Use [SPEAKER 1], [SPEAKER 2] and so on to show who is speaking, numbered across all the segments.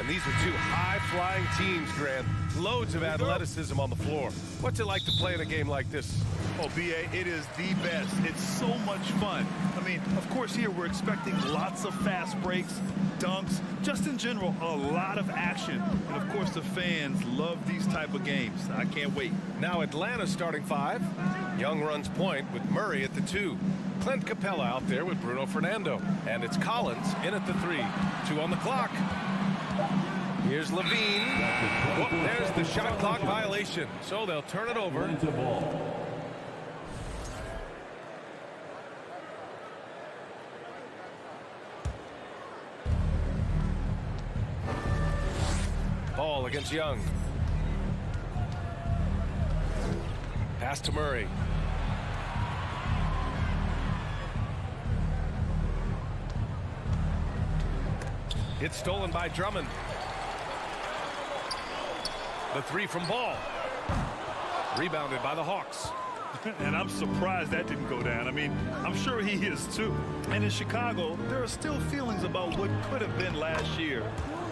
[SPEAKER 1] And these are two high-flying teams, Grant. Loads of athleticism on the floor. What's it like to play in a game like this?
[SPEAKER 2] Oh, B.A., it is the best. It's so much fun. I mean, of course, here we're expecting lots of fast breaks, dunks, just in general, a lot of action. And, of course, the fans love these type of games. I can't wait.
[SPEAKER 1] Now Atlanta's starting five. Young runs point with Murray at the 2. Clint Capella out there with Bruno Fernando. And it's Collins in at the 3. 2 on the clock. Here's Levine. Oh, there's the shot clock violation. So they'll turn it over. Ball against Young. Pass to Murray. It's stolen by Drummond. The 3 from Ball. Rebounded by the Hawks.
[SPEAKER 2] And I'm surprised that didn't go down. I mean, I'm sure he is too. And in Chicago, there are still feelings about what could have been last year.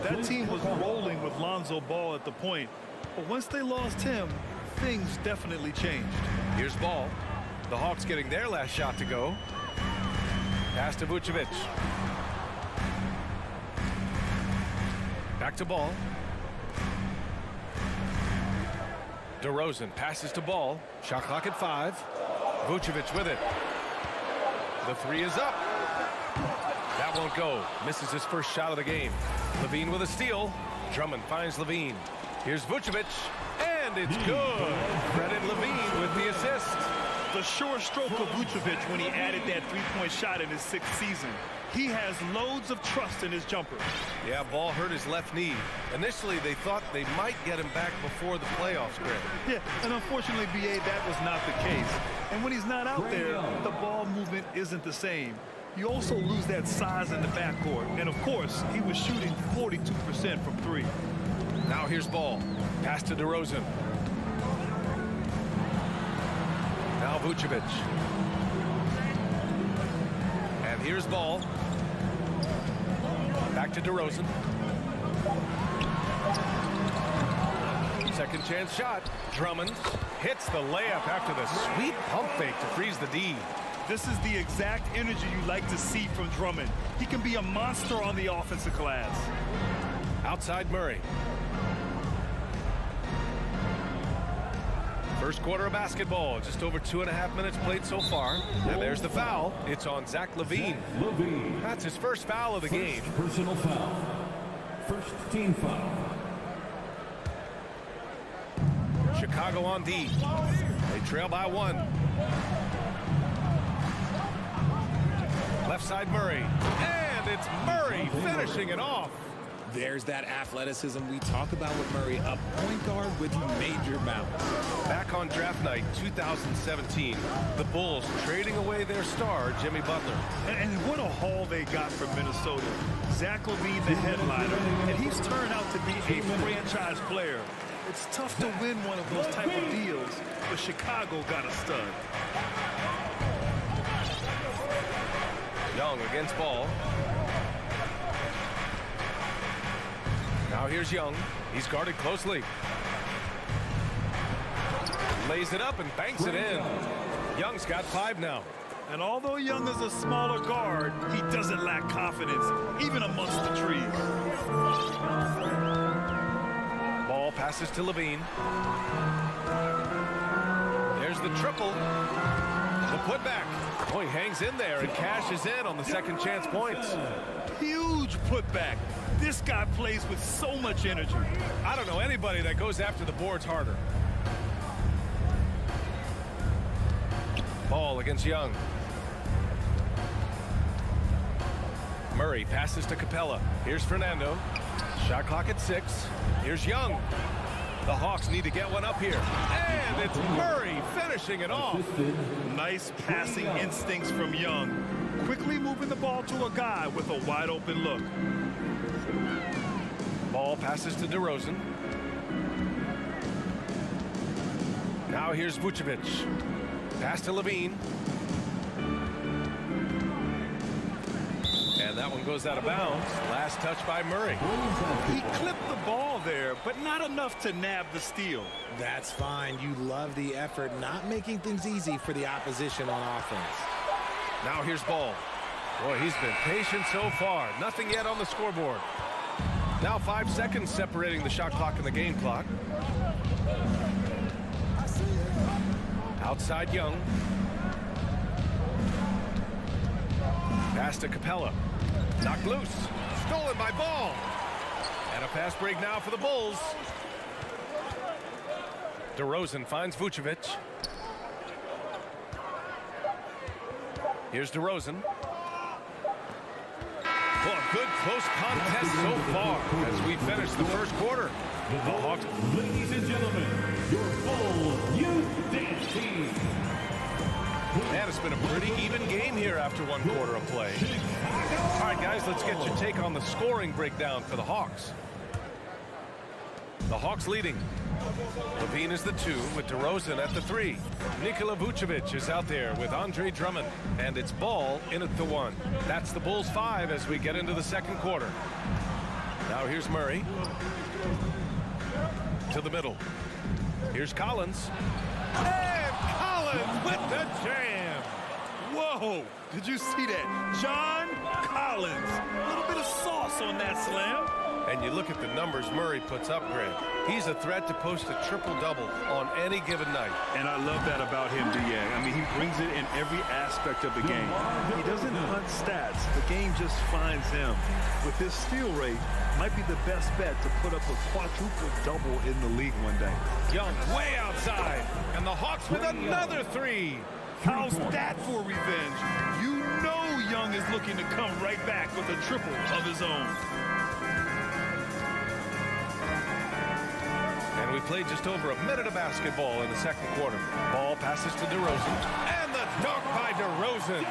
[SPEAKER 2] That team was rolling with Lonzo Ball at the point. But once they lost him, things definitely changed.
[SPEAKER 1] Here's Ball. The Hawks getting their last shot to go. Pass to Vucevic. Back to Ball. DeRozan passes to Ball. Shot clock at 5. Vucevic with it. The 3 is up. That won't go. Misses his first shot of the game. Levine with a steal. Drummond finds Levine. Here's Vucevic. And it's good. Credit Levine with the assist.
[SPEAKER 2] The sure stroke of Vucevic when he added that three-point shot in his 6th season. He has loads of trust in his jumper.
[SPEAKER 1] Yeah, Ball hurt his left knee. Initially, they thought they might get him back before the playoffs, Grant.
[SPEAKER 2] Yeah, and unfortunately, B.A., that was not the case. And when he's not out there, the ball movement isn't the same. You also lose that size in the backcourt. And, of course, he was shooting 42% from 3.
[SPEAKER 1] Now here's Ball. Pass to DeRozan. Now Vucevic. And here's Ball. Back to DeRozan. Second chance shot. Drummond hits the layup after the sweet pump fake to freeze the D.
[SPEAKER 2] This is the exact energy you like to see from Drummond. He can be a monster on the offensive glass.
[SPEAKER 1] Outside Murray. First quarter of basketball. Just over 2.5 minutes played so far. And there's the foul. It's on Zach LaVine. That's his first foul of the game.
[SPEAKER 3] Personal foul. First team foul.
[SPEAKER 1] Chicago on D. They trail by 1. Left side Murray. And it's Murray finishing it off.
[SPEAKER 4] There's that athleticism we talk about with Murray, a point guard with major bounce.
[SPEAKER 1] Back on draft night 2017, the Bulls trading away their star, Jimmy Butler.
[SPEAKER 2] And what a haul they got from Minnesota. Zach LaVine, the headliner, and he's turned out to be a franchise player. It's tough to win one of those type of deals, but Chicago got a stud.
[SPEAKER 1] Young against Ball. Now here's Young. He's guarded closely. Lays it up and banks it in. Young's got 5 now.
[SPEAKER 2] And although Young is a smaller guard, he doesn't lack confidence, even amongst the trees.
[SPEAKER 1] Ball passes to Levine. There's the triple. The putback. Oh, he hangs in there and cashes in on the second chance points.
[SPEAKER 2] Huge putback. This guy plays with so much energy.
[SPEAKER 1] I don't know anybody that goes after the boards harder. Ball against Young. Murray passes to Capella. Here's Fernando. Shot clock at 6. Here's Young. The Hawks need to get one up here. And it's Murray finishing it off.
[SPEAKER 2] Nice passing instincts from Young. Quickly moving the ball to a guy with a wide open look.
[SPEAKER 1] Ball passes to DeRozan. Now here's Vucevic. Pass to Levine. And that one one goes out of bounds. Last touch by Murray.
[SPEAKER 2] He clipped the ball there, but not enough to nab the steal.
[SPEAKER 4] That's fine. You love the effort, not making things easy for the opposition on offense.
[SPEAKER 1] Now here's Ball. Boy, he's been patient so far. Nothing yet on the scoreboard. Now 5 seconds separating the shot clock and the game clock. Outside Young. Pass to Capella. Knocked loose. Stolen by Ball. And a fast break now for the Bulls. DeRozan finds Vucevic. Here's DeRozan. Well, a good close contest so far as we finish the first quarter. The Hawks.
[SPEAKER 3] Ladies and gentlemen, your full youth dance team.
[SPEAKER 1] Man, it's been a pretty even game here after one quarter of play. All right, guys, let's get your take on the scoring breakdown for the Hawks. The Hawks leading. Levine is the 2 with DeRozan at the 3. Nikola Vucevic is out there with Andre Drummond. And it's Ball in at the 1. That's the Bulls 5 as we get into the second quarter. Now here's Murray. To the middle. Here's Collins. And Collins with the jam.
[SPEAKER 2] Whoa, did you see that? John Collins. A little bit of sauce on that slam.
[SPEAKER 1] And you look at the numbers Murray puts up, Grant. He's a threat to post a triple-double on any given night.
[SPEAKER 2] And I love that about him, DA. I mean, he brings it in every aspect of the game. He doesn't hunt stats. The game just finds him. With his steal rate, might be the best bet to put up a quadruple-double in the league one day.
[SPEAKER 1] Young way outside. And the Hawks with another 3.
[SPEAKER 2] How's that for revenge? You know Young is looking to come right back with a triple of his own.
[SPEAKER 1] And we played just over a minute of basketball in the second quarter. Ball passes to DeRozan. And the dunk by DeRozan.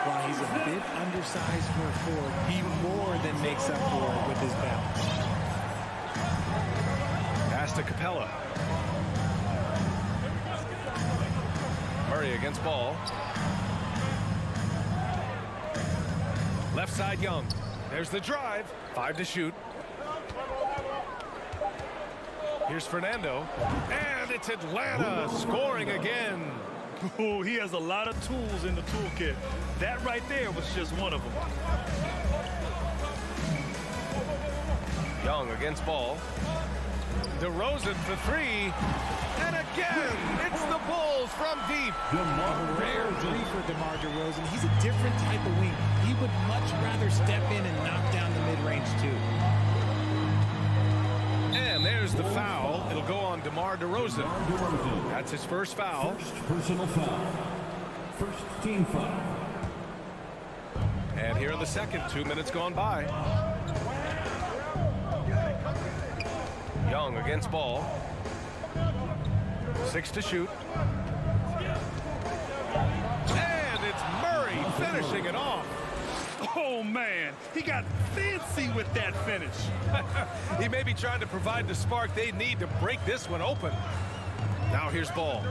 [SPEAKER 4] While he's a bit undersized for a forward, he more than makes up for it with his bounce.
[SPEAKER 1] Pass to Capella. Murray against Ball. Left side Young. There's the drive. 5 to shoot. Here's Fernando. And it's Atlanta scoring again.
[SPEAKER 2] Oh, he has a lot of tools in the toolkit. That right there was just one of them.
[SPEAKER 1] Young against Ball. DeRozan for 3. And again, it's the Bulls from deep.
[SPEAKER 4] Rare 3 for DeMar DeRozan. He's a different type of wing. He would much rather step in and knock down the mid-range too.
[SPEAKER 1] And there's the foul. It'll go on DeMar DeRozan. That's his first foul.
[SPEAKER 3] First personal foul. First team foul.
[SPEAKER 1] And here in the second, 2 minutes gone by. Young against Ball. 6 to shoot. And it's Murray finishing it off.
[SPEAKER 2] Oh, man, he got fancy with that finish.
[SPEAKER 1] He may be trying to provide the spark they need to break this one open. Now here's Ball.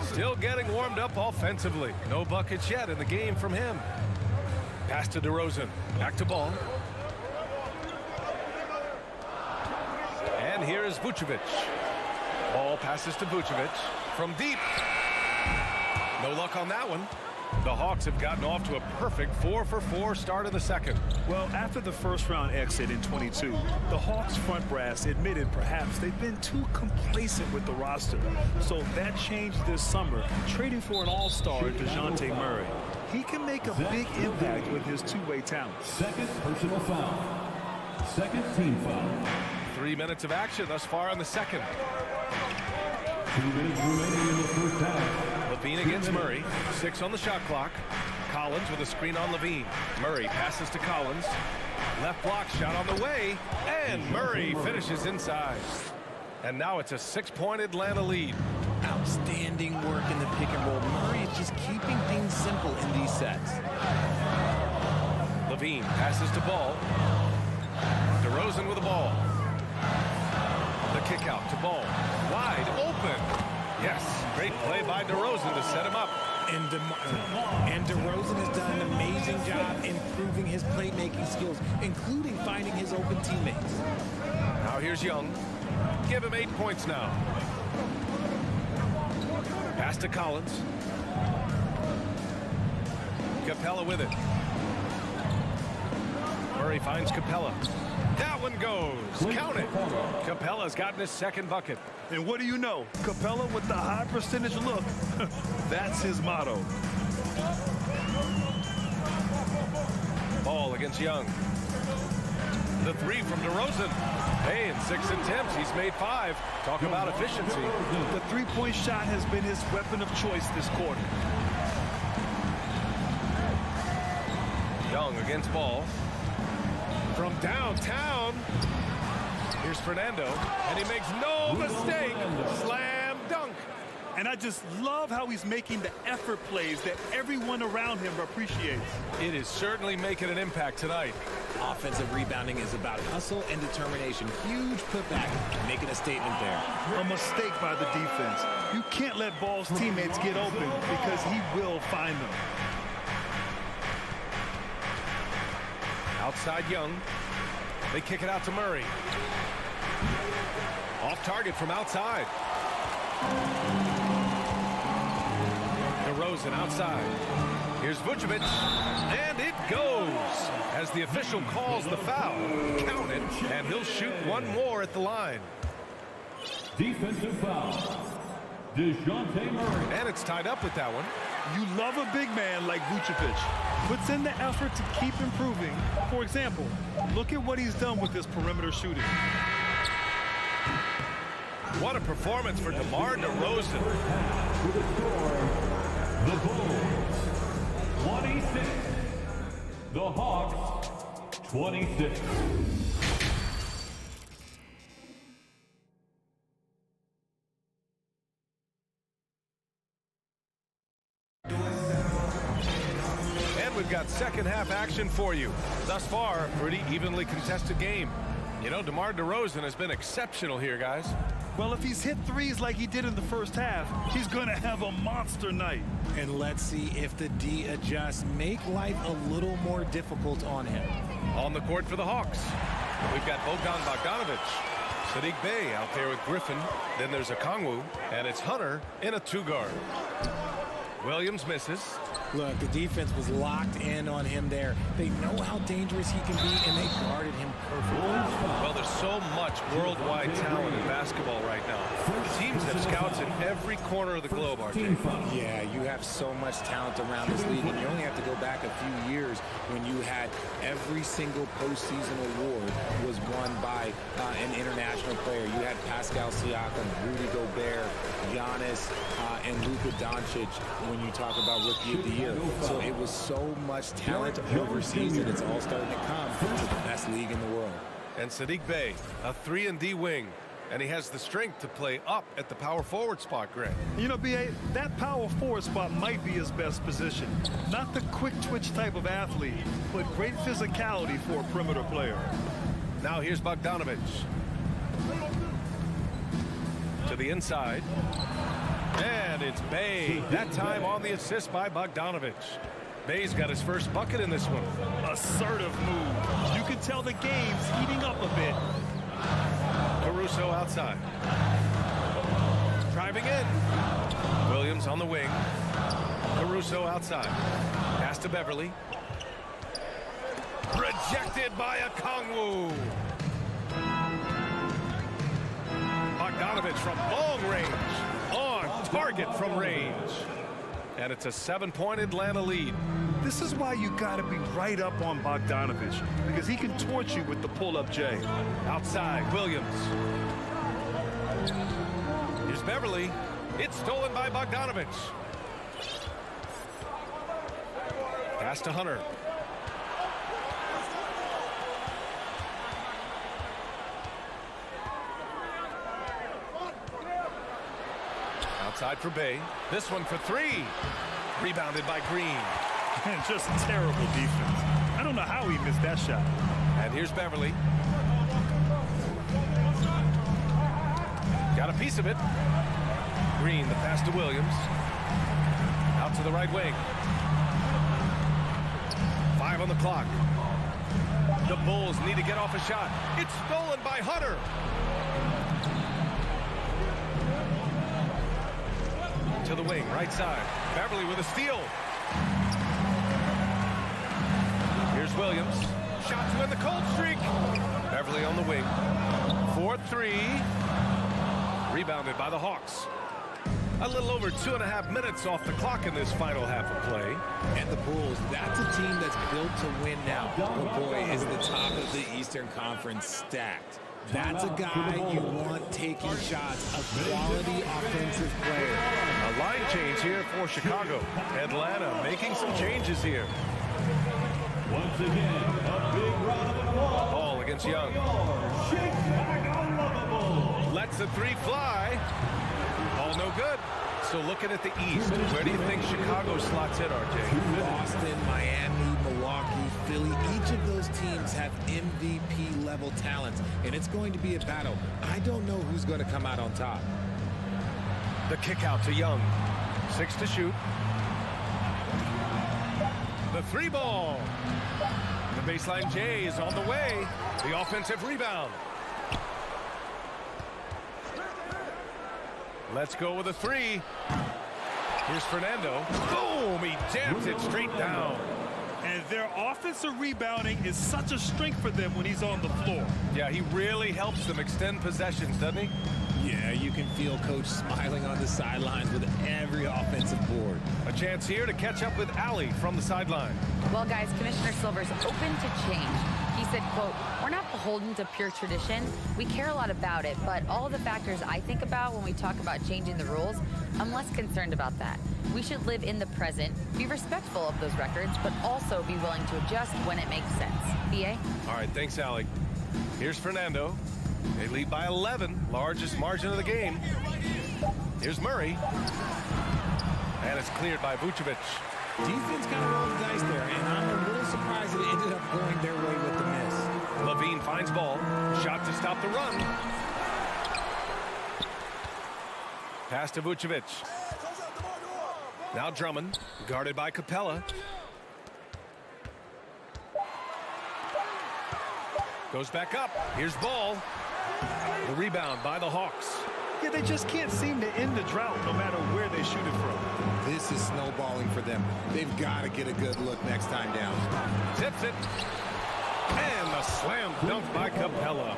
[SPEAKER 1] Still getting warmed up offensively. No buckets yet in the game from him. Pass to DeRozan. Back to Ball. And here is Vucevic. Ball passes to Vucevic from deep. No luck on that one. The Hawks have gotten off to a perfect 4-for-4 start in the second.
[SPEAKER 2] Well, after the first round exit in 22, the Hawks front brass admitted perhaps they've been too complacent with the roster. So that changed this summer, trading for an all-star in DeJounte Murray. He can make a big impact with his two-way talent.
[SPEAKER 3] Second personal foul. Second team foul.
[SPEAKER 1] 3 minutes of action thus far in the second.
[SPEAKER 3] 2 minutes remaining in the first half.
[SPEAKER 1] Levine against Murray. 6 on the shot clock. Collins with a screen on Levine. Murray passes to Collins. Left block shot on the way. And Murray finishes inside. And now it's a 6-point Atlanta lead.
[SPEAKER 4] Outstanding work in the pick and roll. Murray is just keeping things simple in these sets.
[SPEAKER 1] Levine passes to Ball. DeRozan with the ball. The kick out to Ball. Wide open. Yes, great play by DeRozan to set him up.
[SPEAKER 4] And DeRozan has done an amazing job improving his playmaking skills, including finding his open teammates.
[SPEAKER 1] Now here's Young. Give him 8 points now. Pass to Collins. Capella with it. Murray finds Capella. That one goes. Count it. Capella's gotten his second bucket.
[SPEAKER 2] And what do you know? Capella with the high percentage look. That's his motto.
[SPEAKER 1] Ball against Young. The three from DeRozan. Hey, in 6 attempts, he's made 5. Talk about efficiency.
[SPEAKER 2] The three-point shot has been his weapon of choice this quarter.
[SPEAKER 1] Young against Ball. From downtown. Here's Fernando, and he makes no mistake. Slam dunk.
[SPEAKER 2] And I just love how he's making the effort plays that everyone around him appreciates.
[SPEAKER 1] It is certainly making an impact tonight.
[SPEAKER 4] Offensive rebounding is about hustle and determination. Huge putback, making a statement there.
[SPEAKER 2] A mistake by the defense. You can't let Ball's teammates get open because he will find them.
[SPEAKER 1] Outside Young. They kick it out to Murray. Off target from outside. DeRozan outside. Here's Vucevic. And it goes. As the official calls the foul. Count it. And he'll shoot one more at the line.
[SPEAKER 3] Defensive foul. DeJounte Murray.
[SPEAKER 1] And it's tied up with that one.
[SPEAKER 2] You love a big man like Vucevic. Puts in the effort to keep improving. For example, look at what he's done with his perimeter shooting.
[SPEAKER 1] What a performance for DeMar DeRozan.
[SPEAKER 3] With the score, the Bulls 26, the Hawks 26.
[SPEAKER 1] And we've got second half action for you. Thus far, a pretty evenly contested game. You know, DeMar DeRozan has been exceptional here, guys.
[SPEAKER 2] Well, if he's hit threes like he did in the first half, he's going to have a monster night.
[SPEAKER 4] And let's see if the D adjusts, make life a little more difficult on him.
[SPEAKER 1] On the court for the Hawks, we've got Bogdan Bogdanovic. Sadiq Bey out there with Griffin. Then there's Okongwu, and it's Hunter in a 2-guard. Williams misses.
[SPEAKER 4] Look, the defense was locked in on him there. They know how dangerous he can be, and they guarded him perfectly.
[SPEAKER 1] Well, there's so much worldwide talent in basketball right now. Teams have scouts in every corner of the globe, RJ.
[SPEAKER 4] Yeah, you have so much talent around this league, and you only have to go back a few years when you had every single postseason award was won by an international player. You had Pascal Siakam, Rudy Gobert, Giannis, and Luka Doncic when you talk about Rookie of the Year. So it was so much talent overseas, and it's all starting to come to the best league in the world.
[SPEAKER 1] And Sadiq Bey, a 3-and-D wing. And he has the strength to play up at the power forward spot, Greg.
[SPEAKER 2] You know, B.A., that power forward spot might be his best position. Not the quick twitch type of athlete, but great physicality for a perimeter player.
[SPEAKER 1] Now here's Bogdanovic. To the inside. And it's Bey. That time on the assist by Bogdanovic. Bey's got his first bucket in this one.
[SPEAKER 2] Assertive move. You can tell the game's heating up a bit.
[SPEAKER 1] Caruso outside. Driving in. Williams on the wing. Caruso outside. Pass to Beverly. Rejected by Okongwu. Bogdanovic from long range. On target from range. And it's a 7-point Atlanta lead.
[SPEAKER 2] This is why you got to be right up on Bogdanovic, because he can torch you with the pull-up J.
[SPEAKER 1] Outside, Williams. Here's Beverly. It's stolen by Bogdanovic. Pass to Hunter. Outside for Bey. This one for 3. Rebounded by Green.
[SPEAKER 2] And just terrible defense. I don't know how he missed that shot.
[SPEAKER 1] And here's Beverly. Got a piece of it. Green, the pass to Williams. Out to the right wing. 5 on the clock. The Bulls need to get off a shot. It's stolen by Hunter. To the wing, right side. Beverly with a steal. Here's Williams. Shot to win the cold streak. Beverly on the wing. 4-3. Rebounded by the Hawks. A little over 2.5 minutes off the clock in this final half of play.
[SPEAKER 4] And the Bulls, that's a team that's built to win now. But boy, is the top of the Eastern Conference stacked. That's a guy you want taking shots, a quality offensive player.
[SPEAKER 1] A line change here for Chicago. Atlanta making some changes here.
[SPEAKER 3] Once again, a big round of applause.
[SPEAKER 1] Ball against Young.
[SPEAKER 3] Chicago Lovable.
[SPEAKER 1] Lets the three fly. All no good. So looking at the East, where do you think Chicago slots in, RJ?
[SPEAKER 4] Boston, Miami, Milwaukee, Philly, each of those teams have MVP-level talents, and it's going to be a battle. I don't know who's going to come out on top.
[SPEAKER 1] The kick out to Young. 6 to shoot. The three ball. The baseline J is on the way. The offensive rebound. Let's go with a three. Here's Fernando. Boom! He jams it straight down.
[SPEAKER 2] And their offensive rebounding is such a strength for them when he's on the floor.
[SPEAKER 1] Yeah, he really helps them extend possessions, doesn't he?
[SPEAKER 4] Yeah, you can feel Coach smiling on the sidelines with every offensive board.
[SPEAKER 1] A chance here to catch up with Allie from the sideline.
[SPEAKER 5] Well, guys, Commissioner Silver's open to change. He said, quote, "We're not beholden to pure tradition. We care a lot about it, but all of the factors I think about when we talk about changing the rules, I'm less concerned about that. We should live in the present, be respectful of those records, but also be willing to adjust when it makes sense." BA?
[SPEAKER 1] All right, thanks, Allie. Here's Fernando. They lead by 11, largest margin of the game. Here's Murray. And it's cleared by Vucevic.
[SPEAKER 4] Defense kind of rolled the dice there, and I'm a little surprised that it ended up going their way with the miss.
[SPEAKER 1] Levine finds ball. Shot to stop the run. Pass to Vucevic. Now Drummond, guarded by Capella. Goes back up. Here's Ball. The rebound by the Hawks.
[SPEAKER 2] Yeah, they just can't seem to end the drought no matter where they shoot it from.
[SPEAKER 4] This is snowballing for them. They've got to get a good look next time down.
[SPEAKER 1] Tips it. And the slam dunk by Capella.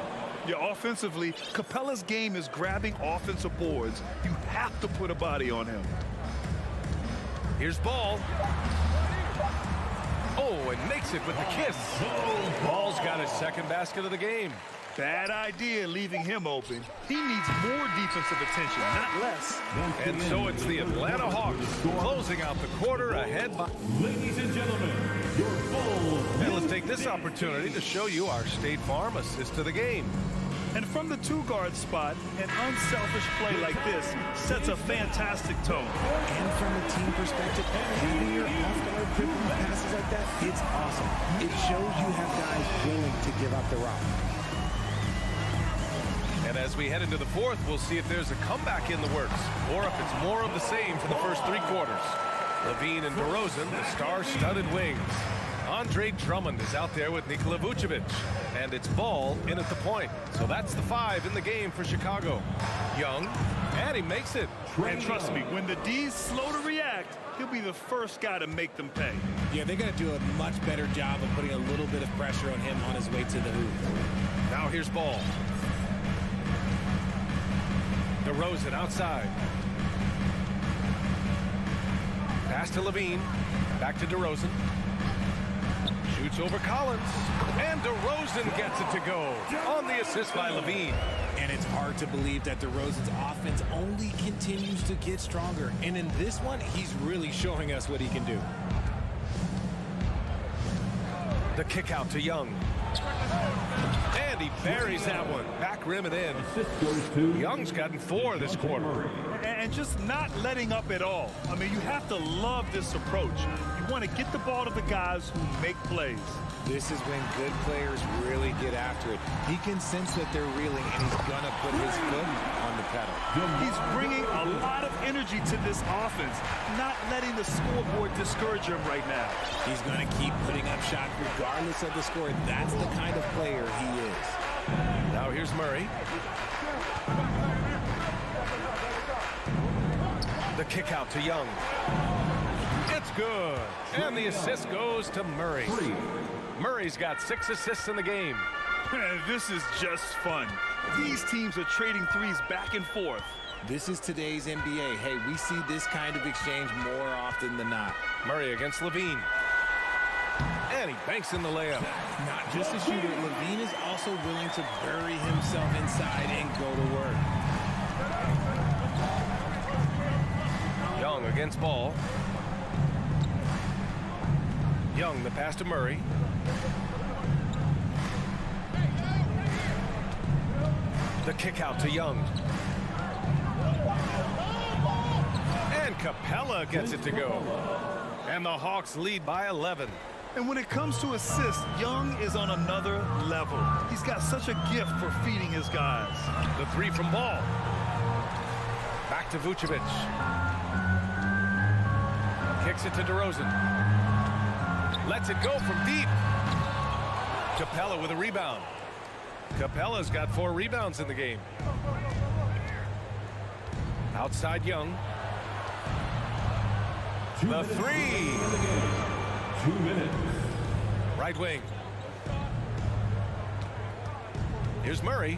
[SPEAKER 2] Yeah, offensively, Capella's game is grabbing offensive boards. You have to put a body on him.
[SPEAKER 1] Here's Ball. Oh, and makes it with the kiss. Ball's got his second basket of the game.
[SPEAKER 2] Bad idea leaving him open. He needs more defensive attention, not less.
[SPEAKER 1] And so it's the Atlanta Hawks closing out the quarter ahead by...
[SPEAKER 3] Ladies and gentlemen, your Bulls.
[SPEAKER 1] And let's take this opportunity to show you our State Farm assist to the game.
[SPEAKER 2] And from the two-guard spot, an unselfish play like this sets a fantastic tone.
[SPEAKER 4] And from a team perspective, having your off-guard dribbling passes like that, it's awesome. It shows you have guys willing to give up the rock.
[SPEAKER 1] And as we head into the fourth, we'll see if there's a comeback in the works or if it's more of the same for the first three quarters. Levine and DeRozan, the star-studded wings. Andre Drummond is out there with Nikola Vucevic. And it's Ball in at the point. So that's the 5 in the game for Chicago. Young, and he makes it.
[SPEAKER 2] And trust me, when the D's slow to react, he'll be the first guy to make them pay.
[SPEAKER 4] Yeah, they're going to do a much better job of putting a little bit of pressure on him on his way to the hoop.
[SPEAKER 1] Now here's Ball. DeRozan outside. Pass to Levine. Back to DeRozan. Shoots over Collins. And DeRozan gets it to go on the assist by Levine.
[SPEAKER 4] And it's hard to believe that DeRozan's offense only continues to get stronger. And in this one, he's really showing us what he can do.
[SPEAKER 1] The kick out to Young. And he buries that one. Back rim and in. Young's gotten 4 this quarter.
[SPEAKER 2] And just not letting up at all. I mean, you have to love this approach. You want to get the ball to the guys who make plays.
[SPEAKER 4] This is when good players really get after it. He can sense that they're reeling, and he's going to put his foot on on the pedal.
[SPEAKER 2] He's bringing a lot of energy to this offense, not letting the scoreboard discourage him right now.
[SPEAKER 4] He's going to keep putting up shots regardless of the score. That's the kind of player he is.
[SPEAKER 1] Now here's Murray. The kick out to Young. It's good. And the assist goes to Murray. Murray's got 6 assists in the game.
[SPEAKER 2] This is just fun. These teams are trading threes back and forth.
[SPEAKER 4] This is today's NBA. Hey, we see this kind of exchange more often than not.
[SPEAKER 1] Murray against Levine. And he banks in the layup.
[SPEAKER 4] Not just a shooter, Levine is also willing to bury himself inside and go to work.
[SPEAKER 1] Young against Ball. Young, the pass to Murray. The kick out to Young. And Capella gets it to go. And the Hawks lead by 11.
[SPEAKER 2] And when it comes to assists, Young is on another level. He's got such a gift for feeding his guys.
[SPEAKER 1] The 3 from Ball. Back to Vucevic. Kicks it to DeRozan. Lets it go from deep. Capella with a rebound. Capella's got 4 rebounds in the game. Outside Young. The 3.
[SPEAKER 3] 2 minutes.
[SPEAKER 1] Right wing. Here's Murray.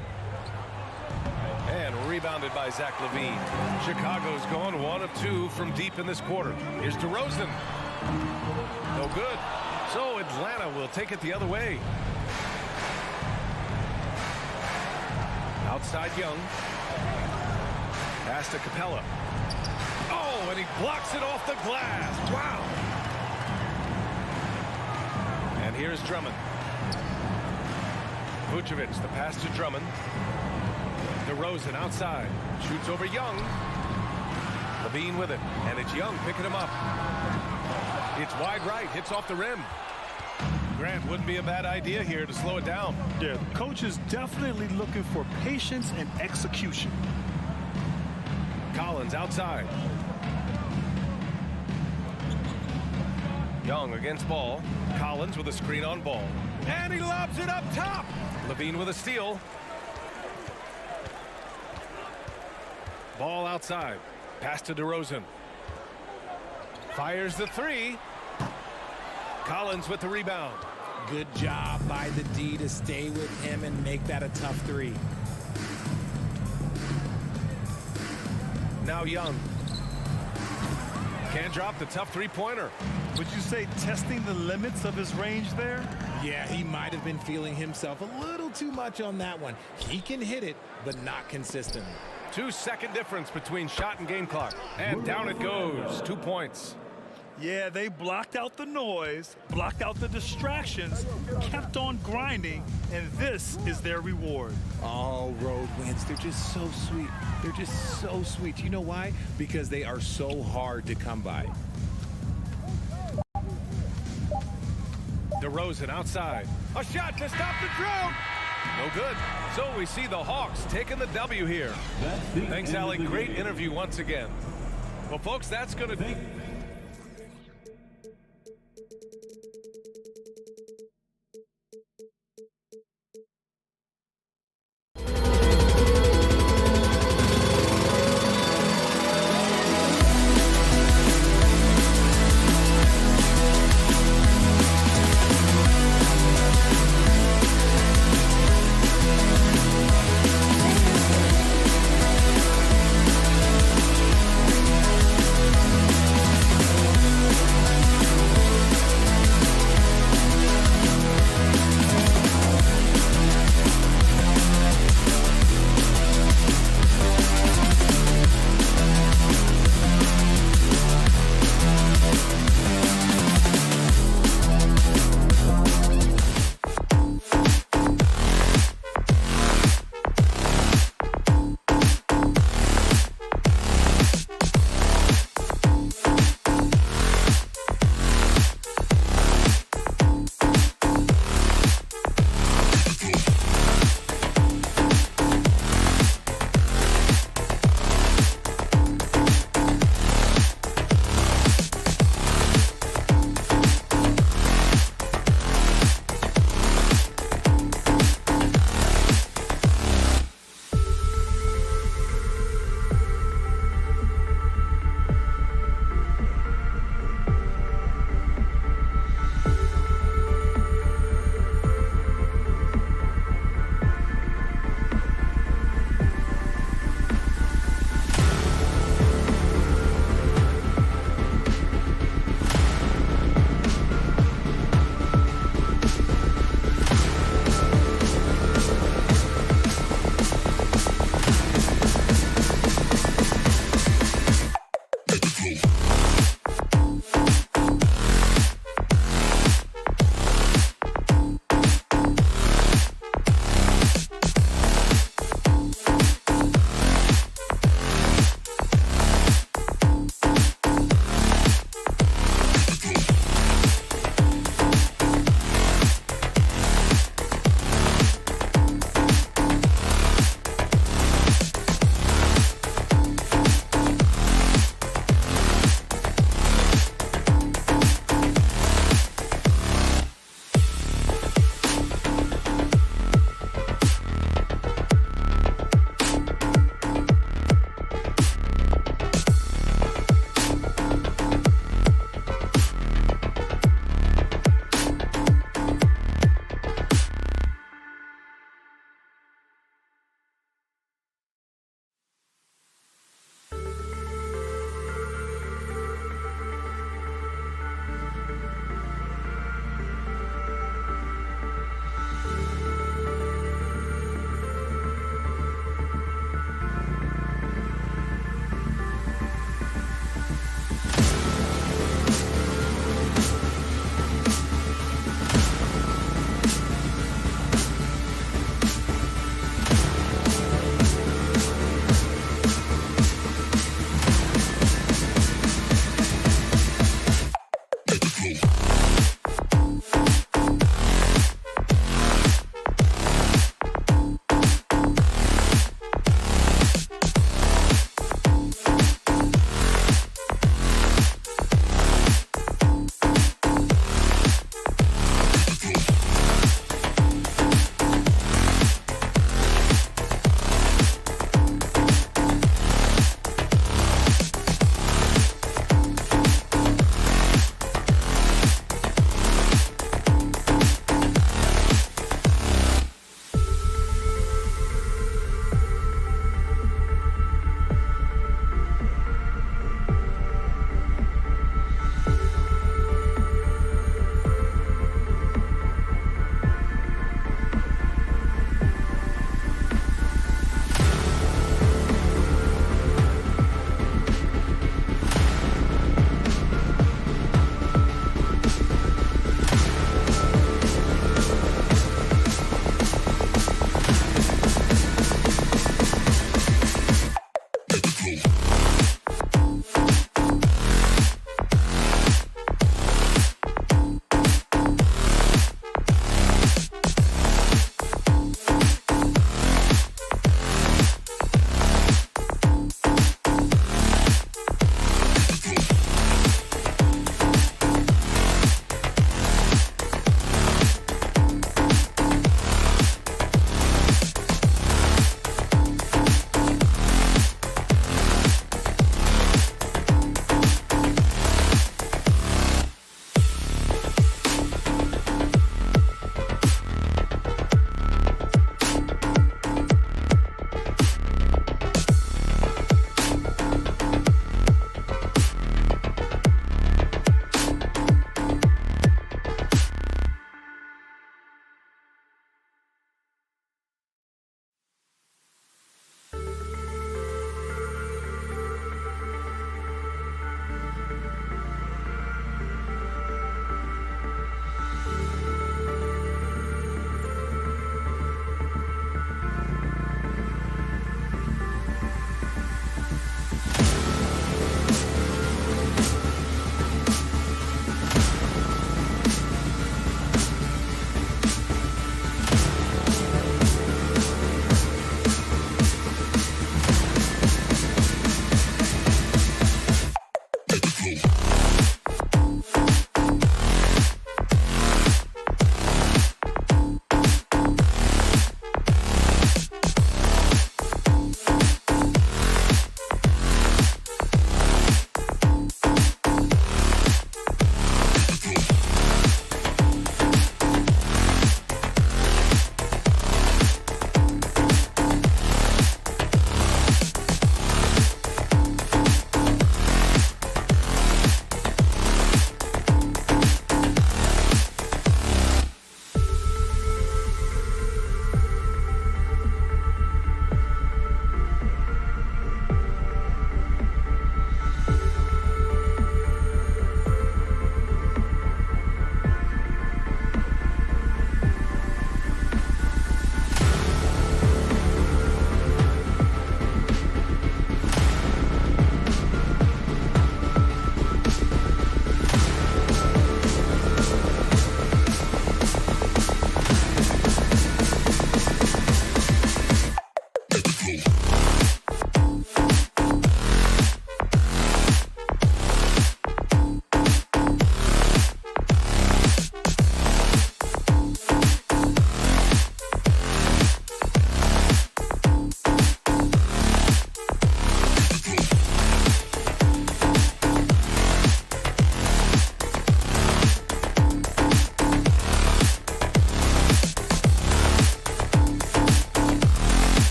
[SPEAKER 1] And rebounded by Zach LaVine. Chicago's gone 1 of 2 from deep in this quarter. Here's DeRozan. No good. So Atlanta will take it the other way. Outside Young. Pass to Capella. Oh, and he blocks it off the glass. Wow. And here's Drummond. Vucevic, the pass to Drummond. DeRozan outside. Shoots over Young. LaVine with it. And it's Young picking him up. It's wide right. Hits off the rim. Grant, wouldn't be a bad idea here to slow it down.
[SPEAKER 2] Yeah, the coach is definitely looking for patience and execution.
[SPEAKER 1] Collins outside. Young against Ball. Collins with a screen on Ball. And he lobs it up top. LaVine with a steal. Ball outside. Pass to DeRozan. Fires the 3. Collins with the rebound.
[SPEAKER 4] Good job by the D to stay with him and make that a tough 3.
[SPEAKER 1] Now Young. Can't drop the tough 3-pointer.
[SPEAKER 2] Would you say testing the limits of his range there?
[SPEAKER 4] Yeah, he might have been feeling himself a little too much on that one. He can hit it, but not consistently.
[SPEAKER 1] 2-second difference between shot and game clock. And down it goes. 2 points.
[SPEAKER 2] Yeah, they blocked out the noise, blocked out the distractions, kept on grinding, and this is their reward.
[SPEAKER 4] All road wins. They're just so sweet. They're just so sweet. You know why? Because they are so hard to come by.
[SPEAKER 1] DeRozan outside. A shot to stop the drought. No good. So we see the Hawks taking the W here. Thanks, Allie. Great interview once again. Well, folks, that's going to...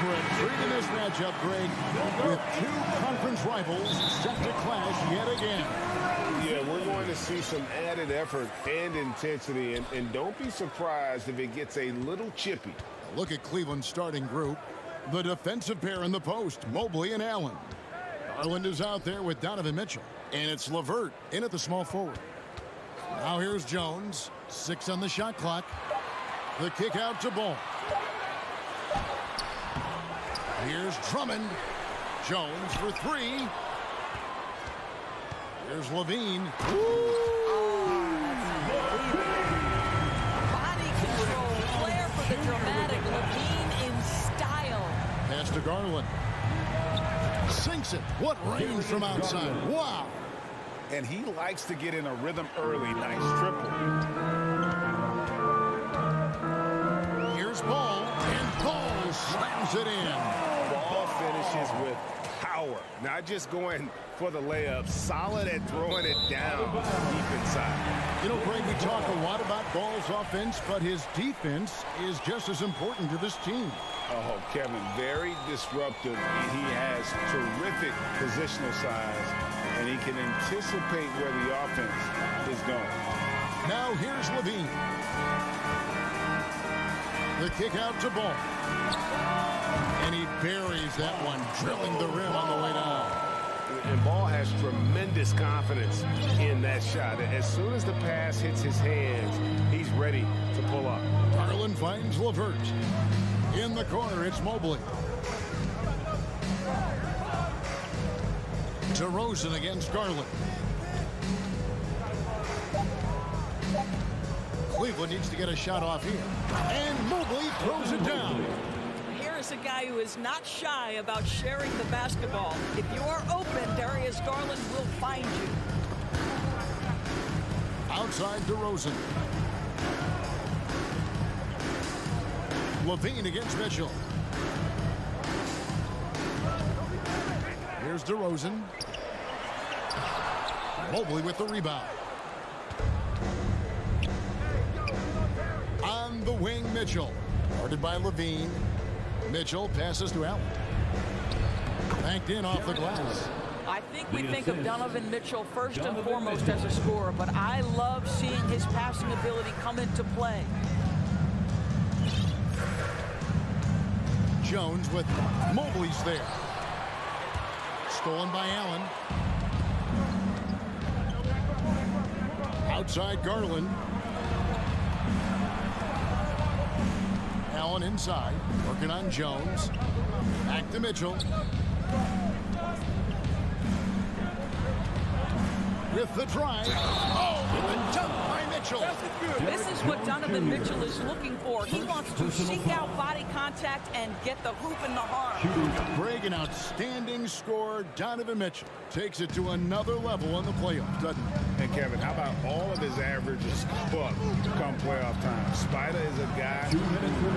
[SPEAKER 6] for a treat in this matchup, Greg, with two conference rivals set to clash yet again.
[SPEAKER 7] Yeah, we're going to see some added effort and intensity, and don't be surprised if it gets a little chippy.
[SPEAKER 6] Look at Cleveland's starting group. The defensive pair in the post, Mobley and Allen. Garland is out there with Donovan Mitchell, and it's LeVert in at the small forward. Now here's Jones, 6 on the shot clock. The kick out to Ball. Here's Drummond. Jones for 3. Here's Levine.
[SPEAKER 8] Body control, flair for the dramatic. Levine in style.
[SPEAKER 6] Pass to Garland. Sinks it. What range from outside. Wow.
[SPEAKER 2] And he likes to get in a rhythm early. Nice triple.
[SPEAKER 6] Here's Ball, and Ball slams it in.
[SPEAKER 7] Ball finishes with power, not just going for the layup, solid at throwing it down deep inside.
[SPEAKER 6] You know, Greg, we talk a lot about Ball's offense, but his defense is just as important to this team.
[SPEAKER 7] Oh, Kevin, very disruptive. He has terrific positional size, and he can anticipate where the offense is going.
[SPEAKER 6] Now here's Levine. The kick out to Ball. And he buries that one, drilling the rim on the way down.
[SPEAKER 7] And Ball has tremendous confidence in that shot. As soon as the pass hits his hands, he's ready to pull up.
[SPEAKER 6] Garland finds LeVert. In the corner, it's Mobley. DeRozan against Garland. Cleveland needs to get a shot off here. And Mobley throws it down.
[SPEAKER 8] Here is a guy who is not shy about sharing the basketball. If you are open, Darius Garland will find you.
[SPEAKER 6] Outside DeRozan. Levine against Mitchell. Here's DeRozan. Mobley with the rebound. On the wing, Mitchell. Guarded by Levine. Mitchell passes to Allen. Banked in off the glass.
[SPEAKER 8] I think we think of Donovan Mitchell first and foremost as a scorer, but I love seeing his passing ability come into play.
[SPEAKER 6] Jones with Mobley's there. Stolen by Allen. Outside Garland. Allen inside, working on Jones. Back to Mitchell. With the drive. Oh, with the dunk by Mitchell.
[SPEAKER 8] This is what Donovan Mitchell is looking for. He wants to seek out body contact and get the hoop in the arm.
[SPEAKER 6] Greg, an outstanding scorer. Donovan Mitchell takes it to another level in the playoffs, doesn't he?
[SPEAKER 7] And Kevin, how about all of his averages up come playoff time? Spider is a guy who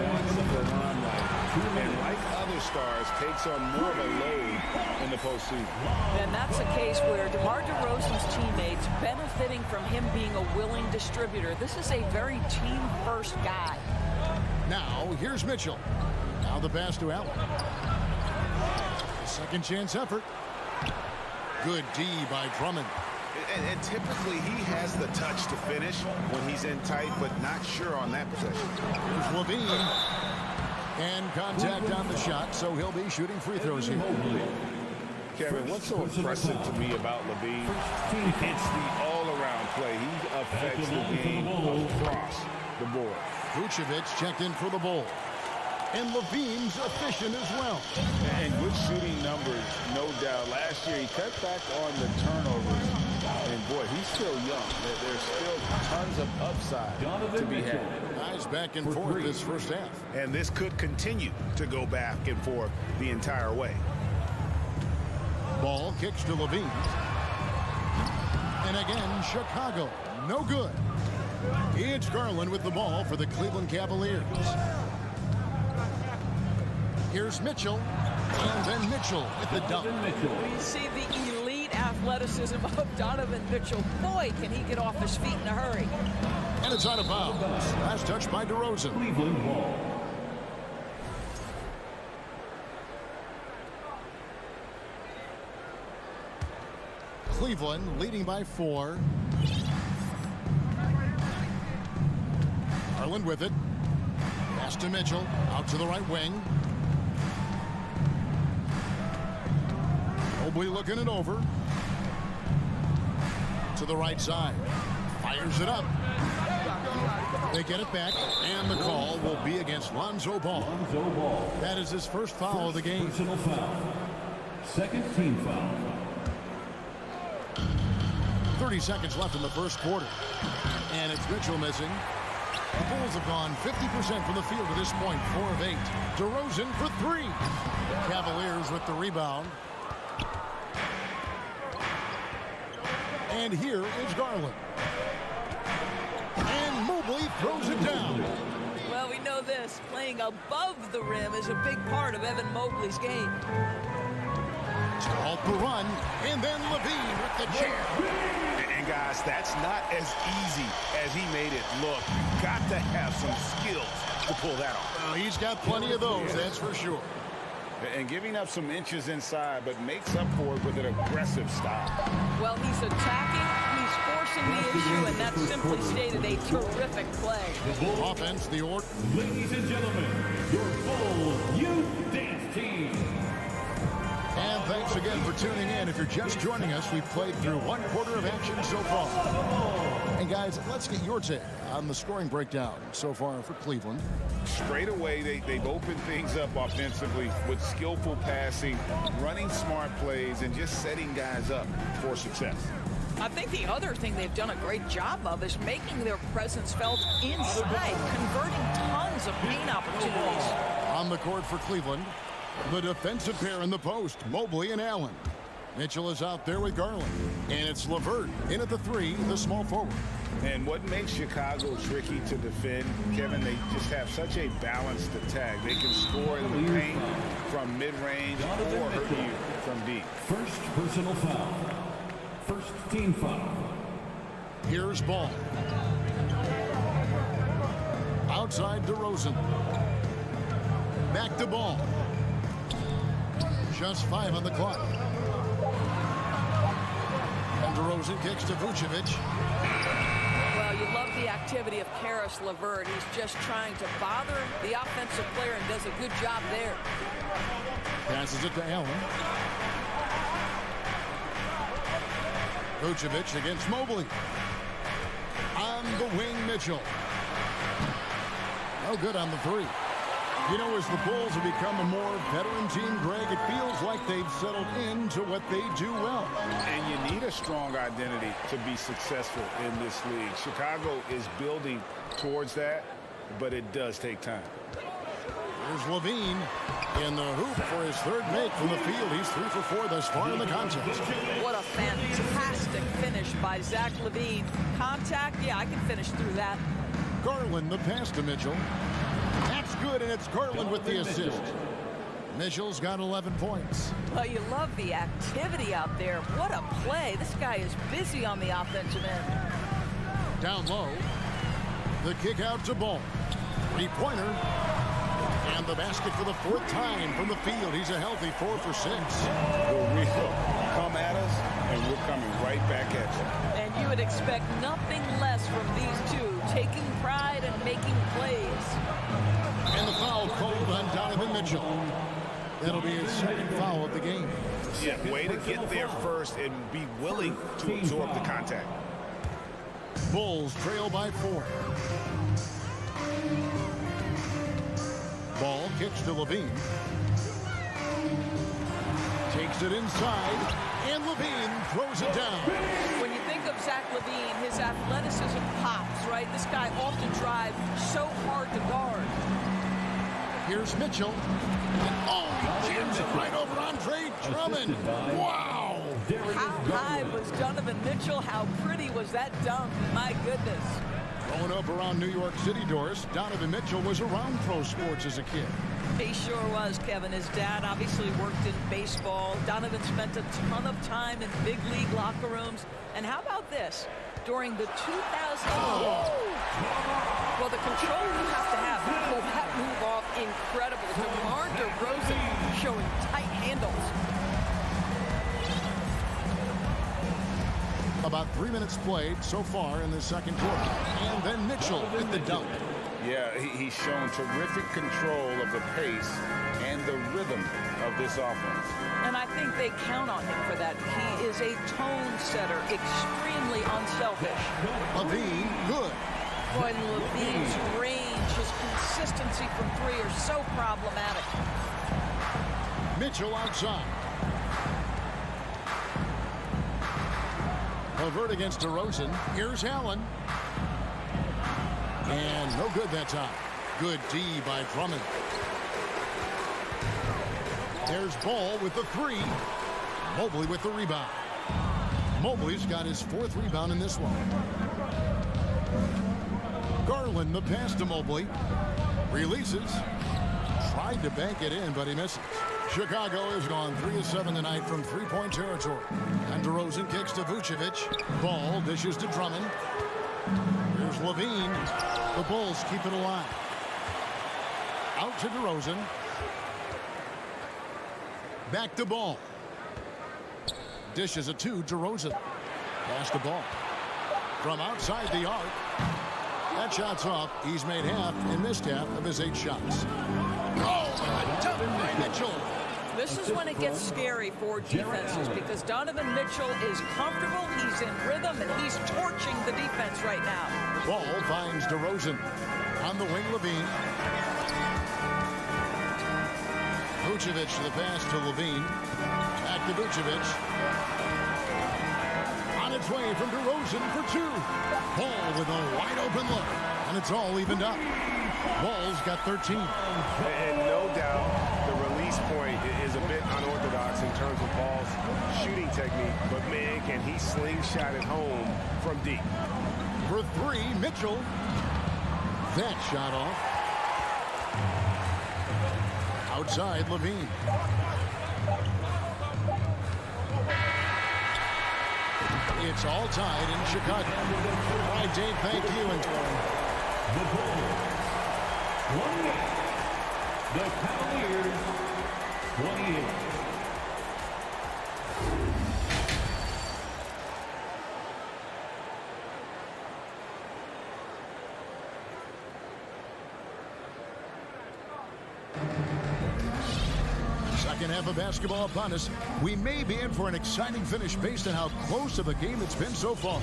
[SPEAKER 7] wants the limelight, and like other stars, takes on more of a load in the postseason.
[SPEAKER 8] And that's a case where DeMar DeRozan's teammates benefiting from him being a willing distributor. This is a very team-first guy.
[SPEAKER 6] Now, here's Mitchell. Now the pass to Allen. Second chance effort. Good D by Drummond.
[SPEAKER 7] And typically he has the touch to finish when he's in tight, but not sure on that possession.
[SPEAKER 6] Here's Levine. And contact on the shot, so he'll be shooting free throws here.
[SPEAKER 7] Kevin, what's so impressive to me about Levine? It's the all-around play. He affects the game across the board.
[SPEAKER 6] Vucevic checked in for the Bulls. And Levine's efficient as well.
[SPEAKER 7] And good shooting numbers, no doubt. Last year he cut back on the turnovers. And boy, he's still young. There's still tons of upside to be had.
[SPEAKER 6] Guys back and forth this first half.
[SPEAKER 7] And this could continue to go back and forth the entire way.
[SPEAKER 6] Ball kicks to Levine. And again, Chicago, no good. It's Garland with the ball for the Cleveland Cavaliers. Here's Mitchell, and then Mitchell with the dunk.
[SPEAKER 8] We see the elite athleticism of Donovan Mitchell. Boy, can he get off his feet in a hurry.
[SPEAKER 6] And it's out of bounds. Last touch by DeRozan.
[SPEAKER 3] Cleveland ball.
[SPEAKER 6] Cleveland leading by 4. Garland with it. Pass to Mitchell. Out to the right wing. Mobley looking it over. To the right side. Fires it up. They get it back, and the call will be against Lonzo Ball. That is his first foul of the game.
[SPEAKER 3] Personal foul. Second team foul.
[SPEAKER 6] 30 seconds left in the first quarter. And it's Mitchell missing. The Bulls have gone 50% from the field at this point, 4 of 8. DeRozan for 3. The Cavaliers with the rebound. And here is Garland. And Mobley throws it down.
[SPEAKER 8] Well, we know this. Playing above the rim is a big part of Evan Mobley's game.
[SPEAKER 6] Stalled the run, and then Levine with the chair.
[SPEAKER 7] And guys, that's not as easy as he made it look. You've got to have some skills to pull that off.
[SPEAKER 6] He's got plenty of those, that's for sure.
[SPEAKER 7] And giving up some inches inside, but makes up for it with an aggressive style.
[SPEAKER 8] Well, he's attacking, he's forcing the issue, and that's simply stated a terrific play.
[SPEAKER 6] Offense, the order.
[SPEAKER 3] Ladies and gentlemen, your Bulls Youth Dance Team.
[SPEAKER 6] And thanks again for tuning in. If you're just joining us, we've played through 1 quarter of action so far. And guys, let's get your take on the scoring breakdown so far for Cleveland.
[SPEAKER 7] Straight away, they've opened things up offensively with skillful passing, running smart plays, and just setting guys up for success.
[SPEAKER 8] I think the other thing they've done a great job of is making their presence felt inside, converting tons of paint opportunities.
[SPEAKER 6] On the court for Cleveland, the defensive pair in the post, Mobley and Allen. Mitchell is out there with Garland. And it's LeVert in at the 3, the small forward.
[SPEAKER 7] And what makes Chicago tricky to defend, Kevin, they just have such a balanced attack. They can score in the paint from mid-range or hurt you from deep.
[SPEAKER 3] First personal foul. First team foul.
[SPEAKER 6] Here's Ball. Outside DeRozan. Back to Ball. Just 5 on the clock. And DeRozan kicks to Vucevic.
[SPEAKER 8] Well, you love the activity of Karis LeVert. He's just trying to bother the offensive player and does a good job there.
[SPEAKER 6] Passes it to Allen. Vucevic against Mobley. On the wing, Mitchell. No good on the 3. You know, as the Bulls have become a more veteran team, Greg, it feels like they've settled into what they do well.
[SPEAKER 7] And you need a strong identity to be successful in this league. Chicago is building towards that, but it does take time.
[SPEAKER 6] Here's Levine in the hoop for his 3rd make from the field. He's 3 for 4 thus far in the contest.
[SPEAKER 8] What a fantastic finish by Zach LaVine. Contact, yeah, I can finish through that.
[SPEAKER 6] Garland, the pass to Mitchell. That's good, and it's Garland with the assist. Mitchell's got 11 points.
[SPEAKER 8] Well, you love the activity out there. What a play. This guy is busy on the offensive end.
[SPEAKER 6] Down low. The kick out to Ball. 3-pointer. And the basket for the 4th time from the field. He's a healthy 4 for 6.
[SPEAKER 7] We'll come at us, and we're coming right back at you.
[SPEAKER 8] And you would expect nothing less from these two, taking pride and making plays.
[SPEAKER 6] And the foul called on Donovan Mitchell. That'll be his 2nd foul of the game.
[SPEAKER 7] Yeah, way to get there first and be willing to absorb the contact.
[SPEAKER 6] Bulls trail by 4. Ball kicks to Levine. Takes it inside, and Levine throws it down.
[SPEAKER 8] When you think of Zach LaVine, his athleticism pops, right? This guy off the drive, so hard to guard.
[SPEAKER 6] Here's Mitchell. Oh, he jams it right over Andre Drummond. Wow.
[SPEAKER 8] How high was Donovan Mitchell? How pretty was that dunk? My goodness.
[SPEAKER 6] Growing up around New York City, Doris, Donovan Mitchell was around pro sports as a kid.
[SPEAKER 8] He sure was, Kevin. His dad obviously worked in baseball. Donovan spent a ton of time in big league locker rooms. And how about this? During the 2000... Well, the control you have to have to pull that move off, incredible. DeMar DeRozan showing tight handles.
[SPEAKER 6] About 3 minutes played so far in the second quarter. And then Mitchell with the dunk.
[SPEAKER 7] Yeah, he's shown terrific control of the pace and the rhythm of this offense.
[SPEAKER 8] And I think they count on him for that. He is a tone setter, extremely unselfish.
[SPEAKER 6] Levine, good.
[SPEAKER 8] Boy, Levine's range, his consistency from three are so problematic.
[SPEAKER 6] Mitchell outside. Levert against DeRozan. Here's Allen. And no good that time. Good D by Drummond. There's Ball with the three. Mobley with the rebound. Mobley's got his 4th rebound in this one. Garland the pass to Mobley. Releases. Tried to bank it in, but he misses. Chicago has gone 3 of 7 tonight from three-point territory. And DeRozan kicks to Vucevic. Ball dishes to Drummond. Here's Levine. The Bulls keep it alive. Out to DeRozan. Back to Ball. Dishes it to DeRozan. Pass the ball. From outside the arc. That shot's off. He's made half and missed half of his 8 shots. Oh, a dunk by Mitchell.
[SPEAKER 8] This is when it gets scary for defenses because Donovan Mitchell is comfortable, he's in rhythm, and he's torching the defense right now.
[SPEAKER 6] Ball finds DeRozan. On the wing, Levine. Vucevic the pass to Levine. Back to Vucevic. On its way from DeRozan for 2. Ball with a wide open look. And it's all evened up. Ball's got 13.
[SPEAKER 9] And no doubt the release point is a bit unorthodox in terms of Ball's shooting technique. But, man, can he slingshot it home from deep.
[SPEAKER 6] For 3, Mitchell. That shot off. Outside, Levine. It's all tied in Chicago. All right, Dave, thank you. And
[SPEAKER 3] The Bulls, 28. The Cavaliers, 28.
[SPEAKER 6] second half of basketball upon us. We may be in for an exciting finish based on how close of a game it's been so far.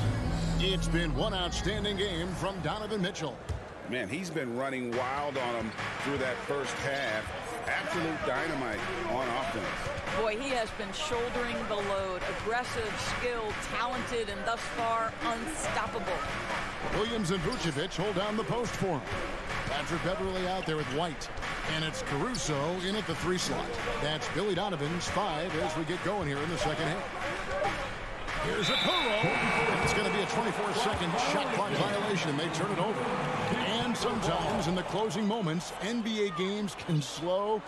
[SPEAKER 6] It's been one outstanding game from Donovan Mitchell.
[SPEAKER 7] Man, he's been running wild on him through that first half. Absolute dynamite on offense.
[SPEAKER 8] Boy, he has been shouldering the load. Aggressive, skilled, talented, and thus far unstoppable.
[SPEAKER 6] Williams and Vucevic hold down the post for him. Patrick Beverly out there with White. And it's Caruso in at the 3 slot. That's Billy Donovan's 5 as we get going here in the second half. Here's a Kuro. It's going to be a 24-second shot clock violation. They turn it over. And sometimes in the closing moments, NBA games can slow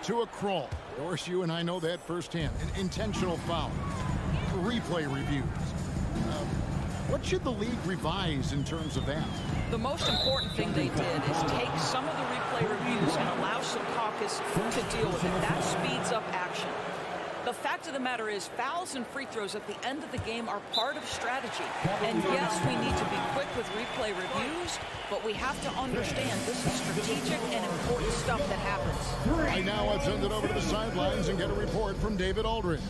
[SPEAKER 6] to a crawl. Doris, you and I know that firsthand. An intentional foul. Replay reviews. What should the league revise in terms of that?
[SPEAKER 8] The most important thing they did is take some of the replay reviews and allow some caucus to deal with it. That speeds up action. The fact of the matter is fouls and free throws at the end of the game are part of strategy. And yes, we need to be quick with replay reviews, but we have to understand this is strategic and important stuff that happens.
[SPEAKER 6] Right now, let's send it over to the sidelines and get a report from David Aldridge.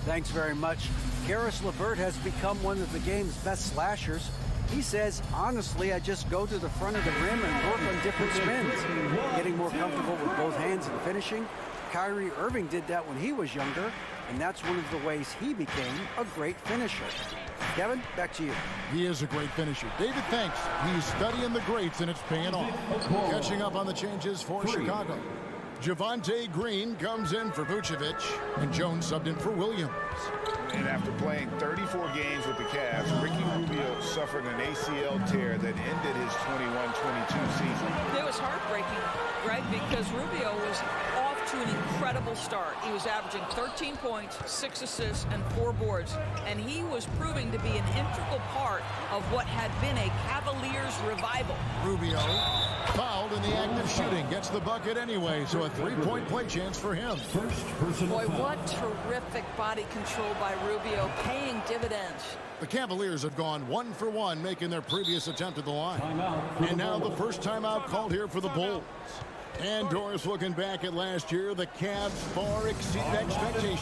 [SPEAKER 10] Thanks very much. Karis LeVert has become one of the game's best slashers. He says, honestly, I just go to the front of the rim and work on different spins. Getting more comfortable with both hands and finishing. Kyrie Irving did that when he was younger, and that's one of the ways he became a great finisher. Kevin, back to you.
[SPEAKER 6] He is a great finisher. David, thanks. He's studying the greats, and it's paying off. Catching up on the changes for Chicago. Javonte Green comes in for Vucevic, and Jones subbed in for Williams.
[SPEAKER 7] And after playing 34 games with the Cavs, Ricky Rubio suffered an ACL tear that ended his 21-22 season.
[SPEAKER 8] It was heartbreaking, Greg, because Rubio was off to an incredible start. He was averaging 13 points, 6 assists, and 4 boards. And he was proving to be an integral part of what had been a Cavaliers revival.
[SPEAKER 6] Rubio fouled in the act of of shooting, gets the bucket anyway, so a three-point play chance for him.
[SPEAKER 8] Boy, what terrific body control by Rubio, paying dividends.
[SPEAKER 6] The Cavaliers have gone 1 for 1, making their previous attempt at the line. And now the first timeout called here for the Bulls. And Doris, looking back at last year, the Cavs far exceeded expectations.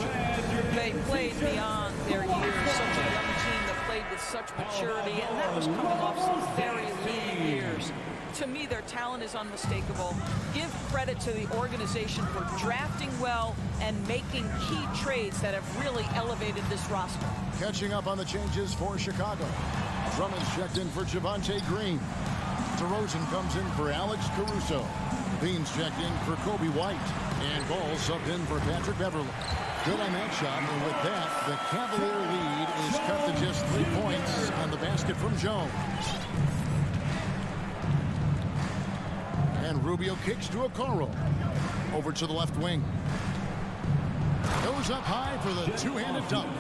[SPEAKER 8] They played beyond their years. Such a young team that played with such maturity, and that was coming off some very lean years. To me, their talent is unmistakable. Give credit to the organization for drafting well and making key trades that have really elevated this roster.
[SPEAKER 6] Catching up on the changes for Chicago. Drummond's checked in for Javonte Green. DeRozan comes in for Alex Caruso. Beans checked in for Kobe White. And Ball subbed in for Patrick Beverly. Good on that shot, and with that, the Cavalier lead is cut to just 3 points on the basket from Jones. And Rubio kicks to Okoro. Over to the left wing. Goes up high for the two-handed dunk.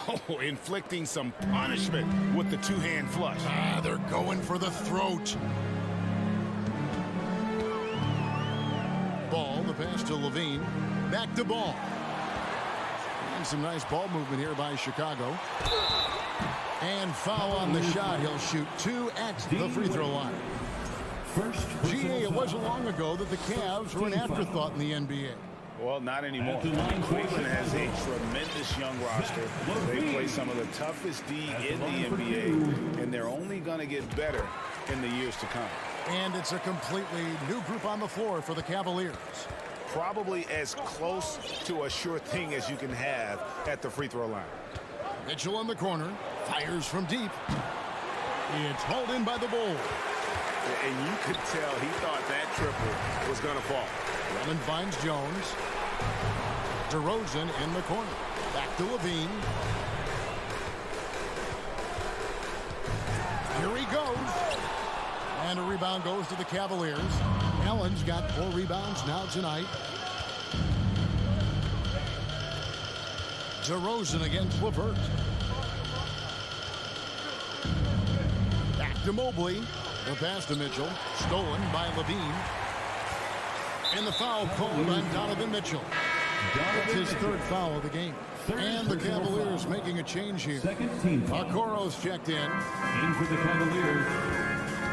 [SPEAKER 7] Oh, inflicting some punishment with the two-hand flush.
[SPEAKER 6] They're going for the throat. Ball, the pass to Levine. Back to Ball. And some nice ball movement here by Chicago. And foul on the shot. He'll shoot 2 at the free throw line. GA, it wasn't long ago that the Cavs were an afterthought in the NBA.
[SPEAKER 7] Well, not anymore. Cleveland has a tremendous young roster. They play some of the toughest D in the NBA, and they're only going to get better in the years to come.
[SPEAKER 6] And it's a completely new group on the floor for the Cavaliers.
[SPEAKER 7] Probably as close to a sure thing as you can have at the free throw line.
[SPEAKER 6] Mitchell in the corner, fires from deep. It's hauled in by the Bulls.
[SPEAKER 7] And you could tell he thought that triple was going to fall.
[SPEAKER 6] Drummond finds Jones. DeRozan in the corner. Back to Levine. Here he goes. And a rebound goes to the Cavaliers. Allen's got 4 rebounds now tonight. DeRozan against LeVert. Back to Mobley. The pass to Mitchell. Stolen by Levine. And the foul called on Donovan Mitchell. That's his 3rd foul of the game. And the Cavaliers making a change here. Okoro's checked in.
[SPEAKER 3] In for the Cavaliers,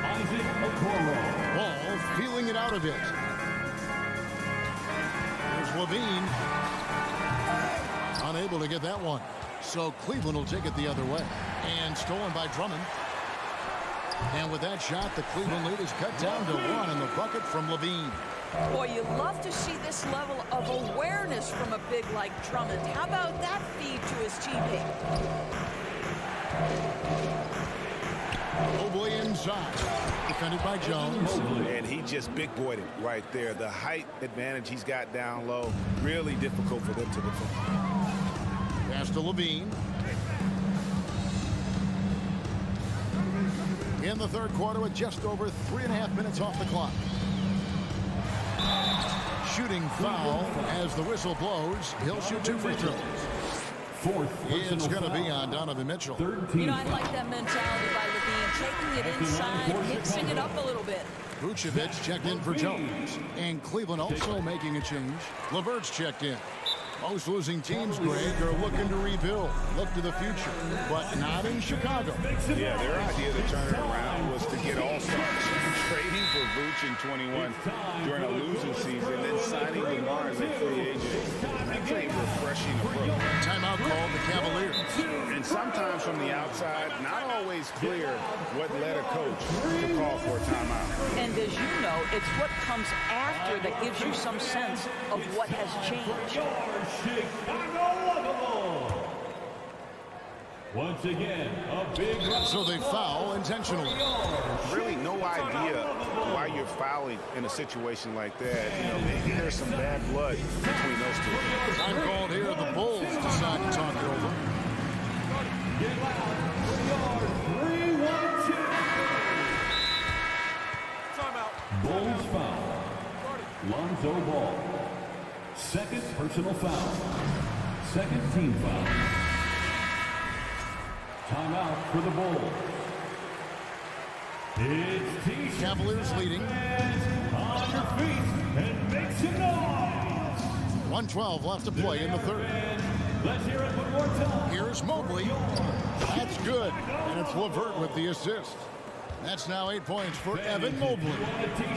[SPEAKER 3] Isaac Okoro.
[SPEAKER 6] Ball feeling it out a bit. There's Levine. Unable to get that one. So Cleveland will take it the other way. And stolen by Drummond. And with that shot, the Cleveland lead is cut down to 1 in the bucket from Levine.
[SPEAKER 8] Boy, you love to see this level of awareness from a big like Drummond. How about that feed to his teammate?
[SPEAKER 6] Mobley inside. Defended by Jones.
[SPEAKER 7] And he just big-boyed it right there. The height advantage he's got down low, really difficult for them to defend.
[SPEAKER 6] Pass to Levine. In the 3rd quarter with just over 3.5 minutes off the clock. Shooting foul as the whistle blows. He'll shoot 2 free throws. It's going to be on Donovan Mitchell.
[SPEAKER 8] You know, I like that mentality by Levine, taking it inside, mixing it up a little bit.
[SPEAKER 6] Vucevic checked in for Jones. And Cleveland also making a change. LeVert's checked in. Most losing teams, Greg, are looking to rebuild, look to the future, but not in Chicago.
[SPEAKER 7] Yeah, their idea to turn it around was to get all-stars, trading for Vooch in 21 during a losing season, then signing DeMar as a free agent. That's a refreshing approach.
[SPEAKER 6] Timeout called the Cavaliers.
[SPEAKER 7] And sometimes from the outside, not always clear what led a coach to call for a timeout.
[SPEAKER 8] And as you know, it's what comes after that gives you some sense of what has changed.
[SPEAKER 3] Once again, a big...
[SPEAKER 6] So they foul intentionally.
[SPEAKER 7] Really no idea why you're fouling in a situation like that. You know, maybe there's some bad blood between those two.
[SPEAKER 6] Time called here. The Bulls decide to talk it over.
[SPEAKER 3] Bulls foul. Lonzo Ball. 2nd personal foul. 2nd team foul. Timeout for the Bulls. It's T-shirt
[SPEAKER 6] Cavaliers leading.
[SPEAKER 3] on your feet and make some noise.
[SPEAKER 6] 1:12 left to play in the third.
[SPEAKER 3] Let's hear it one more time.
[SPEAKER 6] Here's Mobley. That's good. And it's LeVert with the assist. That's now 8 points for Evan Mobley.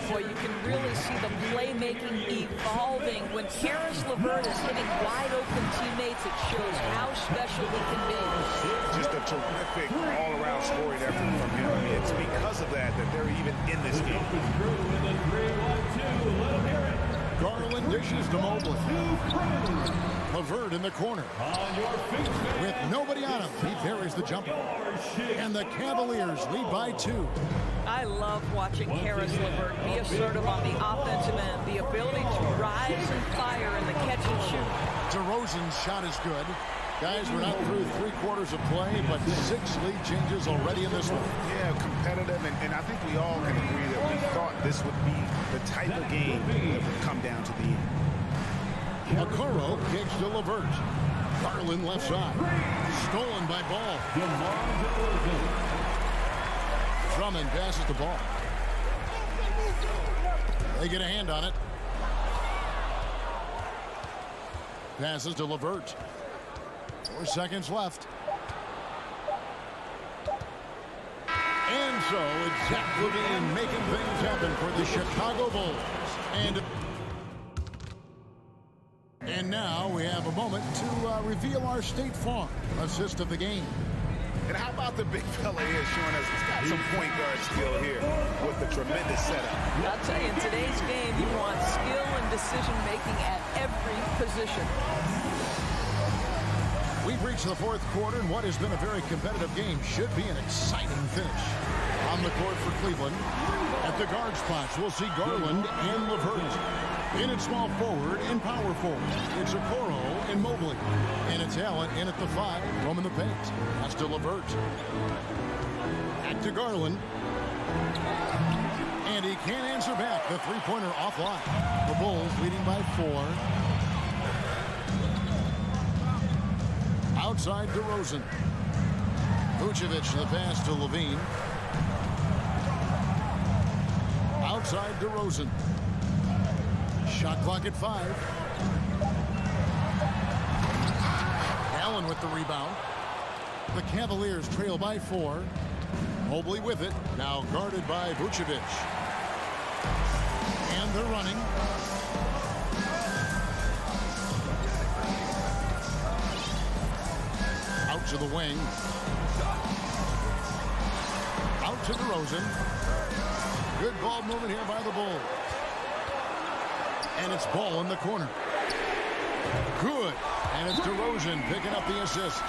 [SPEAKER 8] Boy, you can really see the playmaking evolving. When Karis LeVert is hitting wide-open teammates, it shows how special he can be.
[SPEAKER 9] Just a terrific all-around scoring effort from him. I mean, it's because of that they're even in this game.
[SPEAKER 6] Garland dishes to Mobley. LeVert in the corner. With nobody on him, he buries the jumper. And the Cavaliers lead by 2.
[SPEAKER 8] I love watching Karis LeVert be assertive on the offensive end, the ability to rise and fire in the catch and shoot.
[SPEAKER 6] DeRozan's shot is good. Guys, we're not through 3 quarters of play, but 6 lead changes already in this one.
[SPEAKER 9] Yeah, competitive, and I think we all can agree that we thought this would be the type of game that would come down to the end.
[SPEAKER 6] Okoro kicks to LeVert. Garland left side. Stolen by Ball. Drummond passes the ball. They get a hand on it. Passes to LeVert. 4 seconds left. And so it's Zach LaVine making things happen for the Chicago Bulls. And now we have a moment to reveal our State Farm assist of the game.
[SPEAKER 9] And how about the big fella here showing us he's got some point guard skill here with the tremendous setup.
[SPEAKER 8] I'll tell you, in today's game, you want skill and decision-making at every position.
[SPEAKER 6] We've reached the 4th quarter, and what has been a very competitive game should be an exciting finish. On the court for Cleveland, at the guard spots, we'll see Garland and LeVert. In at small forward and power forward, it's Okoro and Mobley. And it's Allen in at the 5, roaming the paint. That's to LeVert. Back to Garland. And he can't answer back. The three-pointer offline. The Bulls leading by 4. Outside DeRozan. Vucevic the pass to LaVine. Outside DeRozan. Shot clock at 5. Allen with the rebound. The Cavaliers trail by 4. Mobley with it. Now guarded by Vucevic. And they're running. Out to the wing. Out to DeRozan. Good ball movement here by the Bulls. And it's Ball in the corner. Good. And it's DeRozan picking up the assist.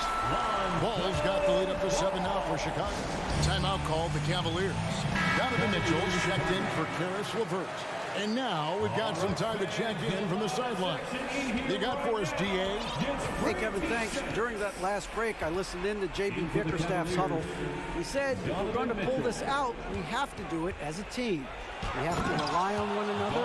[SPEAKER 6] Ball's got the lead up to 7 now for Chicago. Timeout called the Cavaliers. Donovan Mitchell checked in for Karis LeVert. And now we've got some time to check in from the sideline. You got for us, DA?
[SPEAKER 10] Hey, Kevin, thanks. During that last break, I listened in to J.B. Bickerstaff's huddle. He said, if we're going to pull this out, we have to do it as a team. We have to rely on one another,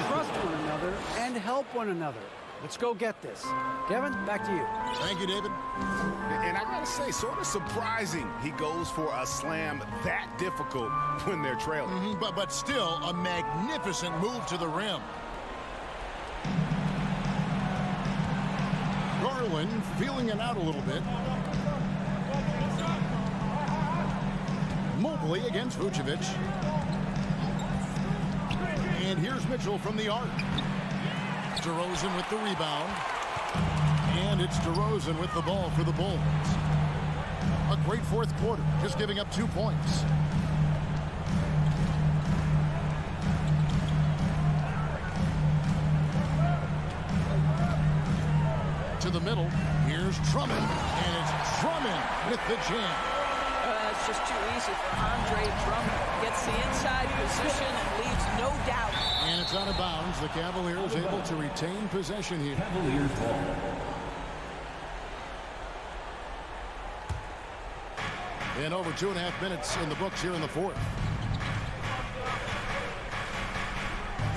[SPEAKER 10] trust one another, and help one another. Let's go get this. Kevin, back to you.
[SPEAKER 6] Thank you, David.
[SPEAKER 9] And I got to say, sort of surprising he goes for a slam that difficult when they're trailing.
[SPEAKER 6] But still, a magnificent move to the rim. Garland feeling it out a little bit. Mobley against Vucevic. And here's Mitchell from the arc. DeRozan with the rebound. And it's DeRozan with the ball for the Bulls. A great 4th quarter, just giving up 2 points. To the middle, here's Drummond. And it's Drummond with the jam.
[SPEAKER 8] It's just too easy for Andre Drummond. Gets the inside position and leaves no doubt.
[SPEAKER 6] And it's out of bounds. The Cavaliers able to retain possession here.
[SPEAKER 3] Cavaliers ball.
[SPEAKER 6] And over 2.5 minutes in the books here in the 4th.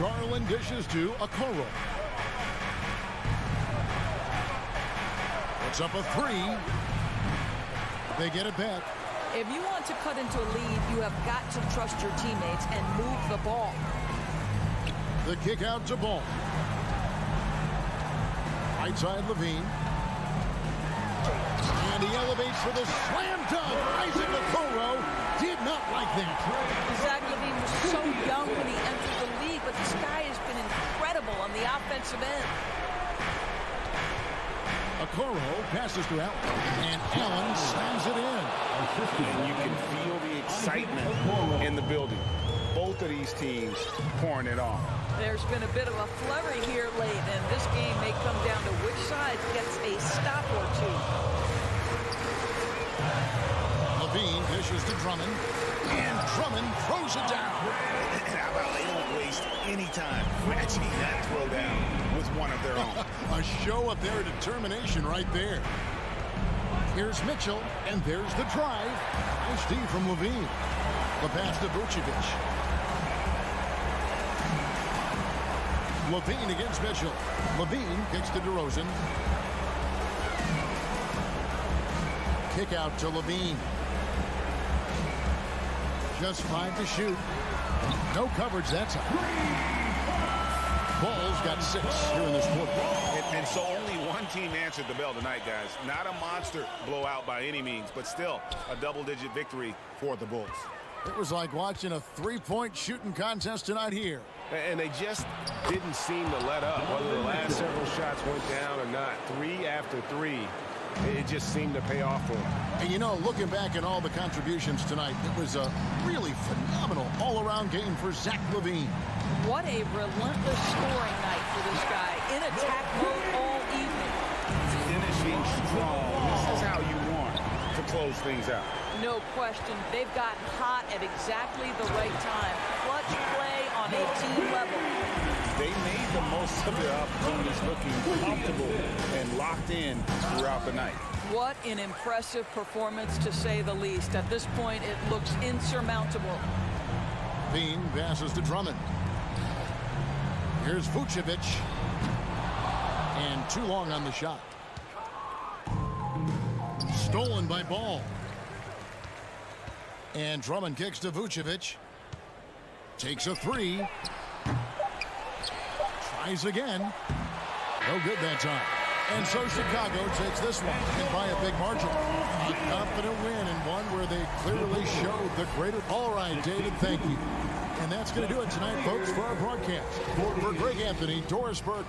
[SPEAKER 6] Garland dishes to Okoro. It's up a 3. They get it back.
[SPEAKER 8] If you want to cut into a lead, you have got to trust your teammates and move the ball.
[SPEAKER 6] The kick out to Ball. Right side, Levine. And he elevates for the slam dunk. Isaac Okoro did not like that.
[SPEAKER 8] Zach LaVine was so young when he entered the league, but this guy has been incredible on the offensive end.
[SPEAKER 6] Okoro passes to Allen. And Allen slams it in.
[SPEAKER 7] And you can feel the excitement in the building. Both of these teams pouring it on.
[SPEAKER 8] There's been a bit of a flurry here late, and this game may come down to which side gets a stop or two.
[SPEAKER 6] Levine dishes to Drummond. And Drummond throws it down.
[SPEAKER 7] How about they don't waste any time matching that throw down with one of their own.
[SPEAKER 6] A show of their determination right there. Here's Mitchell, and there's the drive. Nice D from Levine. The pass to Vucevic. Levine against Mitchell. Levine kicks to DeRozan. Kick out to Levine. Just 5 to shoot. No coverage that time. Ball's got 6 here in this quarter.
[SPEAKER 7] And so only one team answered the bell tonight, guys. Not a monster blowout by any means, but still a double-digit victory for the Bulls.
[SPEAKER 6] It was like watching a 3-point shooting contest tonight here.
[SPEAKER 9] And they just didn't seem to let up. Whether the last several shots went down or not, 3 after 3, it just seemed to pay off for them.
[SPEAKER 6] And you know, looking back at all the contributions tonight, it was a really phenomenal all-around game for Zach LaVine.
[SPEAKER 8] What a relentless scoring night for this guy. In attack mode all evening.
[SPEAKER 7] Finishing strong. This is how you want to close things out.
[SPEAKER 8] No question. They've gotten hot at exactly the right time. Clutch play on a team level.
[SPEAKER 7] They made the most of their opportunities, looking comfortable and locked in throughout the night.
[SPEAKER 8] What an impressive performance, to say the least. At this point, it looks insurmountable.
[SPEAKER 6] Bean passes to Drummond. Here's Vucevic. And too long on the shot. Stolen by Ball. And Drummond kicks to Vucevic. Takes a 3. Tries again. No good that time. And so Chicago takes this one and by a big margin. A confident win and one where they clearly showed the greater. All right, David, thank you. And that's going to do it tonight, folks, for our broadcast. For Greg Anthony, Doris Burke.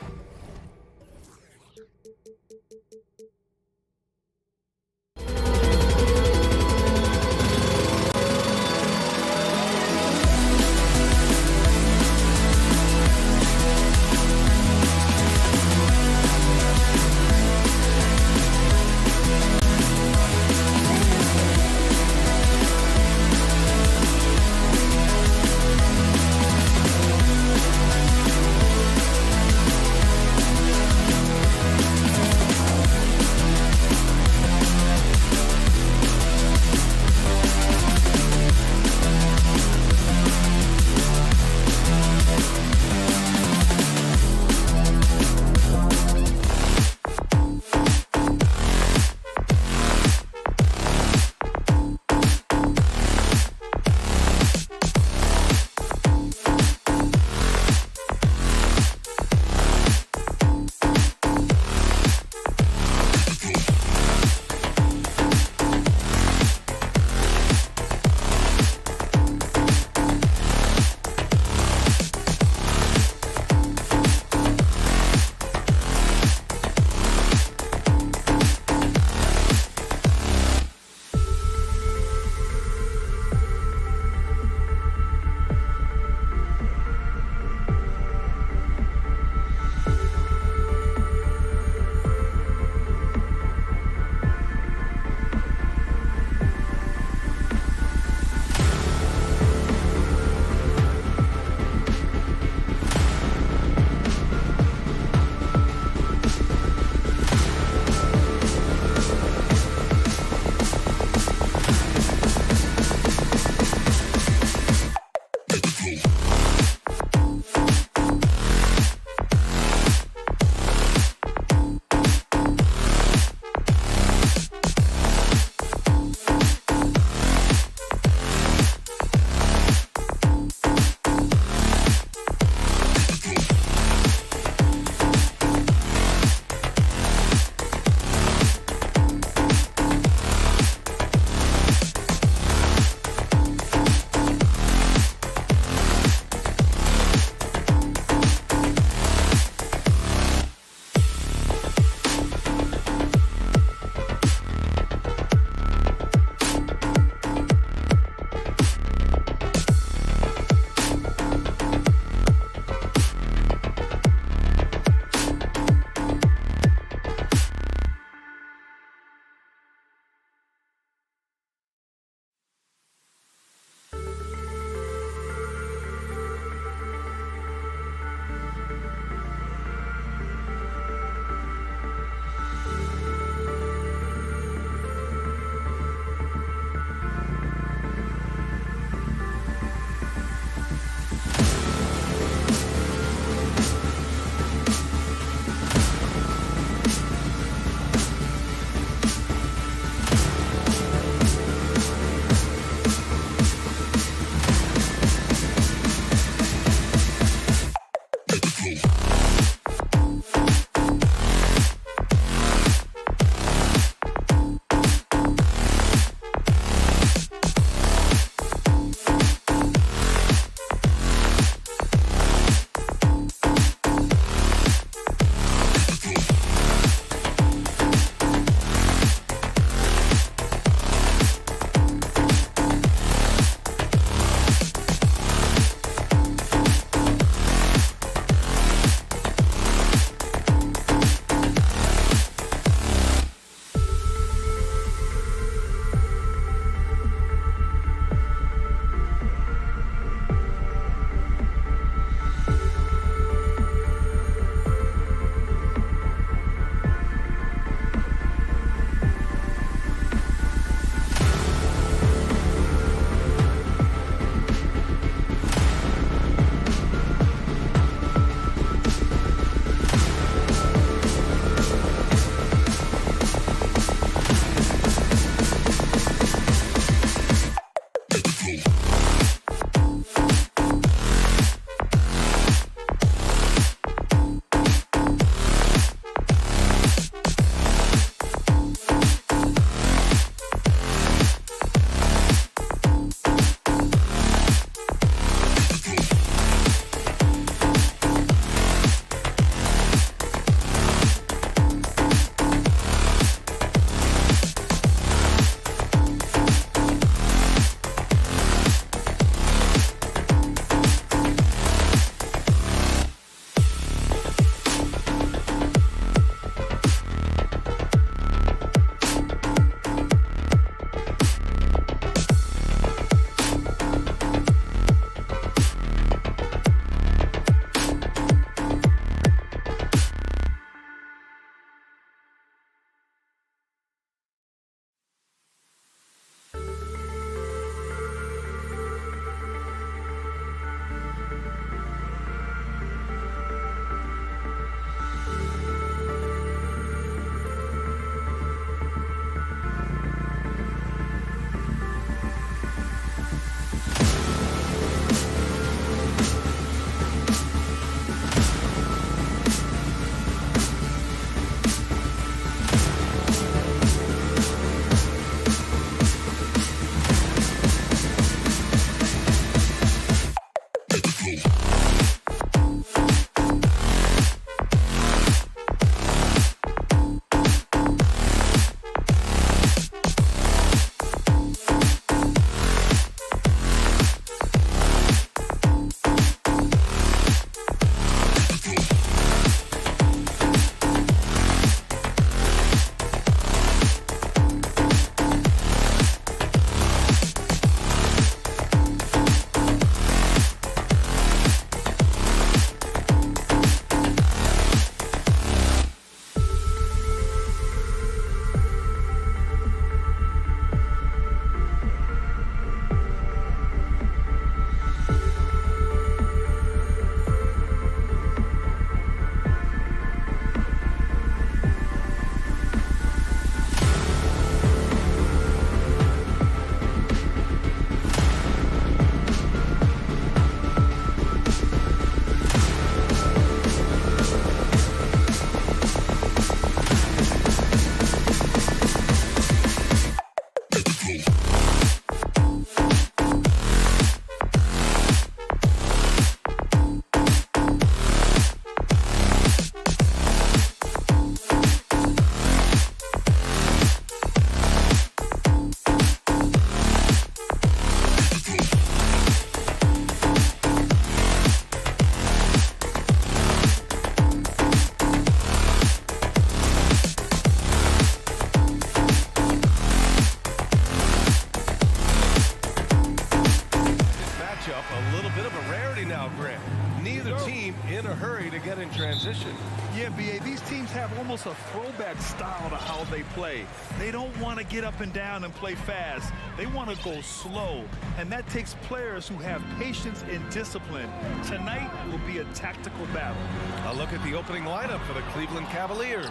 [SPEAKER 1] Grant. Neither team in a hurry to get in transition.
[SPEAKER 2] Yeah, B.A., these teams have almost a throwback style to how they play. They don't want to get up and down and play fast. They want to go slow, and that takes players who have patience and discipline. Tonight will be a tactical battle.
[SPEAKER 1] A look at the opening lineup for the Cleveland Cavaliers.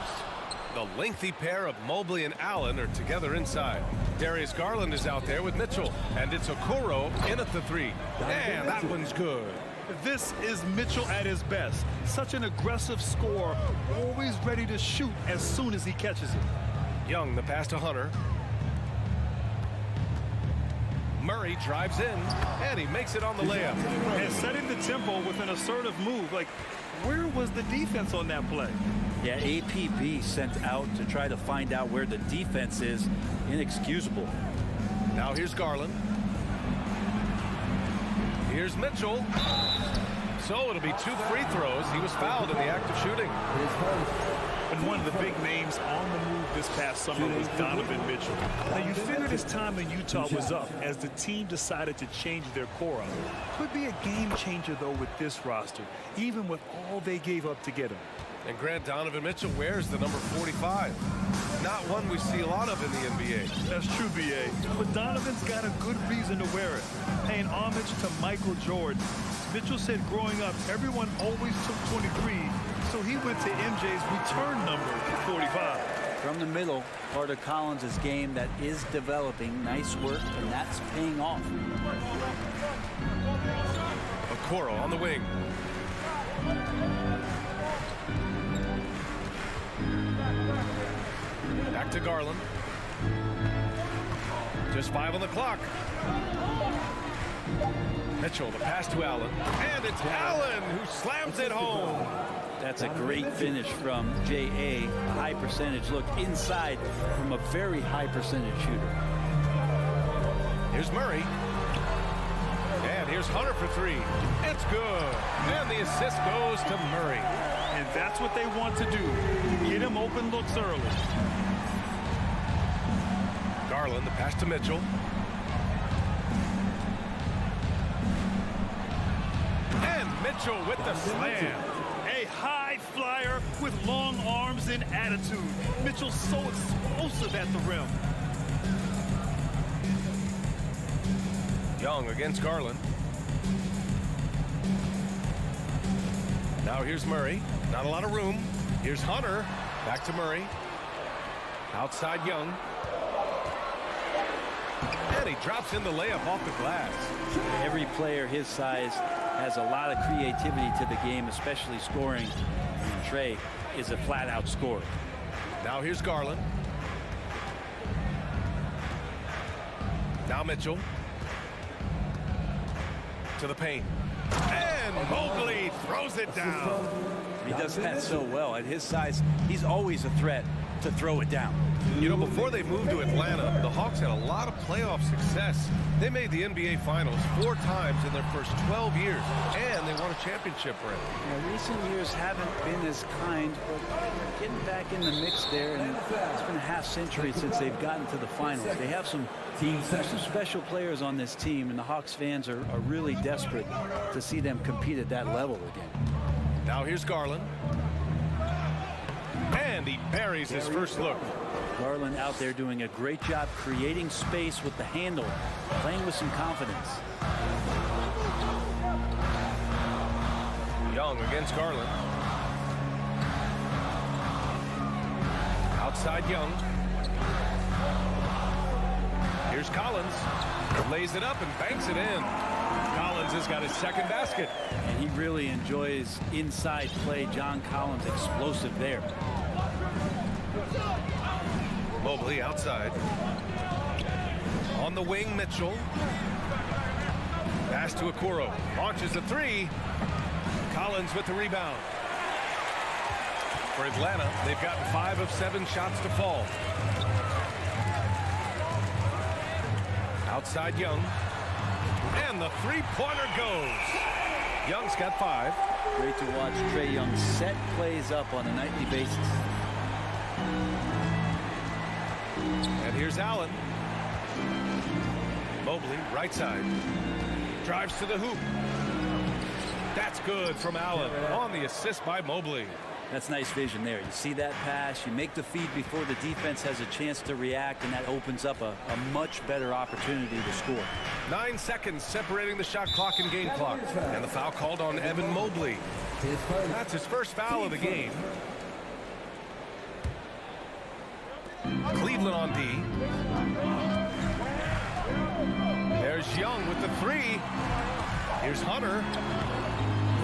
[SPEAKER 1] The lengthy pair of Mobley and Allen are together inside. Darius Garland is out there with Mitchell, and it's Okoro in at the 3. And that one's good.
[SPEAKER 2] This is Mitchell at his best. Such an aggressive scorer, always ready to shoot as soon as he catches it.
[SPEAKER 1] Young, the pass to Hunter. Murray drives in, and he makes it on the layup.
[SPEAKER 2] And setting the tempo with an assertive move. Like, where was the defense on that play?
[SPEAKER 11] Yeah, APB sent out to try to find out where the defense is. Inexcusable.
[SPEAKER 1] Now here's Garland. Here's Mitchell. So it'll be 2 free throws. He was fouled in the act of shooting.
[SPEAKER 2] And one of the big names on the move this past summer was Donovan Mitchell. Now, you figured his time in Utah was up as the team decided to change their core up. Could be a game changer, though, with this roster, even with all they gave up to get him.
[SPEAKER 1] And Grant, Donovan Mitchell wears the number 45. Not one we see a lot of in the NBA.
[SPEAKER 2] That's true, B.A. But Donovan's got a good reason to wear it, paying homage to Michael Jordan. Mitchell said growing up, everyone always took 23, so he went to MJ's return number, 45.
[SPEAKER 11] From the middle, part of Collins' game that is developing. Nice work, and that's paying off.
[SPEAKER 1] Okoro on the wing. Back to Garland. Just 5 on the clock. Mitchell, the pass to Allen. And it's Allen who slams it home.
[SPEAKER 11] That's a great finish from J.A. A high percentage look inside from a very high percentage shooter.
[SPEAKER 1] Here's Murray. And here's Hunter for 3. It's good. And the assist goes to Murray.
[SPEAKER 2] And that's what they want to do. Get him open looks early.
[SPEAKER 1] Garland, the pass to Mitchell. And Mitchell with the slam.
[SPEAKER 2] A high flyer with long arms and attitude. Mitchell's so explosive at the rim.
[SPEAKER 1] Young against Garland. Now here's Murray. Not a lot of room. Here's Hunter. Back to Murray. Outside Young. And he drops in the layup off the glass.
[SPEAKER 11] Every player his size has a lot of creativity to the game, especially scoring. And Trey is a flat-out scorer.
[SPEAKER 1] Now here's Garland. Now Mitchell. To the paint. And Mobley throws it down.
[SPEAKER 11] He does that so well. At his size, he's always a threat to throw it down.
[SPEAKER 1] You know, before they moved to Atlanta, the Hawks had a lot of playoff success. They made the NBA Finals 4 times in their first 12 years, and they won a championship ring.
[SPEAKER 11] Yeah, recent years haven't been as kind, but getting back in the mix there, and it's been a half-century since they've gotten to the finals. They have some special players on this team, and the Hawks fans are really desperate to see them compete at that level again.
[SPEAKER 1] Now here's Garland. And he buries his first look.
[SPEAKER 11] Garland out there doing a great job creating space with the handle, playing with some confidence.
[SPEAKER 1] Young against Garland. Outside Young. Here's Collins. Lays it up and banks it in. Collins has got his second basket.
[SPEAKER 11] And he really enjoys inside play. John Collins explosive there.
[SPEAKER 1] Mobley outside. On the wing, Mitchell. Pass to Okoro. Launches a 3. Collins with the rebound. For Atlanta, they've gotten 5 of 7 shots to fall. Outside Young. And the 3-pointer goes. Young's got 5.
[SPEAKER 11] Great to watch Trae Young set plays up on a nightly basis.
[SPEAKER 1] And here's Allen. Mobley, right side. Drives to the hoop. That's good from Allen on the assist by Mobley.
[SPEAKER 11] That's nice vision there. You see that pass, you make the feed before the defense has a chance to react, and that opens up a much better opportunity to score.
[SPEAKER 1] 9 seconds separating the shot clock and game clock. And the foul called on Evan Mobley. That's his first foul of the game. Cleveland on D. There's Young with the three. Here's Hunter.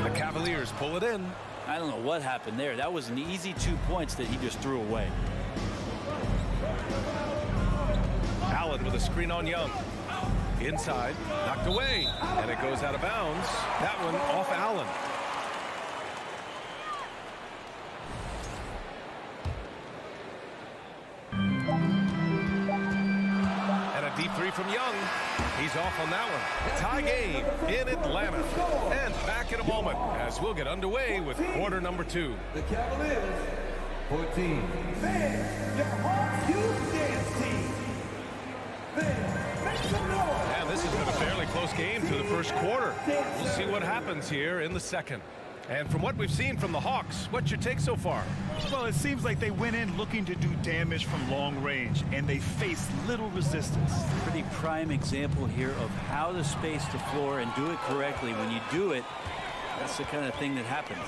[SPEAKER 1] The Cavaliers pull it in.
[SPEAKER 11] I don't know what happened there. That was an easy 2 points that he just threw away.
[SPEAKER 1] Allen with a screen on Young. Inside, knocked away, and it goes out of bounds. That one off Allen. And a deep three from Young. He's off on that one. Tie game in Atlanta. And back in a moment as we'll get underway with quarter number 2.
[SPEAKER 3] The Cavaliers, 14. Fan, your Hawks Youth Dance Team. Fan, make some noise.
[SPEAKER 1] And this has been a fairly close game through the first quarter. We'll see what happens here in the second. And from what we've seen from the Hawks, what's your take so far?
[SPEAKER 2] Well, it seems like they went in looking to do damage from long range, and they faced little resistance.
[SPEAKER 11] Pretty prime example here of how to space the floor and do it correctly. When you do it, that's the kind of thing that happens.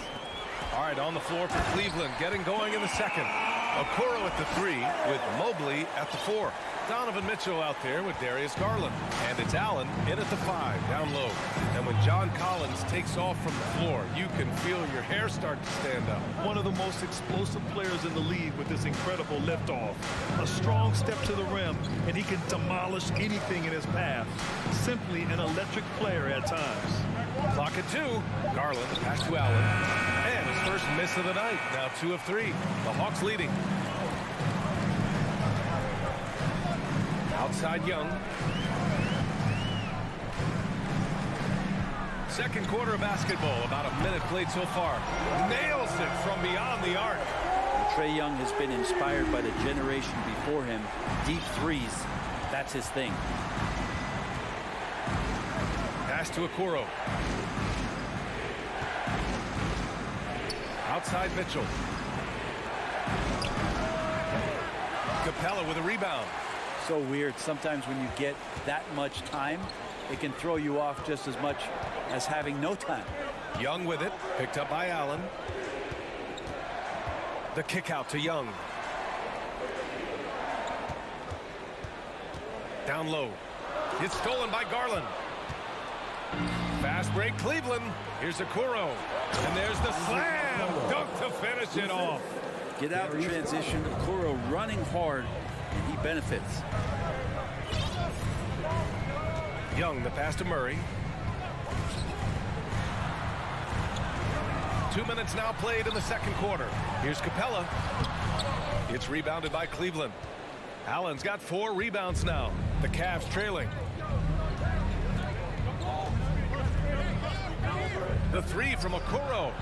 [SPEAKER 1] All right, on the floor for Cleveland, getting going in the second. Okoro at the 3 with Mobley at the 4. Donovan Mitchell out there with Darius Garland. And it's Allen in at the 5, down low. And when John Collins takes off from the floor, you can feel your hair start to stand up.
[SPEAKER 2] One of the most explosive players in the league with this incredible liftoff. A strong step to the rim, and he can demolish anything in his path. Simply an electric player at times.
[SPEAKER 1] Clock at 2. Garland, pass to Allen. And his first miss of the night. Now 2 of 3. The Hawks leading. Outside Young. Second quarter of basketball. About a minute played so far. Nails it from beyond the arc.
[SPEAKER 11] Trae Young has been inspired by the generation before him. Deep threes, that's his thing.
[SPEAKER 1] Pass to Okoro. Outside Mitchell. Capella with a rebound.
[SPEAKER 11] So weird. Sometimes when you get that much time, it can throw you off just as much as having no time.
[SPEAKER 1] Young with it. Picked up by Allen. The kick out to Young. Down low. It's stolen by Garland. Fast break Cleveland. Here's Okoro. And there's the slam. Dunk to finish it off.
[SPEAKER 11] Get out in transition. Okoro running hard, and he benefits.
[SPEAKER 1] Young, the pass to Murray. 2 minutes now played in the second quarter. Here's Capella. It's rebounded by Cleveland. Allen's got 4 rebounds now. The Cavs trailing. The 3 from Okoro.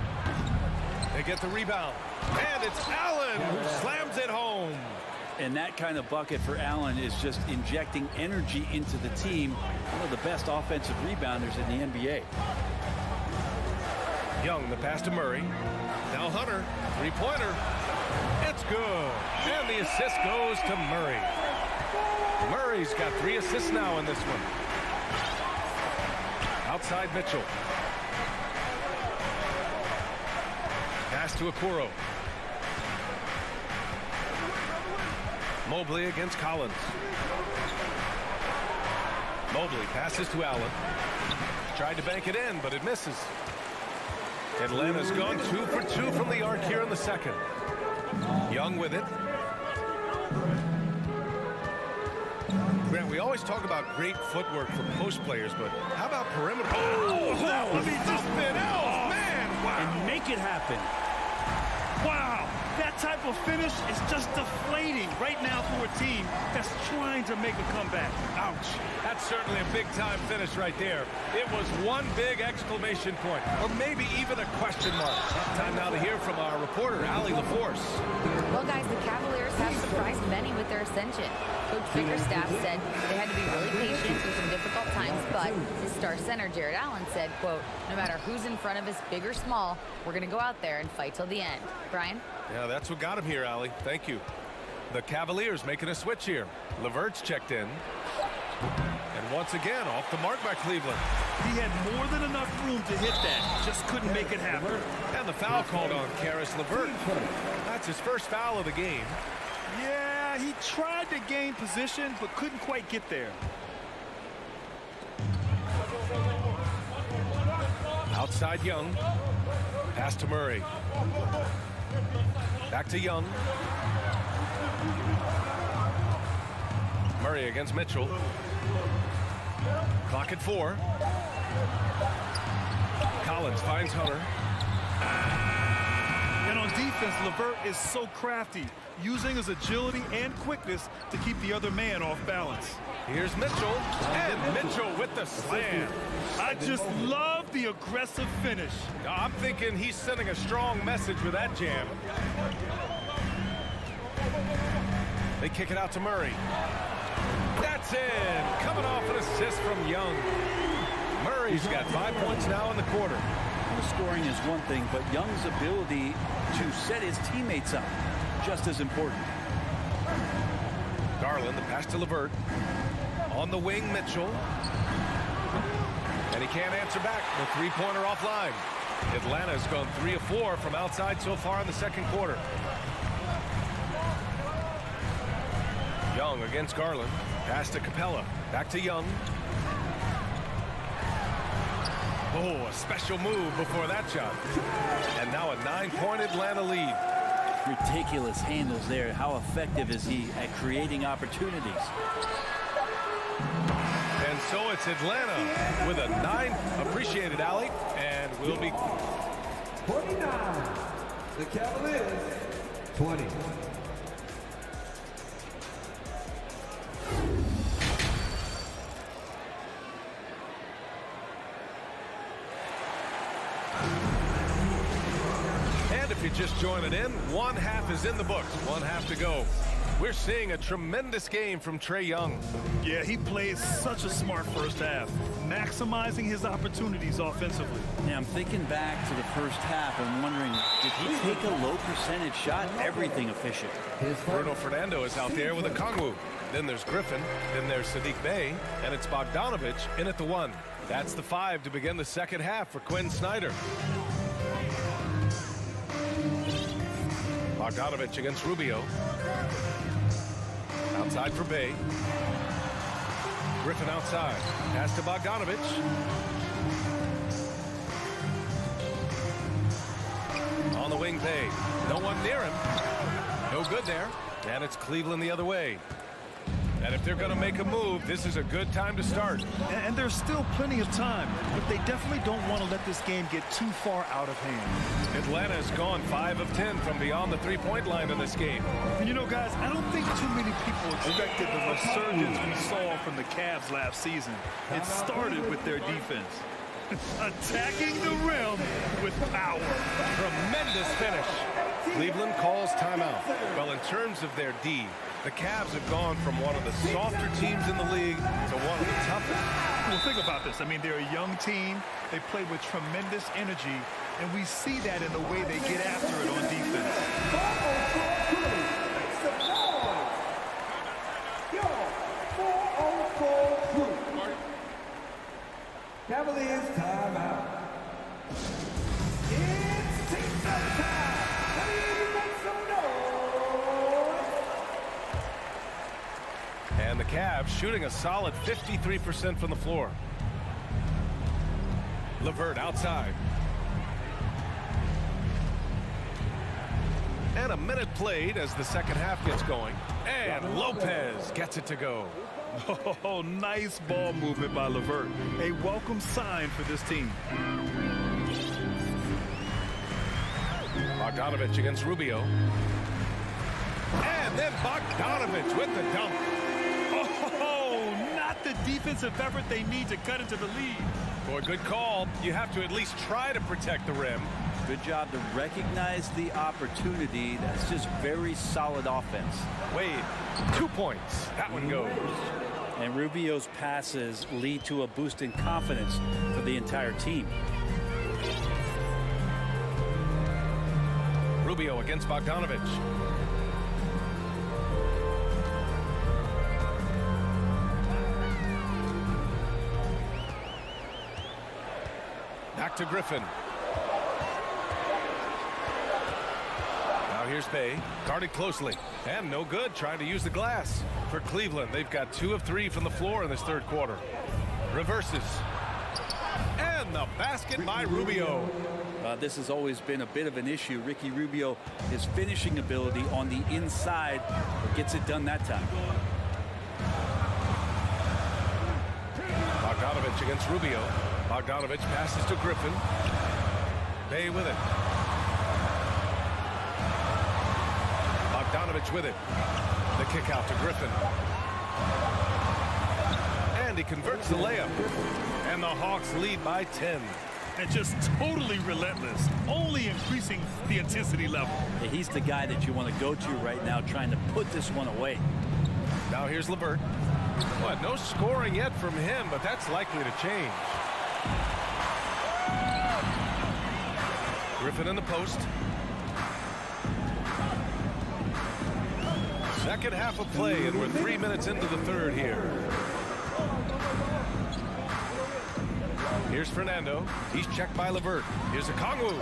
[SPEAKER 1] They get the rebound. And it's Allen who slams it home.
[SPEAKER 11] And that kind of bucket for Allen is just injecting energy into the team. One of the best offensive rebounders in the NBA.
[SPEAKER 1] Young, the pass to Murray. Now Hunter, three-pointer. It's good. And the assist goes to Murray. Murray's got 3 assists now in this one. Outside Mitchell. Pass to Okoro. Mobley against Collins. Mobley passes to Allen. Tried to bank it in, but it misses. Atlanta's gone 2 for 2 from the arc here in the second. Young with it. Grant, we always talk about great footwork for post players, but how about perimeter? Oh,
[SPEAKER 2] I mean, just
[SPEAKER 1] something else, man! Wow!
[SPEAKER 11] And make it happen.
[SPEAKER 2] Wow, That type of finish is just deflating right now for a team that's trying to make a comeback. Ouch.
[SPEAKER 1] That's certainly a big-time finish right there. It was one big exclamation point, or maybe even a question mark. Time now to hear from our reporter, Allie LaForce.
[SPEAKER 5] Well, guys, the Cavaliers have surprised many with their ascension. Coach Bickerstaff said they had to be really patient through some difficult times, but his star center, Jared Allen, said, quote, no matter who's in front of us, big or small, we're going to go out there and fight till the end. Brian?
[SPEAKER 1] Yeah, that's what got him here, Allie. Thank you. The Cavaliers making a switch here. LeVert's checked in. And once again, off the mark by Cleveland.
[SPEAKER 2] He had more than enough room to hit that. Just couldn't make it happen.
[SPEAKER 1] And the foul called on Caris LeVert. That's his first foul of the game.
[SPEAKER 2] Yeah, he tried to gain position, but couldn't quite get there.
[SPEAKER 1] Outside Young. Pass to Murray. Back to Young. Murray against Mitchell. Clock at 4. Collins finds Hunter.
[SPEAKER 2] And on defense, LeVert is so crafty, using his agility and quickness to keep the other man off balance.
[SPEAKER 1] Here's Mitchell, and Mitchell with the slam.
[SPEAKER 2] I just love the aggressive finish.
[SPEAKER 1] I'm thinking he's sending a strong message with that jam. They kick it out to Murray. That's in. Coming off an assist from Young. Murray's got 5 points now in the quarter.
[SPEAKER 11] The scoring is one thing, but Young's ability to set his teammates up just as important.
[SPEAKER 1] Garland, the pass to LeVert. On the wing, Mitchell. And he can't answer back. The three-pointer offline. Atlanta's gone 3 of 4 from outside so far in the second quarter. Young against Garland. Pass to Capella. Back to Young. Oh, a special move before that shot. And now a 9-point Atlanta lead.
[SPEAKER 11] Ridiculous handles there. How effective is he at creating opportunities?
[SPEAKER 1] And so it's Atlanta with a 9. Appreciated, Allie. And we'll be
[SPEAKER 3] 49. The Cavaliers, 20.
[SPEAKER 1] If you're just joining in, one half is in the books. One half to go. We're seeing a tremendous game from Trae Young.
[SPEAKER 2] Yeah, he played such a smart first half, maximizing his opportunities offensively.
[SPEAKER 11] Yeah, I'm thinking back to the first half and wondering, did he take a low percentage shot? Everything efficient.
[SPEAKER 1] Bruno Fernando is out there with a Kongwu. Then there's Griffin. Then there's Sadiq Bey. And it's Bogdanovich in at the 1. That's the 5 to begin the second half for Quinn Snyder. Bogdanovich against Rubio. Outside for Bey. Griffin outside. Pass to Bogdanovich. On the wing, Bey. No one near him. No good there. And it's Cleveland the other way. And if they're going to make a move, this is a good time to start.
[SPEAKER 2] And there's still plenty of time, but they definitely don't want to let this game get too far out of hand.
[SPEAKER 1] Atlanta's gone 5 of 10 from beyond the three-point line in this game.
[SPEAKER 2] And you know, guys, I don't think too many people expected the resurgence we saw from the Cavs last season. It started with their defense. Attacking the rim with power.
[SPEAKER 1] Tremendous finish. Cleveland calls timeout. Well, in terms of their D, the Cavs have gone from one of the softer teams in the league to one of the toughest.
[SPEAKER 2] Well, think about this. I mean, they're a young team. They play with tremendous energy, and we see that in the way they get after it on defense.
[SPEAKER 3] Cavaliers timeout. It's team-up time. Please make some noise.
[SPEAKER 1] And the Cavs shooting a solid 53% from the floor. LeVert outside. And a minute played as the second half gets going. And Lopez gets it to go.
[SPEAKER 2] Oh, nice ball movement by LeVert. A welcome sign for this team.
[SPEAKER 1] Bogdanovich against Rubio. And then Bogdanovich with the dunk.
[SPEAKER 2] Oh, not the defensive effort they need to cut into the lead.
[SPEAKER 1] Boy, good call. You have to at least try to protect the rim.
[SPEAKER 11] Good job to recognize the opportunity. That's just very solid offense.
[SPEAKER 1] Wade, 2 points. That one goes.
[SPEAKER 11] And Rubio's passes lead to a boost in confidence for the entire team.
[SPEAKER 1] Rubio against Bogdanovich. Back to Griffin. Now here's Bay, guarded closely, and no good, trying to use the glass. For Cleveland, they've got 2 of 3 from the floor in this third quarter. Reverses. And the basket by Rubio.
[SPEAKER 11] This has always been a bit of an issue. Ricky Rubio, his finishing ability on the inside, gets it done that time.
[SPEAKER 1] Bogdanovich against Rubio. Bogdanovich passes to Griffin. Bay with it. Bogdanovich with it. The kick out to Griffin. And he converts the layup. And the Hawks lead by 10.
[SPEAKER 2] And just totally relentless, only increasing the intensity level.
[SPEAKER 11] Yeah, he's the guy that you want to go to right now, trying to put this one away.
[SPEAKER 1] Now here's LeVert. Well, no scoring yet from him, but that's likely to change. Griffin in the post. Second half of play, and we're 3 minutes into the third here. Here's Fernando. He's checked by LeVert. Here's Okongwu.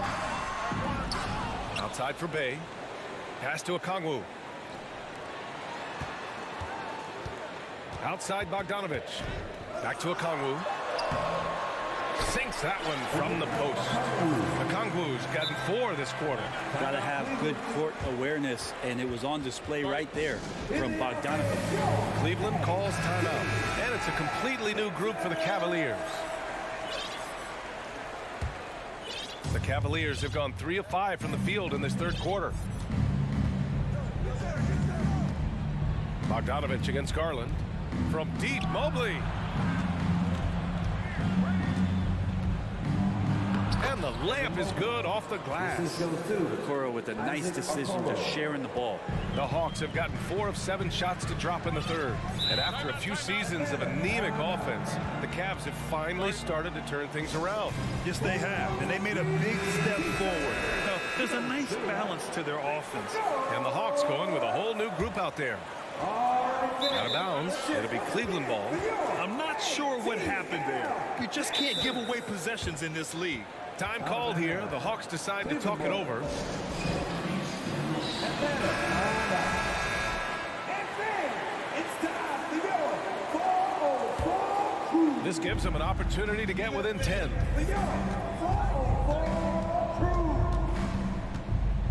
[SPEAKER 1] Outside for Bay. Pass to Okongwu. Outside Bogdanovich. Back to Okongwu. Sinks that one from the post. Okongwu's gotten 4 this quarter.
[SPEAKER 11] Got to have good court awareness, and it was on display right there from Bogdanovich.
[SPEAKER 1] Cleveland calls timeout, and it's a completely new group for the Cavaliers. The Cavaliers have gone 3 of 5 from the field in this third quarter. Bogdanovich against Garland. From deep, Mobley. And the layup is good off the glass.
[SPEAKER 11] Okoro with a nice decision to share in the ball.
[SPEAKER 1] The Hawks have gotten 4 of 7 shots to drop in the third. And after a few seasons of anemic offense, the Cavs have finally started to turn things around.
[SPEAKER 2] Yes, they have, and they made a big step forward. Now, there's a nice balance to their offense.
[SPEAKER 1] And the Hawks going with a whole new group out there. Out of bounds. It'll be Cleveland ball.
[SPEAKER 2] I'm not sure what happened there. You just can't give away possessions in this league.
[SPEAKER 1] Time called here. The Hawks decide to talk it over. This gives them an opportunity to get within 10.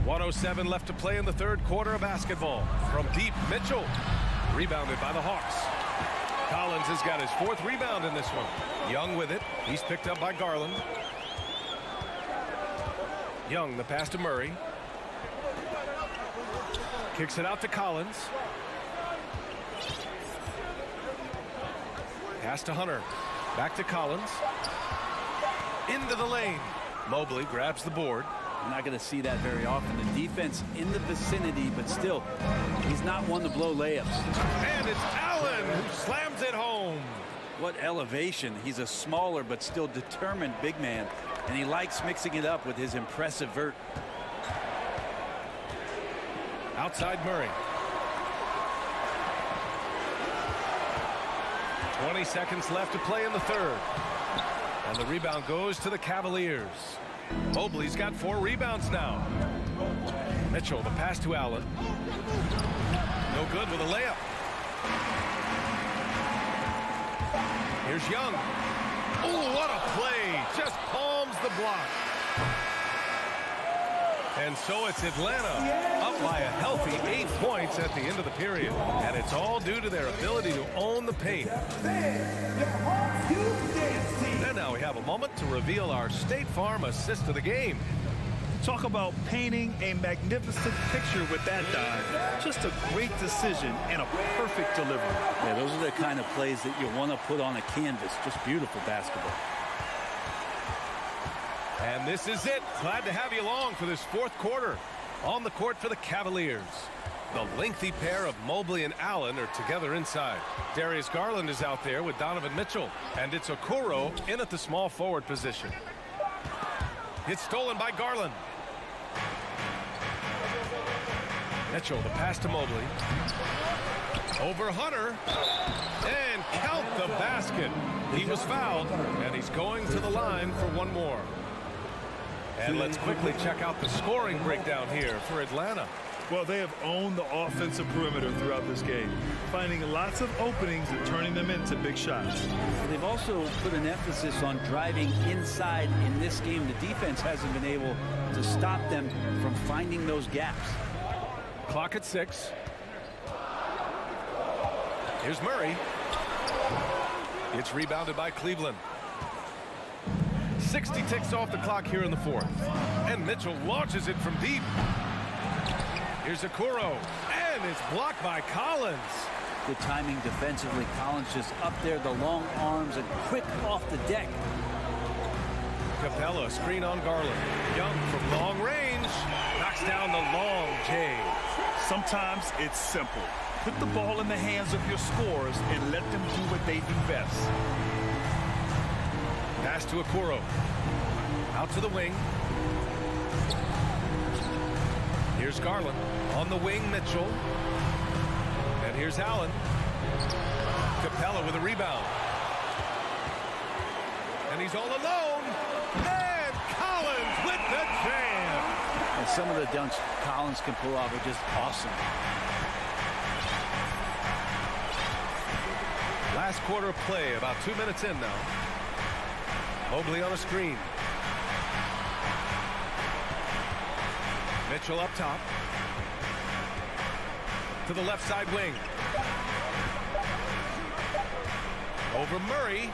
[SPEAKER 1] 1:07 left to play in the third quarter of basketball. From deep, Mitchell. Rebounded by the Hawks. Collins has got his 4th rebound in this one. Young with it. He's picked up by Garland. Young, the pass to Murray. Kicks it out to Collins. Pass to Hunter. Back to Collins. Into the lane. Mobley grabs the board.
[SPEAKER 11] You're not going to see that very often. The defense in the vicinity, but still, he's not one to blow layups.
[SPEAKER 1] And it's Allen who slams it home.
[SPEAKER 11] What elevation. He's a smaller but still determined big man, and he likes mixing it up with his impressive vert.
[SPEAKER 1] Outside Murray. 20 seconds left to play in the third. And the rebound goes to the Cavaliers. Mobley's got 4 rebounds now. Mitchell, the pass to Allen. No good with a layup. Here's Young. Oh, what a play. Just palms the block. And so it's Atlanta up by a healthy 8 points at the end of the period. And it's all due to their ability to own the paint. And now we have a moment to reveal our State Farm assist of the game.
[SPEAKER 2] Talk about painting a magnificent picture with that dive. Just a great decision and a perfect delivery.
[SPEAKER 11] Yeah, those are the kind of plays that you want to put on a canvas. Just beautiful basketball.
[SPEAKER 1] And this is it. Glad to have you along for this fourth quarter. On the court for the Cavaliers. The lengthy pair of Mobley and Allen are together inside. Darius Garland is out there with Donovan Mitchell. And it's Okoro in at the small forward position. It's stolen by Garland. Mitchell, the pass to Mobley. Over Hunter. And count the basket. He was fouled, and he's going to the line for one more. And let's quickly check out the scoring breakdown here for Atlanta.
[SPEAKER 2] Well, they have owned the offensive perimeter throughout this game, finding lots of openings and turning them into big shots.
[SPEAKER 11] They've also put an emphasis on driving inside in this game. The defense hasn't been able to stop them from finding those gaps.
[SPEAKER 1] Clock at 6. Here's Murray. It's rebounded by Cleveland. 60 ticks off the clock here in the fourth. And Mitchell launches it from deep. Here's Okoro. And it's blocked by Collins.
[SPEAKER 11] Good timing defensively. Collins just up there, the long arms, and quick off the deck.
[SPEAKER 1] Capella, screen on Garland. Young from long range. Knocks down the long J.
[SPEAKER 2] Sometimes it's simple. Put the ball in the hands of your scorers and let them do what they do best.
[SPEAKER 1] Pass to Okoro. Out to the wing. Here's Garland. On the wing, Mitchell. And here's Allen. Capella with a rebound. And he's all alone. And Collins with the jam.
[SPEAKER 11] And some of the dunks Collins can pull off are just awesome.
[SPEAKER 1] Last quarter of play, about 2 minutes in now. Mobley on a screen. Mitchell up top. To the left side wing. Over Murray.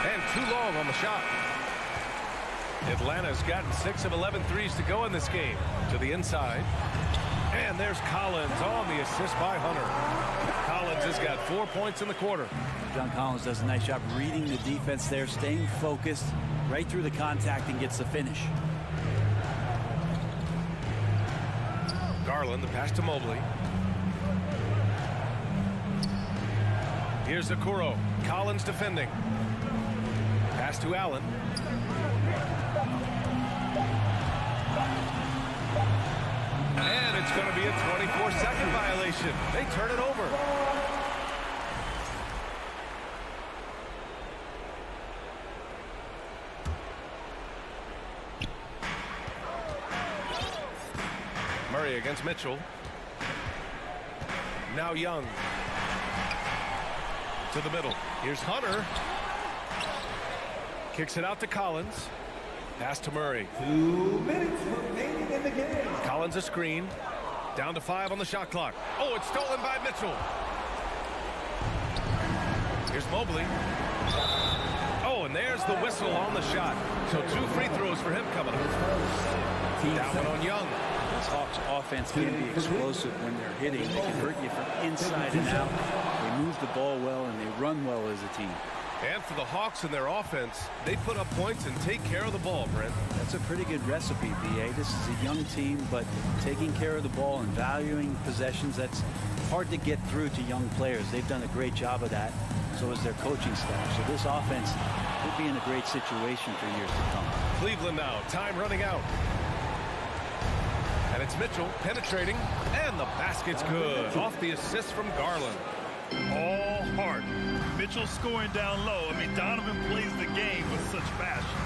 [SPEAKER 1] And too long on the shot. Atlanta's gotten 6 of 11 threes to go in this game. To the inside. And there's Collins on the assist by Hunter. Collins has got 4 points in the quarter.
[SPEAKER 11] John Collins does a nice job reading the defense there, staying focused right through the contact and gets the finish.
[SPEAKER 1] Garland, the pass to Mobley. Here's Okoro. Collins defending. Pass to Allen. And it's going to be a 24-second violation. They turn it over. Murray against Mitchell. Now Young. To the middle. Here's Hunter. Kicks it out to Collins. Pass to Murray.
[SPEAKER 3] 2 minutes remaining in the game.
[SPEAKER 1] Collins a screen. Down to 5 on the shot clock. Oh, it's stolen by Mitchell. Here's Mobley. Oh, and there's the whistle on the shot. So 2 free throws for him coming up. That one on Young.
[SPEAKER 11] This Hawks offense can be explosive when they're hitting. They can hurt you from inside and out. They move the ball well and they run well as a team.
[SPEAKER 1] And for the Hawks and their offense, they put up points and take care of the ball, Brent.
[SPEAKER 11] That's a pretty good recipe, B.A. This is a young team, but taking care of the ball and valuing possessions, that's hard to get through to young players. They've done a great job of that. So is their coaching staff. So this offense could be in a great situation for years to come.
[SPEAKER 1] Cleveland now, time running out. And it's Mitchell penetrating, and the basket's good. Off the assist from Garland.
[SPEAKER 2] All heart. Mitchell scoring down low. I mean, Donovan plays the game with such passion.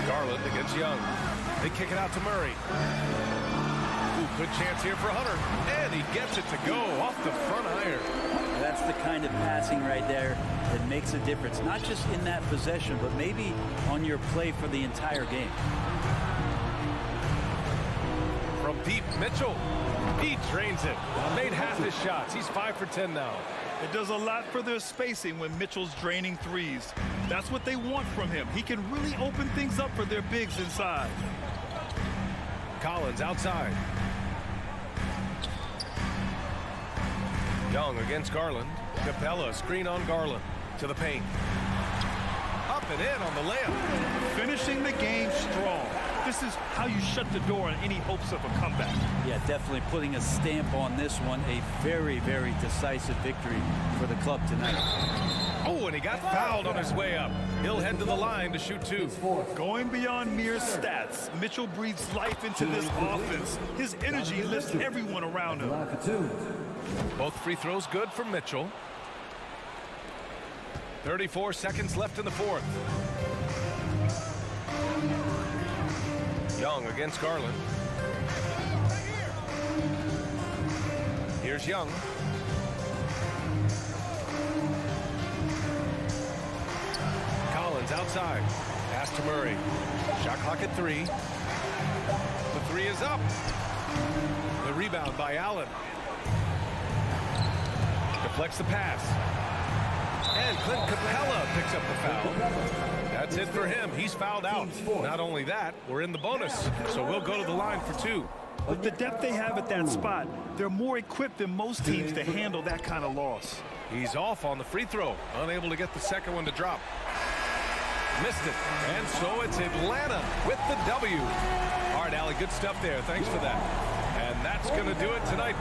[SPEAKER 1] Garland against Young. They kick it out to Murray. Ooh, good chance here for Hunter. And he gets it to go off the front iron.
[SPEAKER 11] That's the kind of passing right there that makes a difference. Not just in that possession, but maybe on your play for the entire game.
[SPEAKER 1] From deep, Mitchell. He drains it. Made half his shots. He's 5 for 10 now.
[SPEAKER 2] It does a lot for their spacing when Mitchell's draining threes. That's what they want from him. He can really open things up for their bigs inside.
[SPEAKER 1] Collins outside. Young against Garland. Capella, screen on Garland. To the paint. Up and in on the layup.
[SPEAKER 2] Finishing the game strong. This is how you shut the door on any hopes of a comeback.
[SPEAKER 11] Yeah, definitely putting a stamp on this one. A very, very decisive victory for the club tonight.
[SPEAKER 1] Oh, and he got fouled on his way up. He'll head to the line to shoot two.
[SPEAKER 2] Going beyond mere stats, Mitchell breathes life into this offense. His energy lifts everyone around him.
[SPEAKER 1] Both free throws good for Mitchell. 34 seconds left in the fourth. Young against Garland. Here's Young. Collins outside. Pass to Murray. Shot clock at 3. The 3 is up. The rebound by Allen. Deflects the pass. And Clint Capella picks up the foul. That's it for him. He's fouled out. Not only that, we're in the bonus. So we'll go to the line for 2.
[SPEAKER 2] With the depth they have at that spot, they're more equipped than most teams to handle that kind of loss.
[SPEAKER 1] He's off on the free throw. Unable to get the second one to drop. Missed it. And so it's Atlanta with the W. All right, Allie, good stuff there. Thanks for that. And that's going to do it tonight.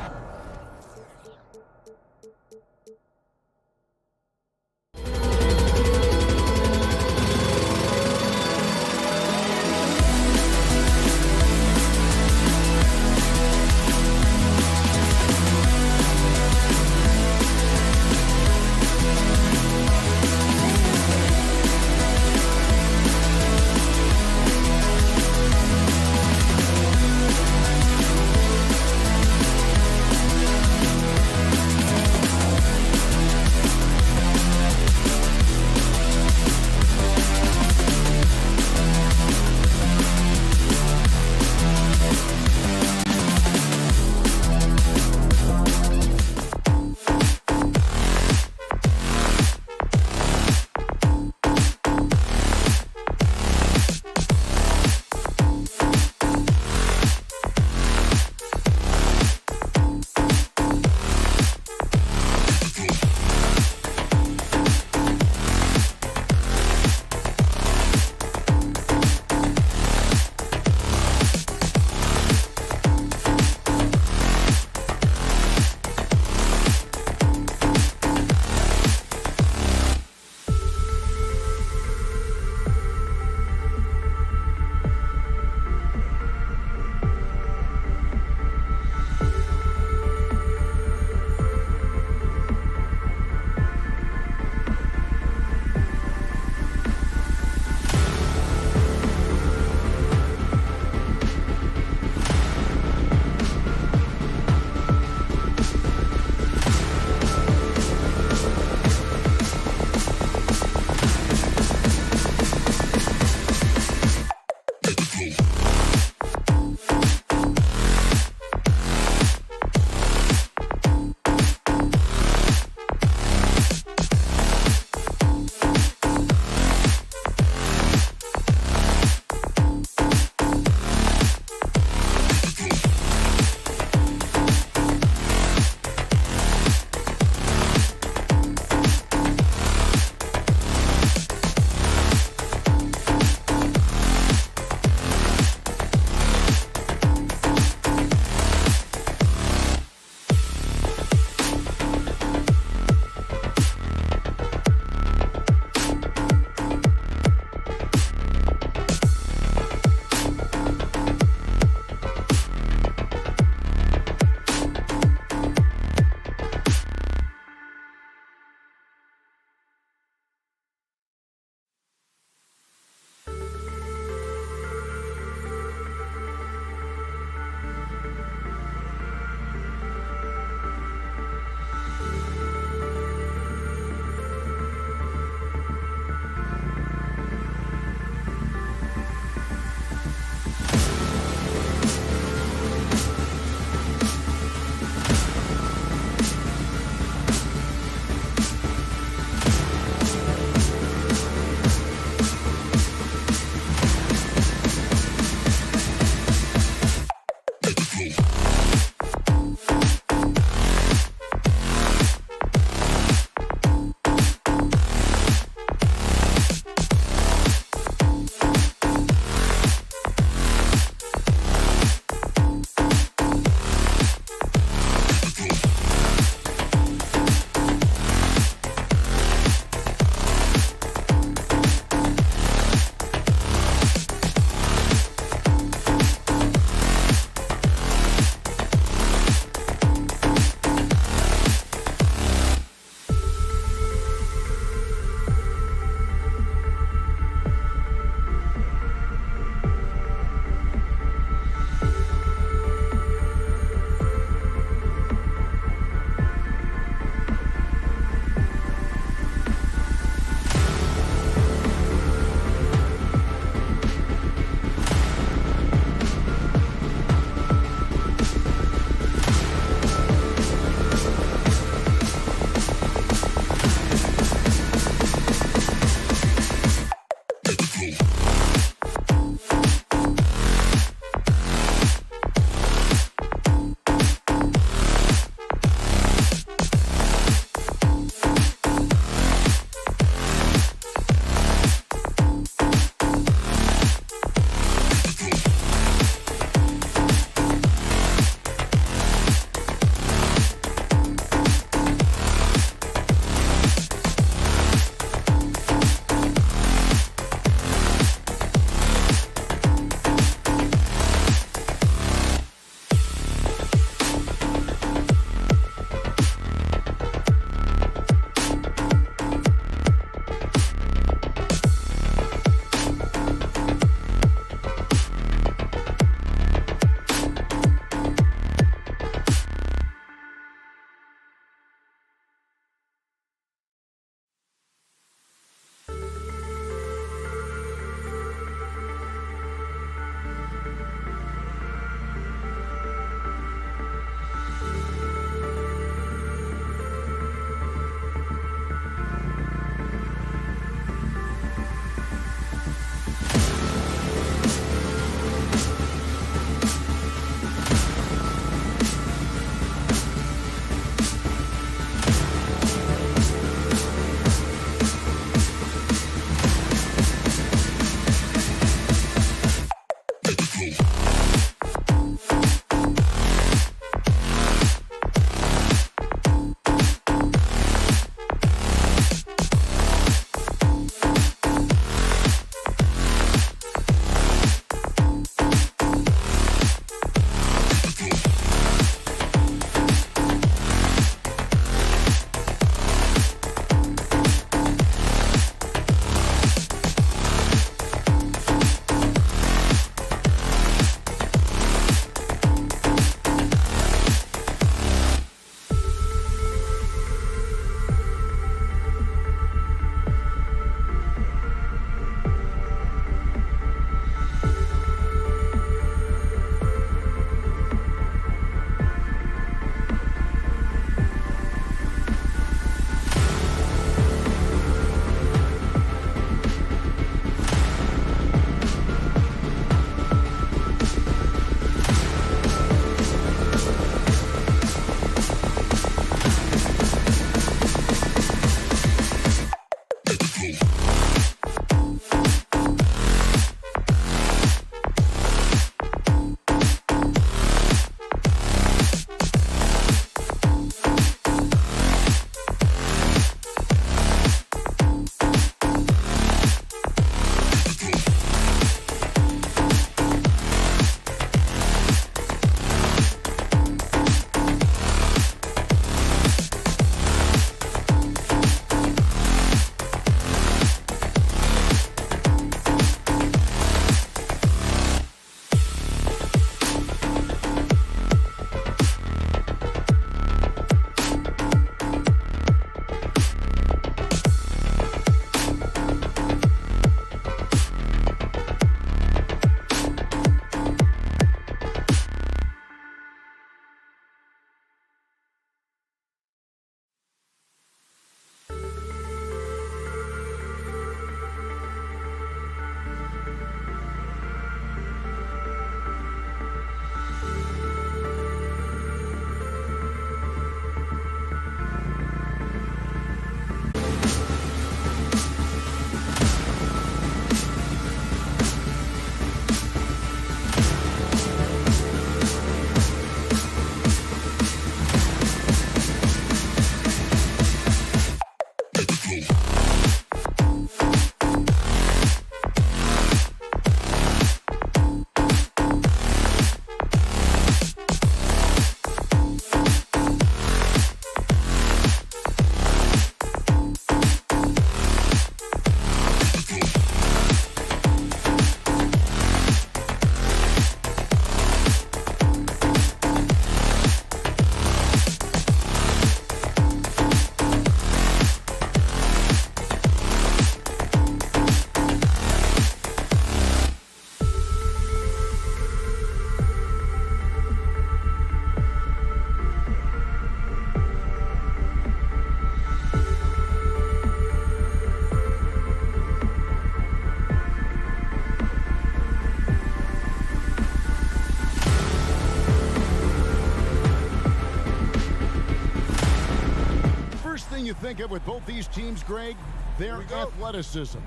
[SPEAKER 6] think of with both these teams, Greg? Their athleticism.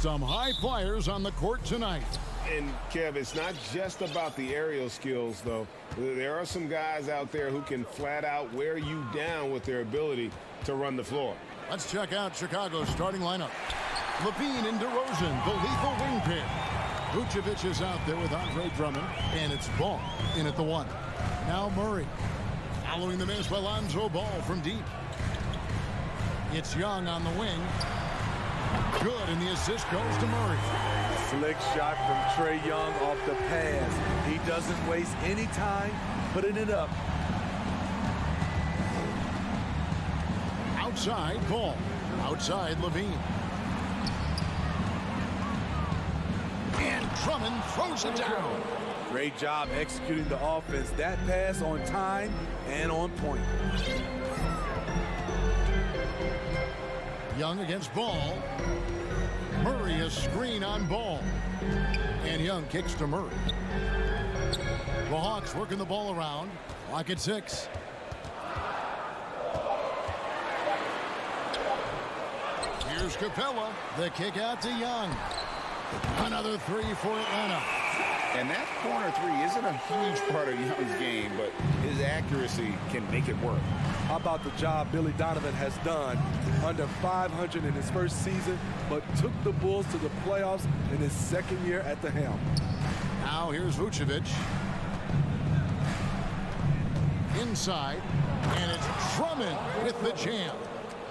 [SPEAKER 6] Some high flyers on the court tonight.
[SPEAKER 9] And, Kev, it's not just about the aerial skills, though. There are some guys out there who can flat out wear you down with their ability to run the floor.
[SPEAKER 6] Let's check out Chicago's starting lineup. Levine and DeRozan, the lethal wing pair. Vucevic is out there with Andre Drummond, and it's Ball in at the 1. Now Murray. Following the miss by Lonzo Ball from deep. It's Young on the wing. Good, and the assist goes to Murray.
[SPEAKER 12] Slick shot from Trae Young off the pass. He doesn't waste any time putting it up.
[SPEAKER 6] Outside Ball. Outside Levine. And Drummond throws it down.
[SPEAKER 12] Great job executing the offense. That pass on time and on point.
[SPEAKER 6] Young against Ball. Murray a screen on Ball. And Young kicks to Murray. The Hawks working the ball around. Clock at 6. Here's Capella. The kick out to Young. Another 3 for Atlanta.
[SPEAKER 7] And that corner 3 isn't a huge part of Young's game, but his accuracy can make it work.
[SPEAKER 12] How about the job Billy Donovan has done? Under 500 in his first season, but took the Bulls to the playoffs in his second year at the helm.
[SPEAKER 6] Now here's Vucevic. Inside, and it's Drummond with the jam.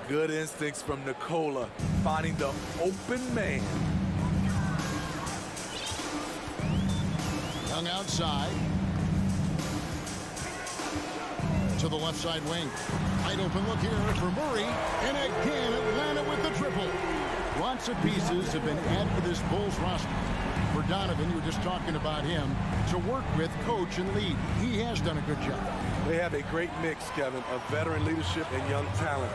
[SPEAKER 12] Good instincts from Nikola, finding the open man.
[SPEAKER 6] Young outside. To the left side wing. Wide open look here for Murray. And again, Atlanta with the triple. Lots of pieces have been added to this Bulls roster. For Donovan, you were just talking about him, to work with, coach, and lead. He has done a good job.
[SPEAKER 12] They have a great mix, Kevin, of veteran leadership and young talent.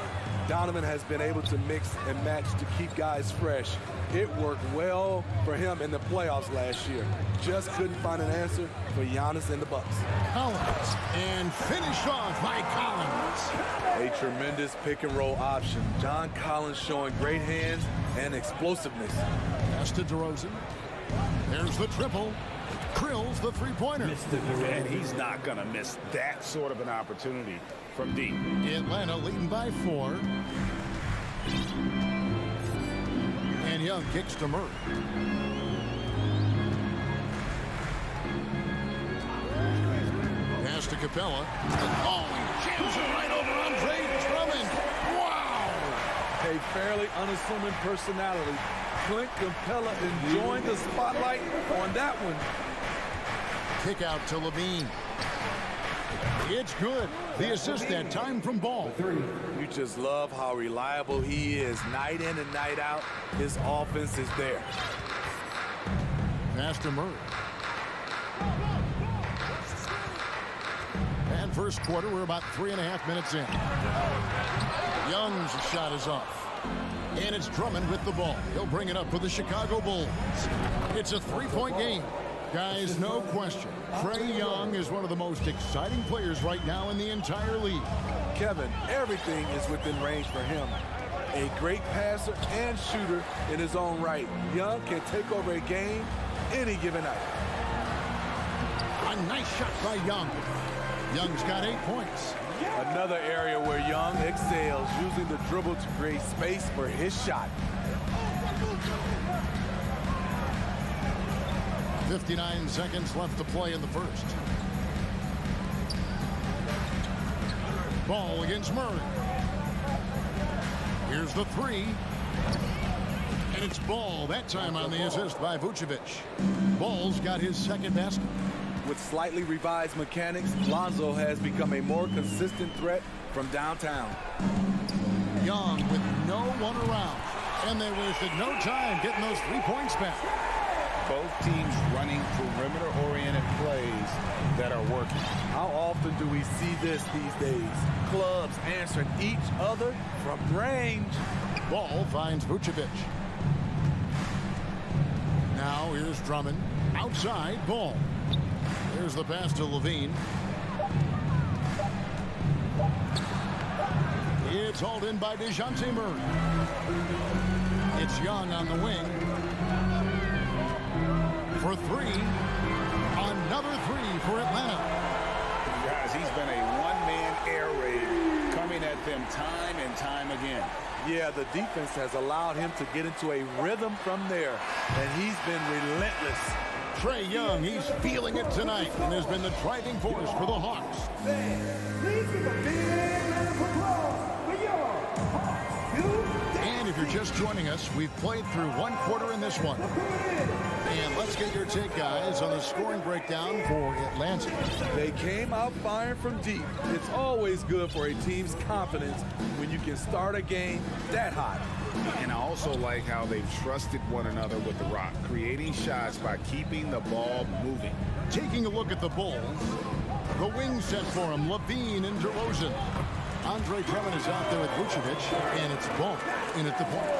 [SPEAKER 12] Donovan has been able to mix and match to keep guys fresh. It worked well for him in the playoffs last year. Just couldn't find an answer for Giannis and the Bucks.
[SPEAKER 6] Collins, and finished off by Collins.
[SPEAKER 12] A tremendous pick and roll option. John Collins showing great hands and explosiveness.
[SPEAKER 6] Pass to DeRozan. There's the triple. Drills the three-pointer.
[SPEAKER 7] And he's not going to miss that sort of an opportunity from deep.
[SPEAKER 6] Atlanta leading by 4. And Young kicks to Murray. Pass to Capella. Oh, he jams it right over Andre Drummond. Wow!
[SPEAKER 12] A fairly unassuming personality. Clint Capella enjoying the spotlight on that one.
[SPEAKER 6] Kick out to Levine. It's good. The assist that time from Ball.
[SPEAKER 12] You just love how reliable he is. Night in and night out, his offense is there.
[SPEAKER 6] Pass to Murray. And first quarter, we're about 3.5 minutes in. Young's shot is off. And it's Drummond with the ball. He'll bring it up for the Chicago Bulls. It's a 3-point game. Guys, no question. Trae Young is one of the most exciting players right now in the entire league.
[SPEAKER 12] Kevin, everything is within range for him. A great passer and shooter in his own right. Young can take over a game any given night.
[SPEAKER 6] A nice shot by Young. Young's got 8 points.
[SPEAKER 12] Another area where Young excels, using the dribble to create space for his shot.
[SPEAKER 6] 59 seconds left to play in the first. Ball against Murray. Here's the 3. And it's Ball, that time on the assist by Vucevic. Ball's got his second basket.
[SPEAKER 12] With slightly revised mechanics, Lonzo has become a more consistent threat from downtown.
[SPEAKER 6] Young with no one around. And they wasted no time getting those 3 points back.
[SPEAKER 7] Both teams running perimeter-oriented plays that are working.
[SPEAKER 12] How often do we see this these days? Clubs answering each other from range.
[SPEAKER 6] Ball finds Vucevic. Now here's Drummond. Outside, Ball. Here's the pass to Levine. It's hauled in by DeJounte Murray. It's Young on the wing. For three. Another three for Atlanta.
[SPEAKER 7] Guys, he's been a one-man air raid coming at them time and time again.
[SPEAKER 12] Yeah, the defense has allowed him to get into a rhythm from there, and he's been relentless.
[SPEAKER 6] Trae Young, he's feeling it tonight and has been the driving force for the Hawks.
[SPEAKER 3] Please give a big round of applause for your Hawks.
[SPEAKER 6] And if you're just joining us, we've played through one quarter in this one. And let's get your take, guys, on the scoring breakdown for Atlanta.
[SPEAKER 12] They came out firing from deep. It's always good for a team's confidence when you can start a game that hot.
[SPEAKER 7] And I also like how they've trusted one another with the rock, creating shots by keeping the ball moving.
[SPEAKER 6] Taking a look at the Bulls, the wing set for him, Levine and DeRozan. Andre Drummond is out there with Vucevic, and it's Ball in at the point.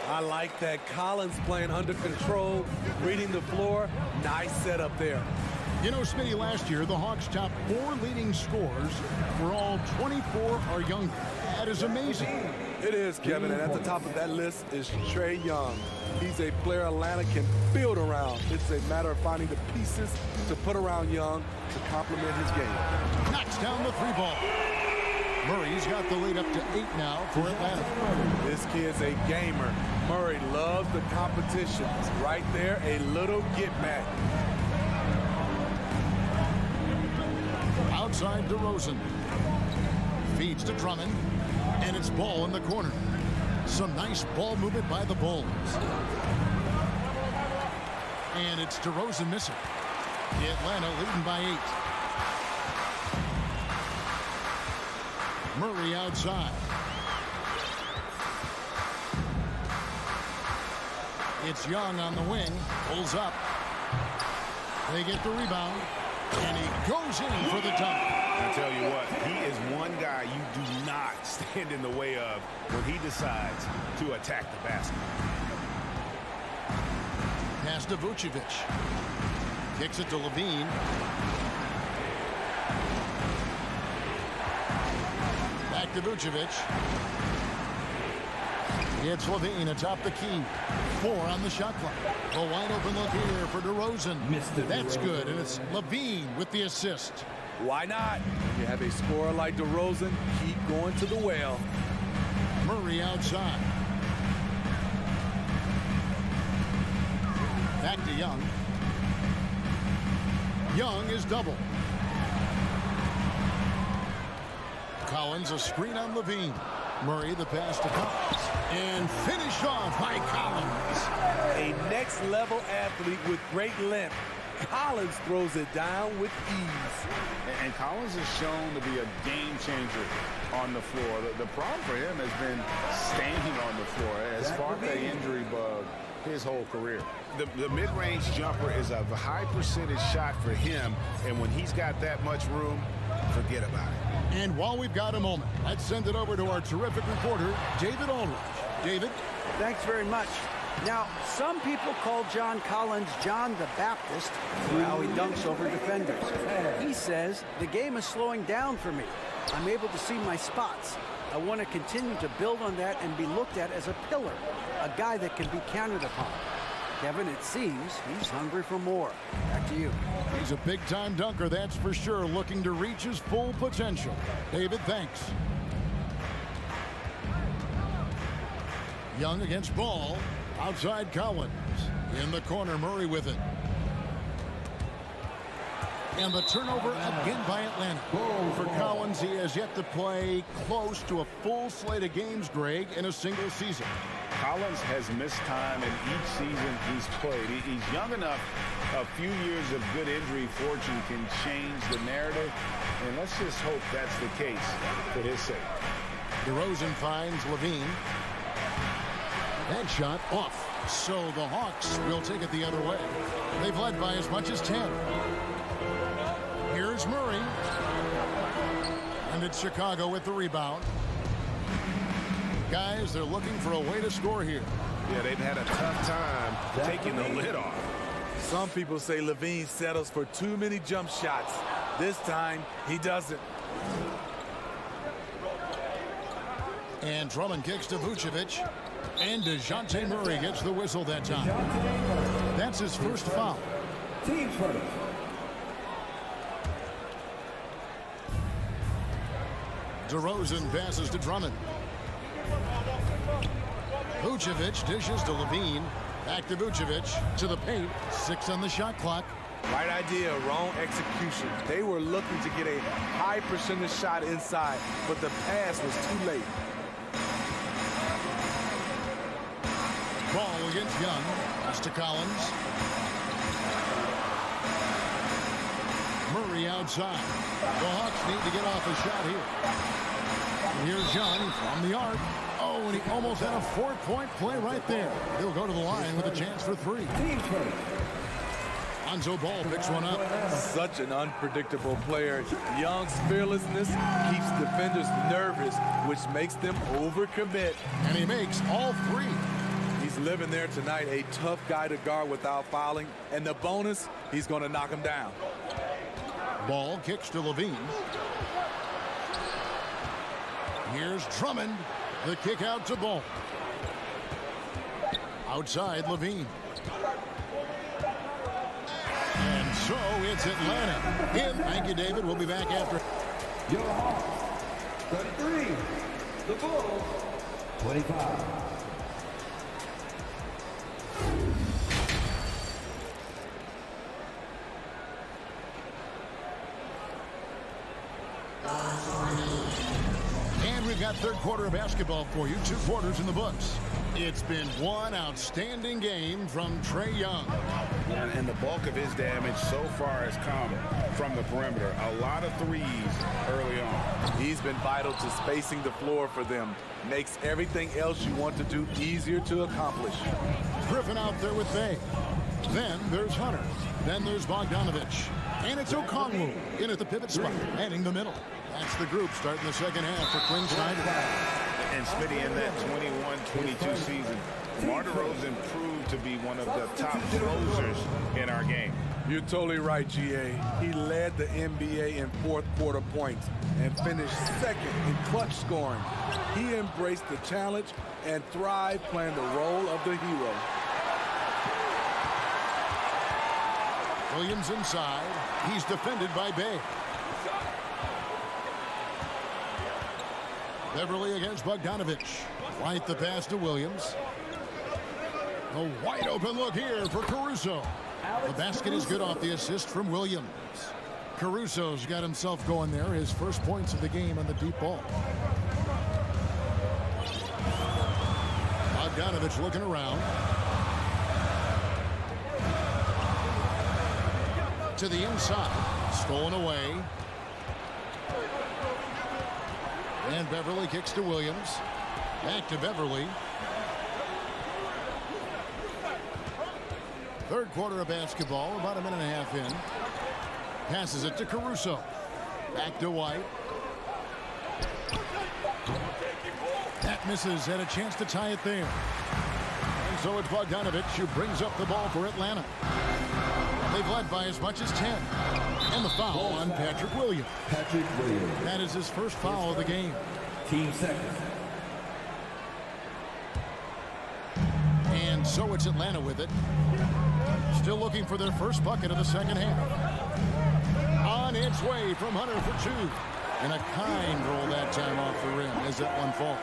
[SPEAKER 12] I like that. Collins playing under control, reading the floor. Nice setup there.
[SPEAKER 6] You know, Smitty, last year, the Hawks' top 4 leading scorers were all 24 or younger. That is amazing.
[SPEAKER 12] It is, Kevin, and at the top of that list is Trae Young. He's a player Atlanta can build around. It's a matter of finding the pieces to put around Young to complement his game.
[SPEAKER 6] Knocks down the 3-ball. Murray's got the lead up to 8 now for Atlanta.
[SPEAKER 12] This kid's a gamer. Murray loves the competition. Right there, a little get back.
[SPEAKER 6] Outside DeRozan. Feeds to Drummond. And it's Ball in the corner. Some nice ball movement by the Bulls. And it's DeRozan missing. Atlanta leading by 8. Murray outside. It's Young on the wing. Pulls up. They get the rebound. And he goes in for the dunk.
[SPEAKER 7] I tell you what, he is one guy you do not stand in the way of when he decides to attack the basket.
[SPEAKER 6] Pass to Vucevic. Kicks it to Levine. Back to Vucevic. It's Levine atop the key. 4 on the shot clock. A wide open look here for DeRozan. That's good, and it's Levine with the assist.
[SPEAKER 12] Why not? You have a scorer like DeRozan, keep going to the well.
[SPEAKER 6] Murray outside. Back to Young. Young is double. Collins, a screen on Levine. Murray, the pass to Collins. And finished off by Collins.
[SPEAKER 12] A next-level athlete with great length. Collins throws it down with ease.
[SPEAKER 7] And Collins is shown to be a game changer on the floor. The problem for him has been staying on the floor. Has sparked an injury bug his whole career. The mid-range jumper is a high percentage shot for him, and when he's got that much room, forget about it.
[SPEAKER 6] And while we've got a moment, let's send it over to our terrific reporter, David Aldridge. David?
[SPEAKER 10] Thanks very much. Now, some people call John Collins John the Baptist for how he dunks over defenders. He says, the game is slowing down for me. I'm able to see my spots. I want to continue to build on that and be looked at as a pillar, a guy that can be counted upon. Kevin, it seems he's hungry for more. Back to you.
[SPEAKER 6] He's a big-time dunker, that's for sure, looking to reach his full potential. David, thanks. Young against Ball. Outside Collins. In the corner, Murray with it. And the turnover again by Atlanta. For Collins, he has yet to play close to a full slate of games, Greg, in a single season.
[SPEAKER 7] Collins has missed time in each season he's played. He's young enough. A few years of good injury fortune can change the narrative, and let's just hope that's the case for his sake.
[SPEAKER 6] DeRozan finds Levine. That shot off. So the Hawks will take it the other way. They've led by as much as 10. Here's Murray. And it's Chicago with the rebound. Guys, they're looking for a way to score here.
[SPEAKER 7] Yeah, they've had a tough time taking the lid off.
[SPEAKER 12] Some people say Levine settles for too many jump shots. This time, he doesn't.
[SPEAKER 6] And Drummond kicks to Vucevic. And DeJounte Murray gets the whistle that time. That's his first foul.
[SPEAKER 3] Team first.
[SPEAKER 6] DeRozan passes to Drummond. Vucevic dishes to Levine. Back to Vucevic. To the paint. 6 on the shot clock.
[SPEAKER 12] Right idea, wrong execution. They were looking to get a high percentage shot inside, but the pass was too late.
[SPEAKER 6] Ball against Young. Pass to Collins. Murray outside. The Hawks need to get off a shot here. And here's Young from the arc. Oh, and he almost had a 4-point play right there. He'll go to the line with a chance for 3.
[SPEAKER 3] Team first.
[SPEAKER 6] Lonzo Ball picks one up.
[SPEAKER 12] Such an unpredictable player. Young's fearlessness keeps defenders nervous, which makes them overcommit.
[SPEAKER 6] And he makes all 3.
[SPEAKER 12] He's living there tonight, a tough guy to guard without fouling. And the bonus, he's going to knock him down.
[SPEAKER 6] Ball kicks to Levine. Here's Drummond. The kick out to Ball. Outside Levine. And so it's Atlanta. Thank you, David. We'll be back after.
[SPEAKER 3] Your Hawks, 33. The Bulls, 25.
[SPEAKER 6] And we've got third quarter of basketball for you. 2 quarters in the books. It's been one outstanding game from Trae Young.
[SPEAKER 7] And the bulk of his damage so far has come from the perimeter. A lot of threes early on.
[SPEAKER 12] He's been vital to spacing the floor for them. Makes everything else you want to do easier to accomplish.
[SPEAKER 6] Griffin out there with Bay. Then there's Hunter. Then there's Bogdanovich. And it's Okongwu in at the pivot spot, heading the middle. That's the group starting the second half for Quinn Snyder.
[SPEAKER 7] And Smitty, in that 21-22 season, DeMar DeRozan proved to be one of the top closers in our game.
[SPEAKER 12] You're totally right, GA. He led the NBA in fourth quarter points and finished second in clutch scoring. He embraced the challenge and thrived playing the role of the hero.
[SPEAKER 6] Williams inside. He's defended by Bay. Beverly against Bogdanovich. Right the pass to Williams. A wide open look here for Caruso. The basket is good off the assist from Williams. Caruso's got himself going there. His first points of the game on the deep ball. Bogdanovich looking around. To the inside. Stolen away. And Beverly kicks to Williams. Back to Beverly. Third quarter of basketball, about a minute and a half in. Passes it to Caruso. Back to White. That misses. Had a chance to tie it there. And so it's Bogdanovich who brings up the ball for Atlanta. They've led by as much as 10. And the foul on Patrick Williams.
[SPEAKER 3] Patrick Williams.
[SPEAKER 6] That is his first foul of the game.
[SPEAKER 3] Team second.
[SPEAKER 6] And so it's Atlanta with it. Still looking for their first bucket of the second half. On its way from Hunter for 2. And a kind roll that time off the rim as that one falls.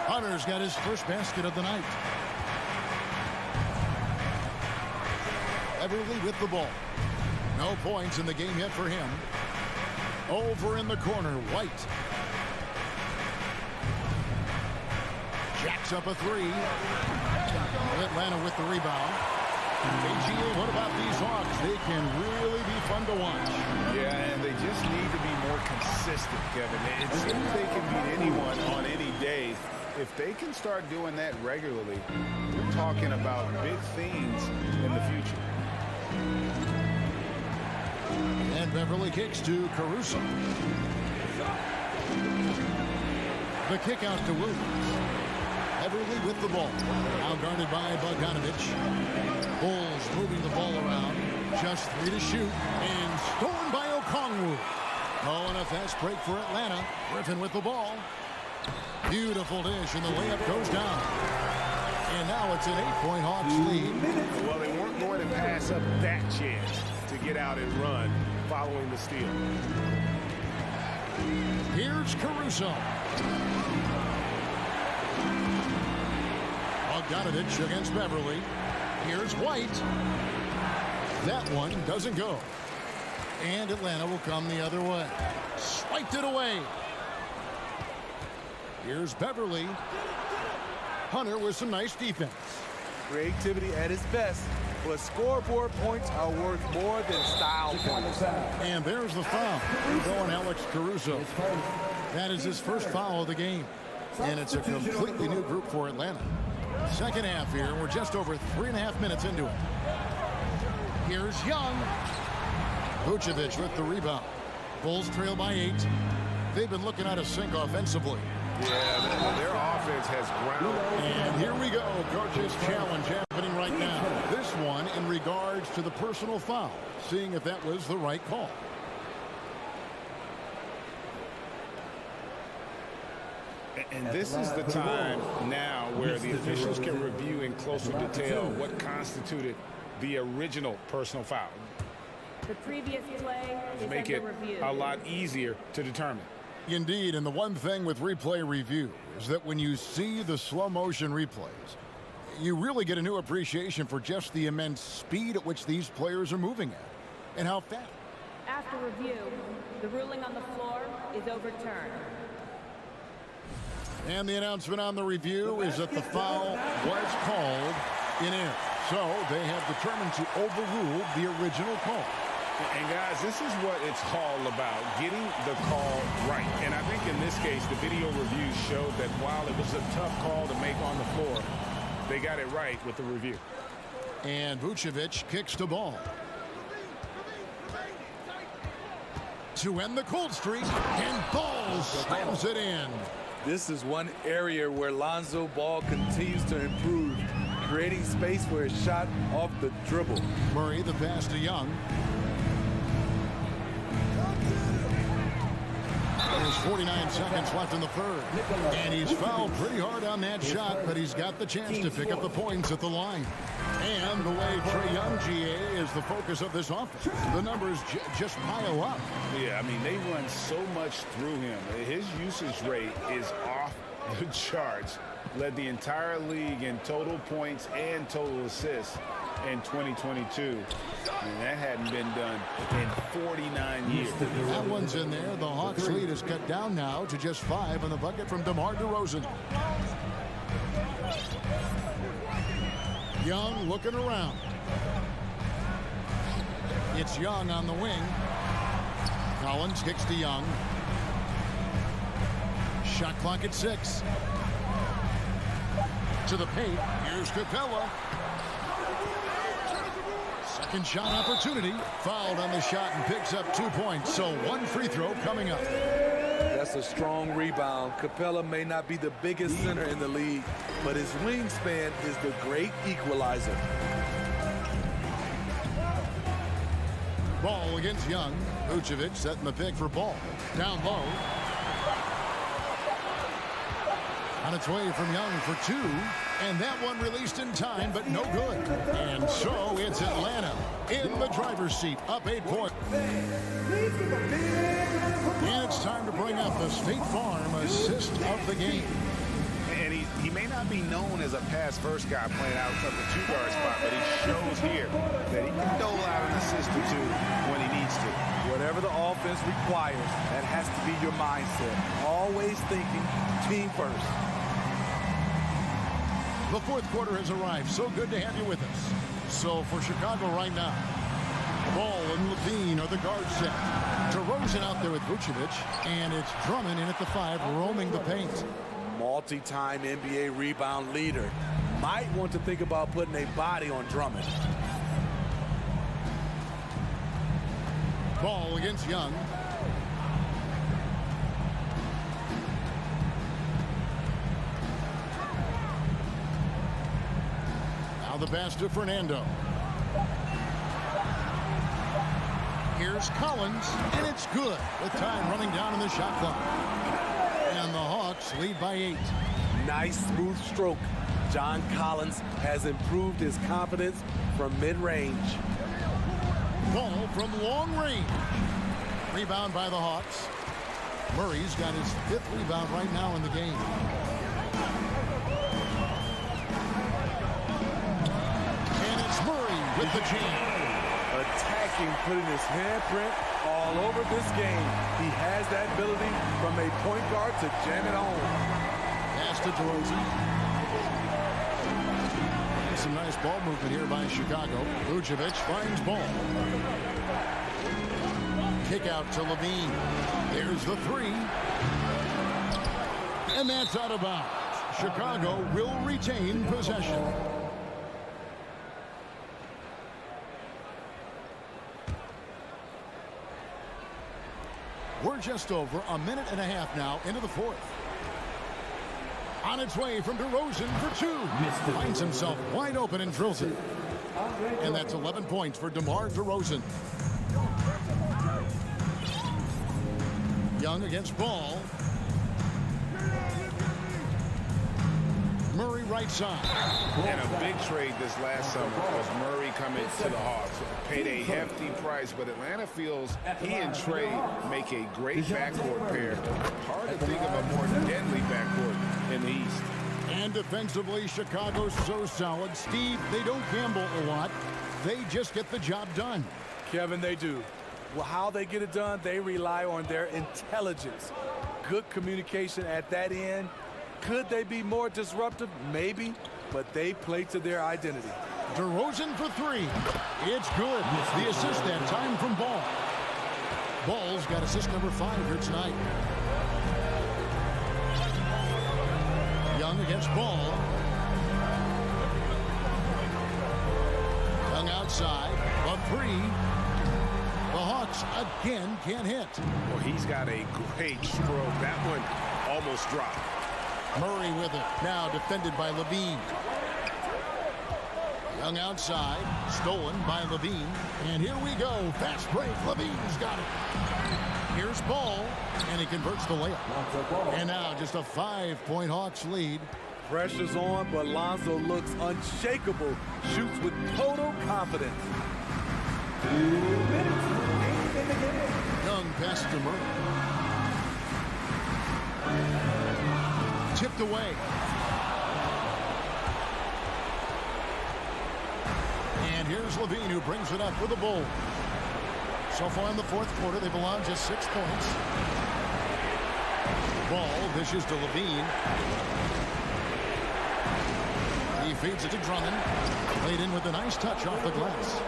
[SPEAKER 6] Hunter's got his first basket of the night. Beverly with the ball. No points in the game yet for him. Over in the corner, White. Jacks up a 3. Atlanta with the rebound. AGA, what about these Hawks? They can really be fun to watch.
[SPEAKER 7] Yeah, and they just need to be more consistent, Kevin. It seems they can beat anyone on any day. If they can start doing that regularly, we're talking about big things in the future.
[SPEAKER 6] And Beverly kicks to Caruso. The kick out to Williams. Beverly with the ball. Now guarded by Bogdanovich. Bulls moving the ball around. Just 3 to shoot. And stolen by Okongwu. Oh, and a fast break for Atlanta. Griffin with the ball. Beautiful dish, and the layup goes down. And now it's an 8-point Hawks lead.
[SPEAKER 9] Well, they weren't going to pass up that chance to get out and run following the steal.
[SPEAKER 6] Here's Caruso. Bogdanovich against Beverly. Here's White. That one doesn't go. And Atlanta will come the other way. Swiped it away. Here's Beverly. Hunter with some nice defense.
[SPEAKER 12] Creativity at its best, but scoreboard points are worth more than style points.
[SPEAKER 6] And there's the foul. Going Alex Caruso. That is his first foul of the game. And it's a completely new group for Atlanta. Second half here. We're just over 3.5 minutes into it. Here's Young. Vucevic with the rebound. Bulls trail by 8. They've been looking out of sync offensively.
[SPEAKER 9] Yeah, their offense has ground.
[SPEAKER 6] And here we go. Coach's challenge happening right now. This one in regards to the personal foul. Seeing if that was the right call.
[SPEAKER 7] And this is the time now where the officials can review in closer detail what constituted the original personal foul.
[SPEAKER 13] The previous play is
[SPEAKER 7] Make
[SPEAKER 13] under
[SPEAKER 7] it
[SPEAKER 13] review.
[SPEAKER 7] a lot easier to determine.
[SPEAKER 6] Indeed, and the one thing with replay review is that when you see the slow motion replays, you really get a new appreciation for just the immense speed at which these players are moving at and how fast.
[SPEAKER 13] After review, the ruling on the floor is overturned.
[SPEAKER 6] And the announcement on the review is that the foul was called in air. So they have determined to overrule the original call.
[SPEAKER 7] And guys, this is what it's all about, getting the call right. And I think in this case, the video reviews showed that while it was a tough call to make on the floor, they got it right with the review.
[SPEAKER 6] And Vucevic kicks the ball. To end the cold streak, and Ball slams it in.
[SPEAKER 12] This is one area where Lonzo Ball continues to improve, creating space for his shot off the dribble.
[SPEAKER 6] Murray the pass to Young. There's 49 seconds left in the third. And he's fouled pretty hard on that shot, but he's got the chance to pick up the points at the line. And the way Trae Young, GA, is the focus of this offense. The numbers just pile up.
[SPEAKER 7] Yeah, I mean, they run so much through him. His usage rate is off the charts. Led the entire league in total points and total assists in 2022. And that hadn't been done in 49 years.
[SPEAKER 6] That one's in there. The Hawks lead is cut down now to just 5 on the bucket from DeMar DeRozan. Young looking around. It's Young on the wing. Collins kicks to Young. Shot clock at 6. To the paint. Here's Capella. Second shot opportunity. Fouled on the shot and picks up 2 points. So one free throw coming up.
[SPEAKER 12] That's a strong rebound. Capella may not be the biggest center in the league, but his wingspan is the great equalizer.
[SPEAKER 6] Ball against Young. Vucevic setting the pick for Ball. Down low. On its way from Young for 2. And that one released in time, but no good. And so it's Atlanta in the driver's seat, up 8 points. And it's time to bring up the State Farm assist of the game.
[SPEAKER 7] And he may not be known as a pass-first guy playing out of the 2-guard spot, but he shows here that he can dole out an assist or 2 when he needs to.
[SPEAKER 12] Whatever the offense requires, that has to be your mindset. Always thinking team first.
[SPEAKER 6] The fourth quarter has arrived. So good to have you with us. So for Chicago right now, Ball and Levine are the guard set. DeRozan out there with Vucevic, and it's Drummond in at the 5, roaming the paint.
[SPEAKER 12] Multi-time NBA rebound leader. Might want to think about putting a body on Drummond.
[SPEAKER 6] Ball against Young. Now the pass to Fernando. Here's Collins, and it's good with time running down in the shot clock. And the Hawks Hawks lead by 8.
[SPEAKER 12] Nice smooth stroke. John Collins has improved his confidence from mid-range.
[SPEAKER 6] Ball from long range. Rebound by the Hawks. Murray's got his 5th rebound right now in the game. And it's Murray with the jam.
[SPEAKER 12] Attacking, putting his handprint all over this game. He has that ability from a point guard to jam it home.
[SPEAKER 6] Pass to DeRozan. Some nice ball movement here by Chicago. Vucevic finds ball. Kick out to Levine. There's the 3. And that's out of bounds. Chicago will retain possession. We're just over a minute and a half now into the 4th. On its way from DeRozan for 2. Finds himself wide open and drills it. And that's 11 points for DeMar DeRozan. Young against Ball. Murray right side.
[SPEAKER 9] And a big trade this last summer was Murray coming to the Hawks. Paid a hefty price, but Atlanta feels he and Trey make a great backcourt pair. Hard to think of a more deadly backcourt in the East.
[SPEAKER 6] And defensively, Chicago's so solid. Steve, they don't gamble a lot. They just get the job done.
[SPEAKER 12] Kevin, they do. Well, how they get it done, they rely on their intelligence. Good communication at that end. Could they be more disruptive? Maybe, but they play to their identity.
[SPEAKER 6] DeRozan for 3. It's good. The assist that time from Ball. Ball's got assist number 5 here tonight. Young against Ball. Young outside. A 3. The Hawks again can't hit.
[SPEAKER 9] Well, he's got a great stroke. That one almost dropped.
[SPEAKER 6] Murray with it. Now defended by Levine. Young outside. Stolen by Levine. And here we go. Fast break. Levine's got it. Here's Ball. And he converts the layup. And now just a 5-point Hawks lead.
[SPEAKER 12] Pressure's on, but Lonzo looks unshakable. Shoots with total confidence.
[SPEAKER 3] 2 minutes remaining in the game.
[SPEAKER 6] Young passes to Murray. Tipped away. And here's Levine who brings it up for the Bulls. So far in the 4th quarter, they've allowed just 6 points. Ball dishes to Levine. He feeds it to Drummond. Played in with a nice touch off the glass.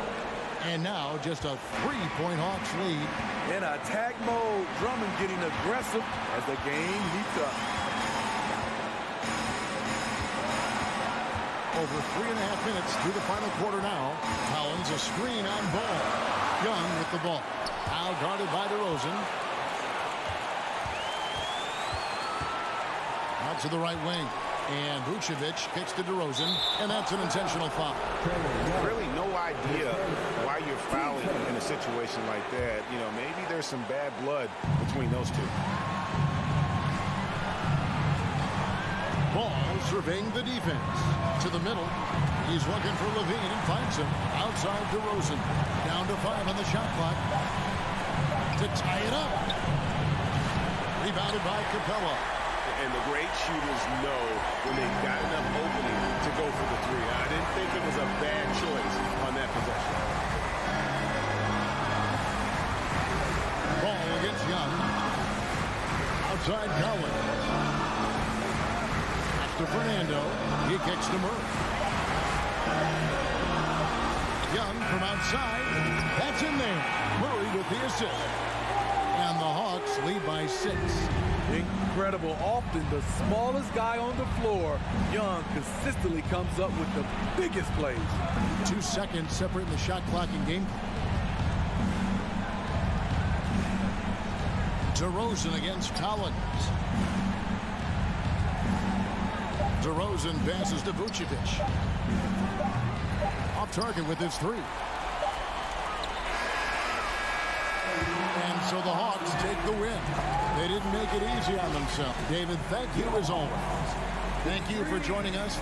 [SPEAKER 6] And now just a 3-point Hawks lead.
[SPEAKER 12] In attack mode, Drummond getting aggressive as the game heats up.
[SPEAKER 6] Over 3.5 minutes through the final quarter now. Collins a screen on Ball. Young with the ball. Now guarded by DeRozan. Out to the right wing. And Vucevic kicks to DeRozan. And that's an intentional foul.
[SPEAKER 9] Really no idea why you're fouling in a situation like that. You know, maybe there's some bad blood between those two.
[SPEAKER 6] Ball surveying the defense. To the middle. He's looking for Levine and finds him. Outside DeRozan. Down to 5 on the shot clock. To tie it up. Rebounded by Capella.
[SPEAKER 9] And the great shooters know when they've got enough opening to go for the 3. I didn't think it was a bad choice on that possession.
[SPEAKER 6] Ball against Young. Outside Collins. To Fernando. He kicks to Murray. Young from outside. That's in there. Murray with the assist. And the Hawks lead by 6.
[SPEAKER 12] Incredible. Often the smallest guy on the floor, Young consistently comes up with the biggest plays.
[SPEAKER 6] 2 seconds separating the shot clock and game clock. DeRozan against Collins. DeRozan passes to Vucevic. Off target with his 3. And So the Hawks take the win. They didn't make it easy on themselves. David, thank you as always. Thank you for joining us.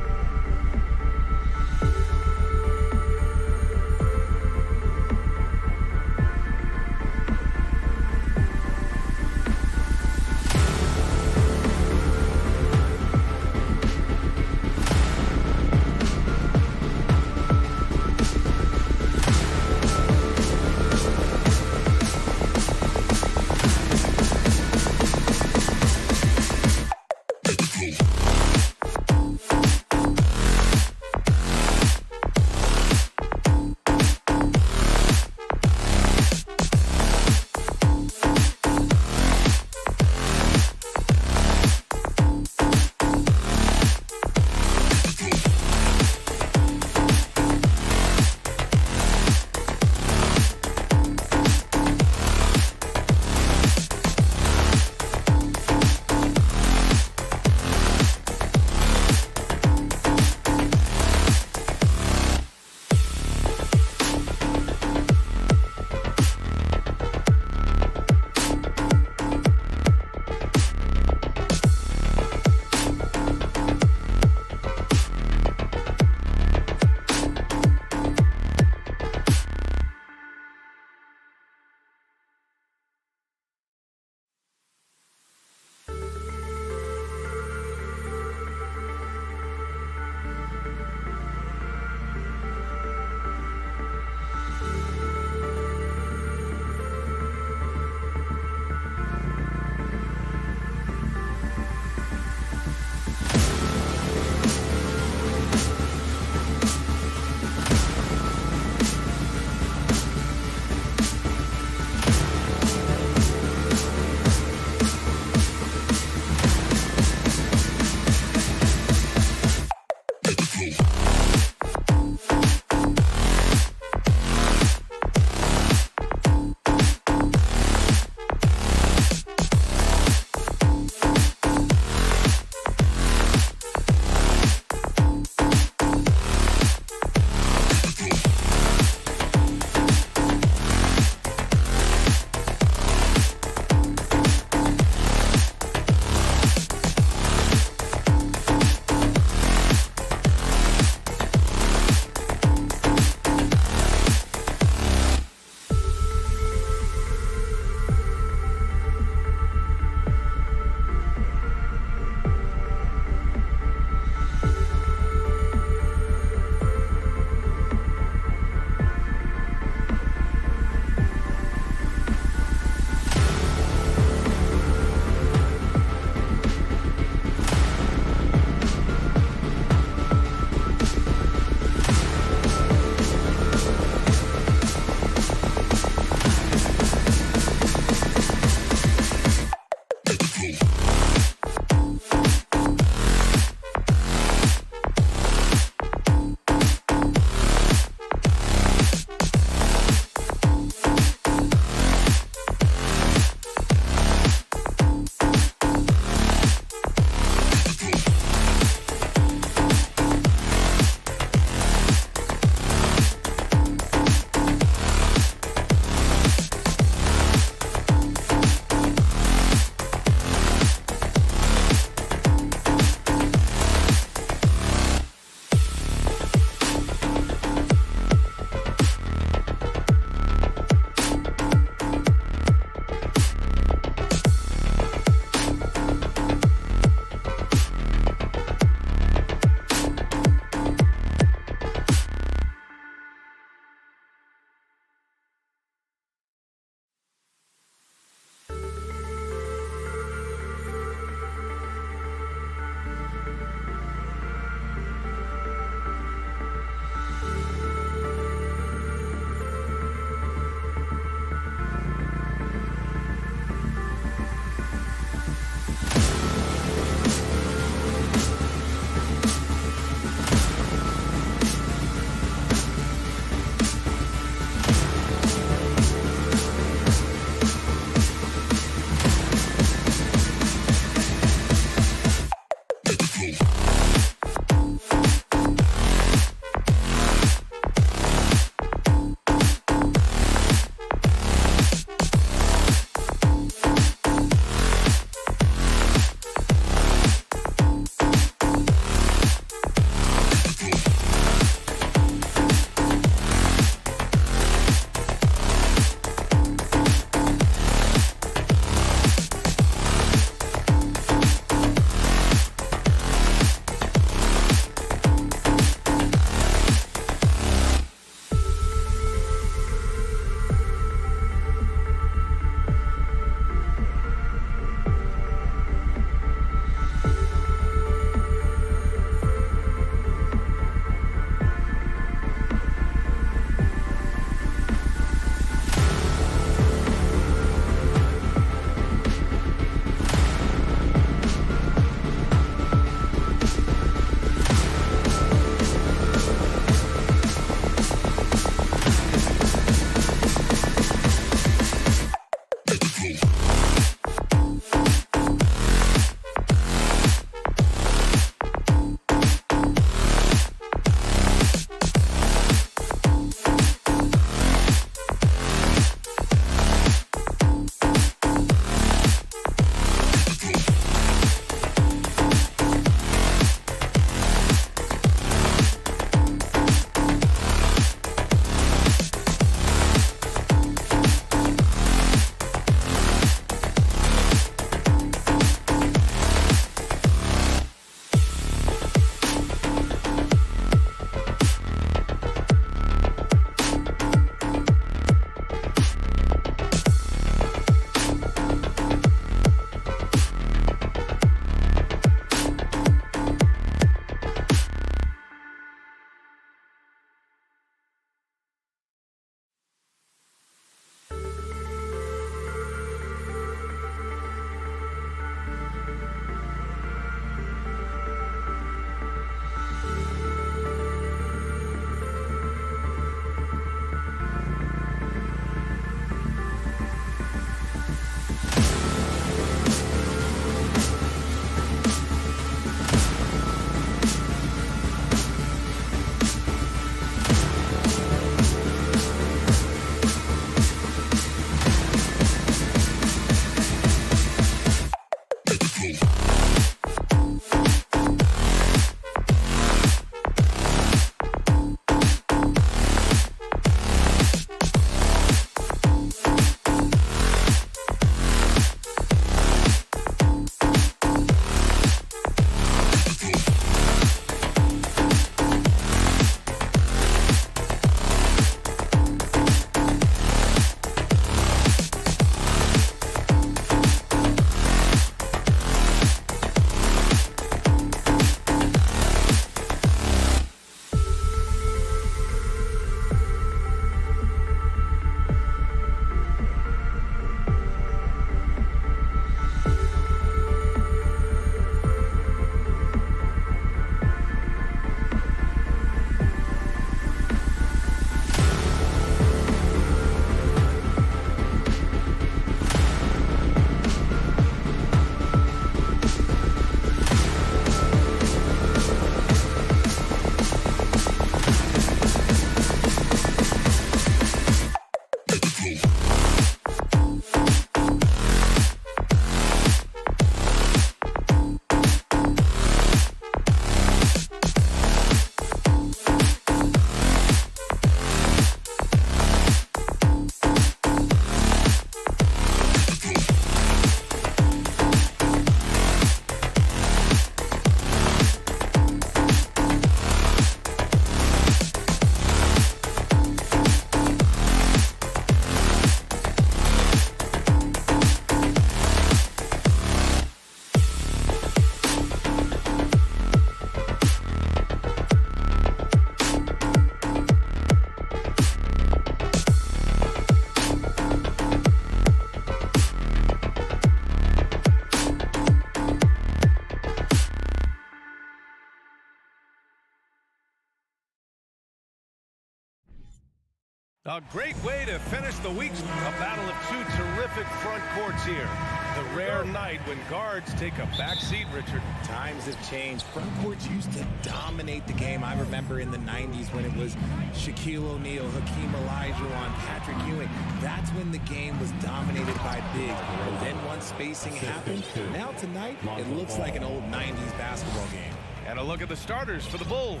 [SPEAKER 1] A great way to finish the week. A battle of two terrific front courts here. The rare night when guards take a back seat, Richard.
[SPEAKER 4] Times have changed. Front courts used to dominate the game. I remember in the 90s when it was Shaquille O'Neal, Hakeem Olajuwon, Patrick Ewing. That's when the game was dominated by bigs. But then once spacing happened, now tonight, it looks like an old 90s basketball game.
[SPEAKER 1] And a look at the starters for the Bulls.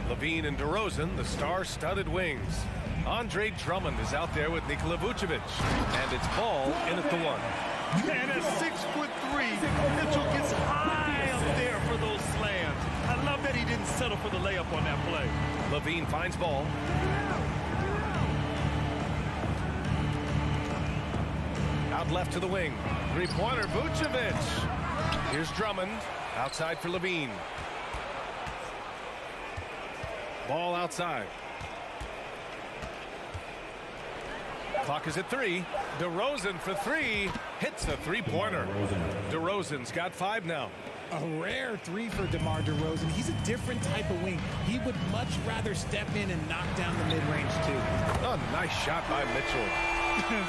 [SPEAKER 1] Levine and DeRozan, the star-studded wings. Andre Drummond is out there with Nikola Vucevic. And it's Ball in at the one.
[SPEAKER 2] And at 6'3", Mitchell gets high up there for those slams. I love that he didn't settle for the layup on that play.
[SPEAKER 1] Levine finds Ball. Out left to the wing. Three-pointer, Vucevic. Here's Drummond. Outside for Levine. Ball outside. Clock is at 3. DeRozan for 3. Hits a three-pointer. DeRozan's got 5 now.
[SPEAKER 4] A rare 3 for DeMar DeRozan. He's a different type of wing. He would much rather step in and knock down the mid-range, too.
[SPEAKER 1] A nice shot by Mitchell.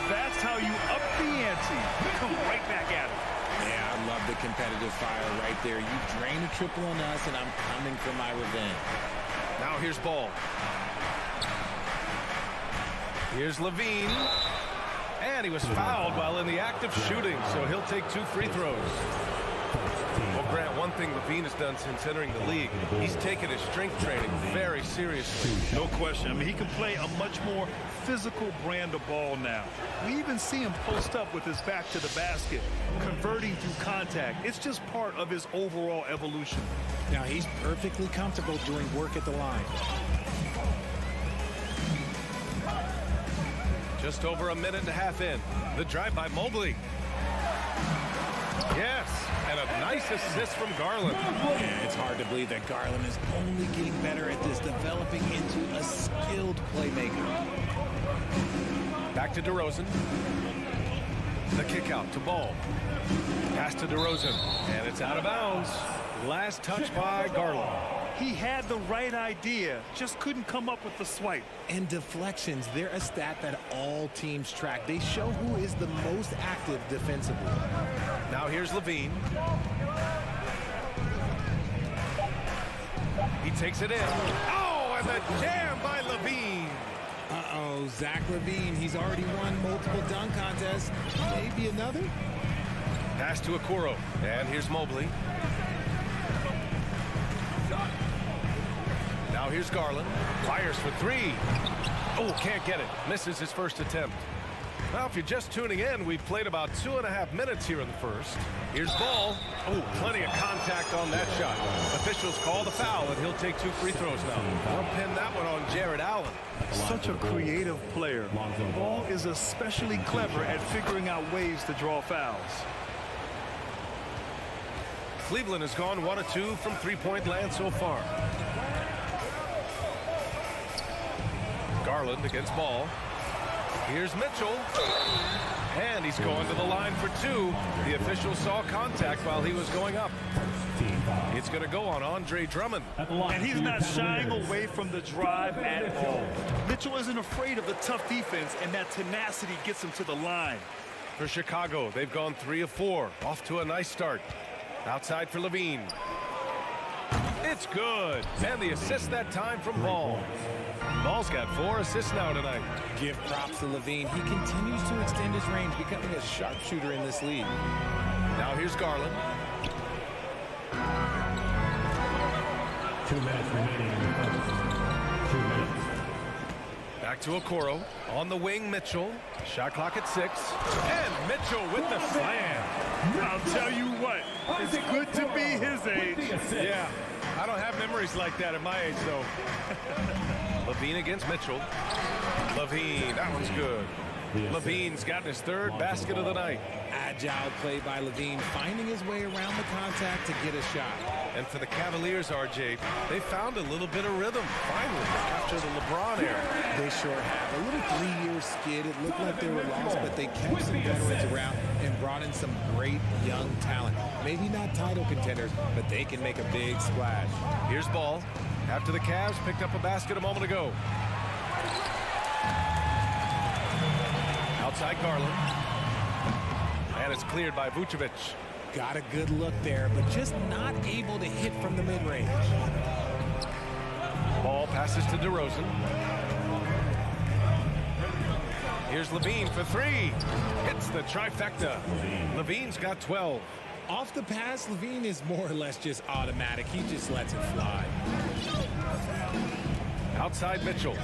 [SPEAKER 2] That's how you up the ante. Come right back at it.
[SPEAKER 4] Yeah, I love the competitive fire right there. You drain a triple on us, and I'm coming for my revenge.
[SPEAKER 1] Now here's Ball. Here's Levine. And he was fouled while in the act of shooting, so he'll take 2 free throws. Well, Grant, one thing Levine has done since entering the league, he's taken his strength training very seriously.
[SPEAKER 2] No question. I mean, he can play a much more physical brand of ball now. We even see him post up with his back to the basket, converting through contact. It's just part of his overall evolution.
[SPEAKER 4] Now, he's perfectly comfortable doing work at the line.
[SPEAKER 1] Just over a minute and a half in. The drive by Mobley. Yes, and a nice assist from Garland.
[SPEAKER 4] Yeah, it's hard to believe that Garland is only getting better at this, developing into a skilled playmaker.
[SPEAKER 1] Back to DeRozan. The kick out to Ball. Pass to DeRozan, and it's out of bounds. Last touch by Garland.
[SPEAKER 2] He had the right idea, just couldn't come up with the swipe.
[SPEAKER 4] And deflections, they're a stat that all teams track. They show who is the most active defensively.
[SPEAKER 1] Now here's Levine. He takes it in. Oh, and the jam by Levine.
[SPEAKER 4] Uh-oh, Zach LaVine, he's already won multiple dunk contests. Maybe another?
[SPEAKER 1] Pass to Okoro, and here's Mobley. Now here's Garland. Fires for 3. Oh, can't get it. Misses his first attempt. Well, if you're just tuning in, we've played about 2.5 minutes here in the first. Here's Ball. Oh, plenty of contact on that shot. Officials call the foul, and he'll take 2 free throws now. They'll pin that one on Jared Allen.
[SPEAKER 2] Such a creative player. Ball is especially clever at figuring out ways to draw fouls.
[SPEAKER 1] Cleveland has gone 1 of 2 from three-point land so far. Garland against Ball. Here's Mitchell. And he's going to the line for 2. The official saw contact while he was going up. It's going to go on Andre Drummond.
[SPEAKER 2] And he's not shying away from the drive at all. Mitchell isn't afraid of the tough defense, and that tenacity gets him to the line.
[SPEAKER 1] For Chicago, they've gone 3 of 4. Off to a nice start. Outside for Levine. It's good. And the assist that time from Ball. Ball's got 4 assists now tonight.
[SPEAKER 4] Give props to Levine. He continues to extend his range, becoming a sharpshooter in this league.
[SPEAKER 1] Now here's Garland.
[SPEAKER 3] 2 minutes remaining in the first. 2 minutes.
[SPEAKER 1] Back to Okoro. On the wing, Mitchell. Shot clock at 6. And Mitchell with the slam.
[SPEAKER 2] I'll tell you what, it's good to be his age.
[SPEAKER 1] Yeah, I don't have memories like that at my age, though. Levine against Mitchell. Levine, that one's good. Levine's gotten his 3rd basket of the night.
[SPEAKER 4] Agile play by Levine, finding his way around the contact to get a shot.
[SPEAKER 1] And for the Cavaliers, RJ, they found a little bit of rhythm, finally, after the LeBron era.
[SPEAKER 4] They sure have. A little 3-year skid. It looked like they were lost, but they kept some veterans around and brought in some great young talent. Maybe not title contenders, but they can make a big splash.
[SPEAKER 1] Here's Ball. After the Cavs picked up a basket a moment ago. Outside Garland. And it's cleared by Vucevic.
[SPEAKER 4] Got a good look there, but just not able to hit from the mid-range.
[SPEAKER 1] Ball passes to DeRozan. Here's Levine for three. Hits the trifecta. Levine's got 12.
[SPEAKER 4] Off the pass, Levine is more or less just automatic. He just lets it fly.
[SPEAKER 1] Outside Mitchell.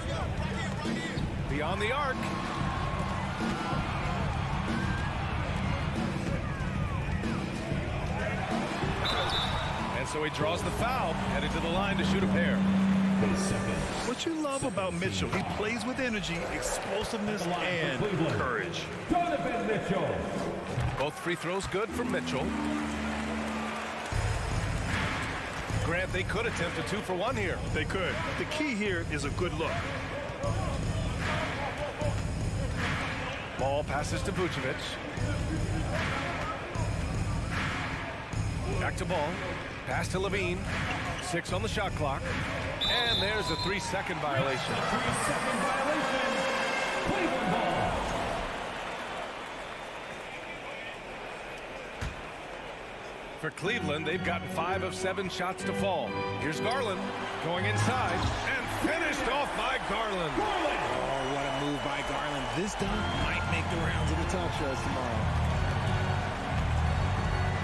[SPEAKER 1] Beyond the arc. And so he draws the foul, headed to the line to shoot a pair.
[SPEAKER 2] What you love about Mitchell, he plays with energy, explosiveness, and courage.
[SPEAKER 1] Both free throws good for Mitchell. Grant, they could attempt a 2 for 1 here.
[SPEAKER 2] They could. The key here is a good look.
[SPEAKER 1] Ball passes to Vucevic. Back to Ball. Pass to Levine. 6 on the shot clock. And there's a 3-second violation.
[SPEAKER 3] 3-second violation. Cleveland ball.
[SPEAKER 1] For Cleveland, they've gotten 5 of 7 shots to fall. Here's Garland going inside and finished off by Garland.
[SPEAKER 4] Oh, what a move by Garland. This dunk might make the rounds of the talk shows tomorrow.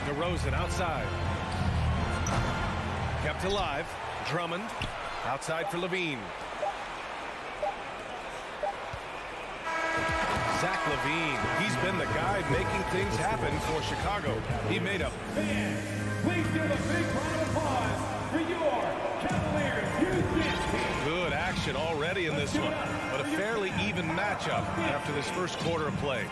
[SPEAKER 1] DeRozan outside. Kept alive. Drummond outside for Levine. Zach Levine, he's been the guy making things happen for Chicago. He made a...
[SPEAKER 3] Fans, please give a big round of applause for your Cavaliers youth team.
[SPEAKER 1] Good action already in this one, but a fairly even matchup after this first quarter of play.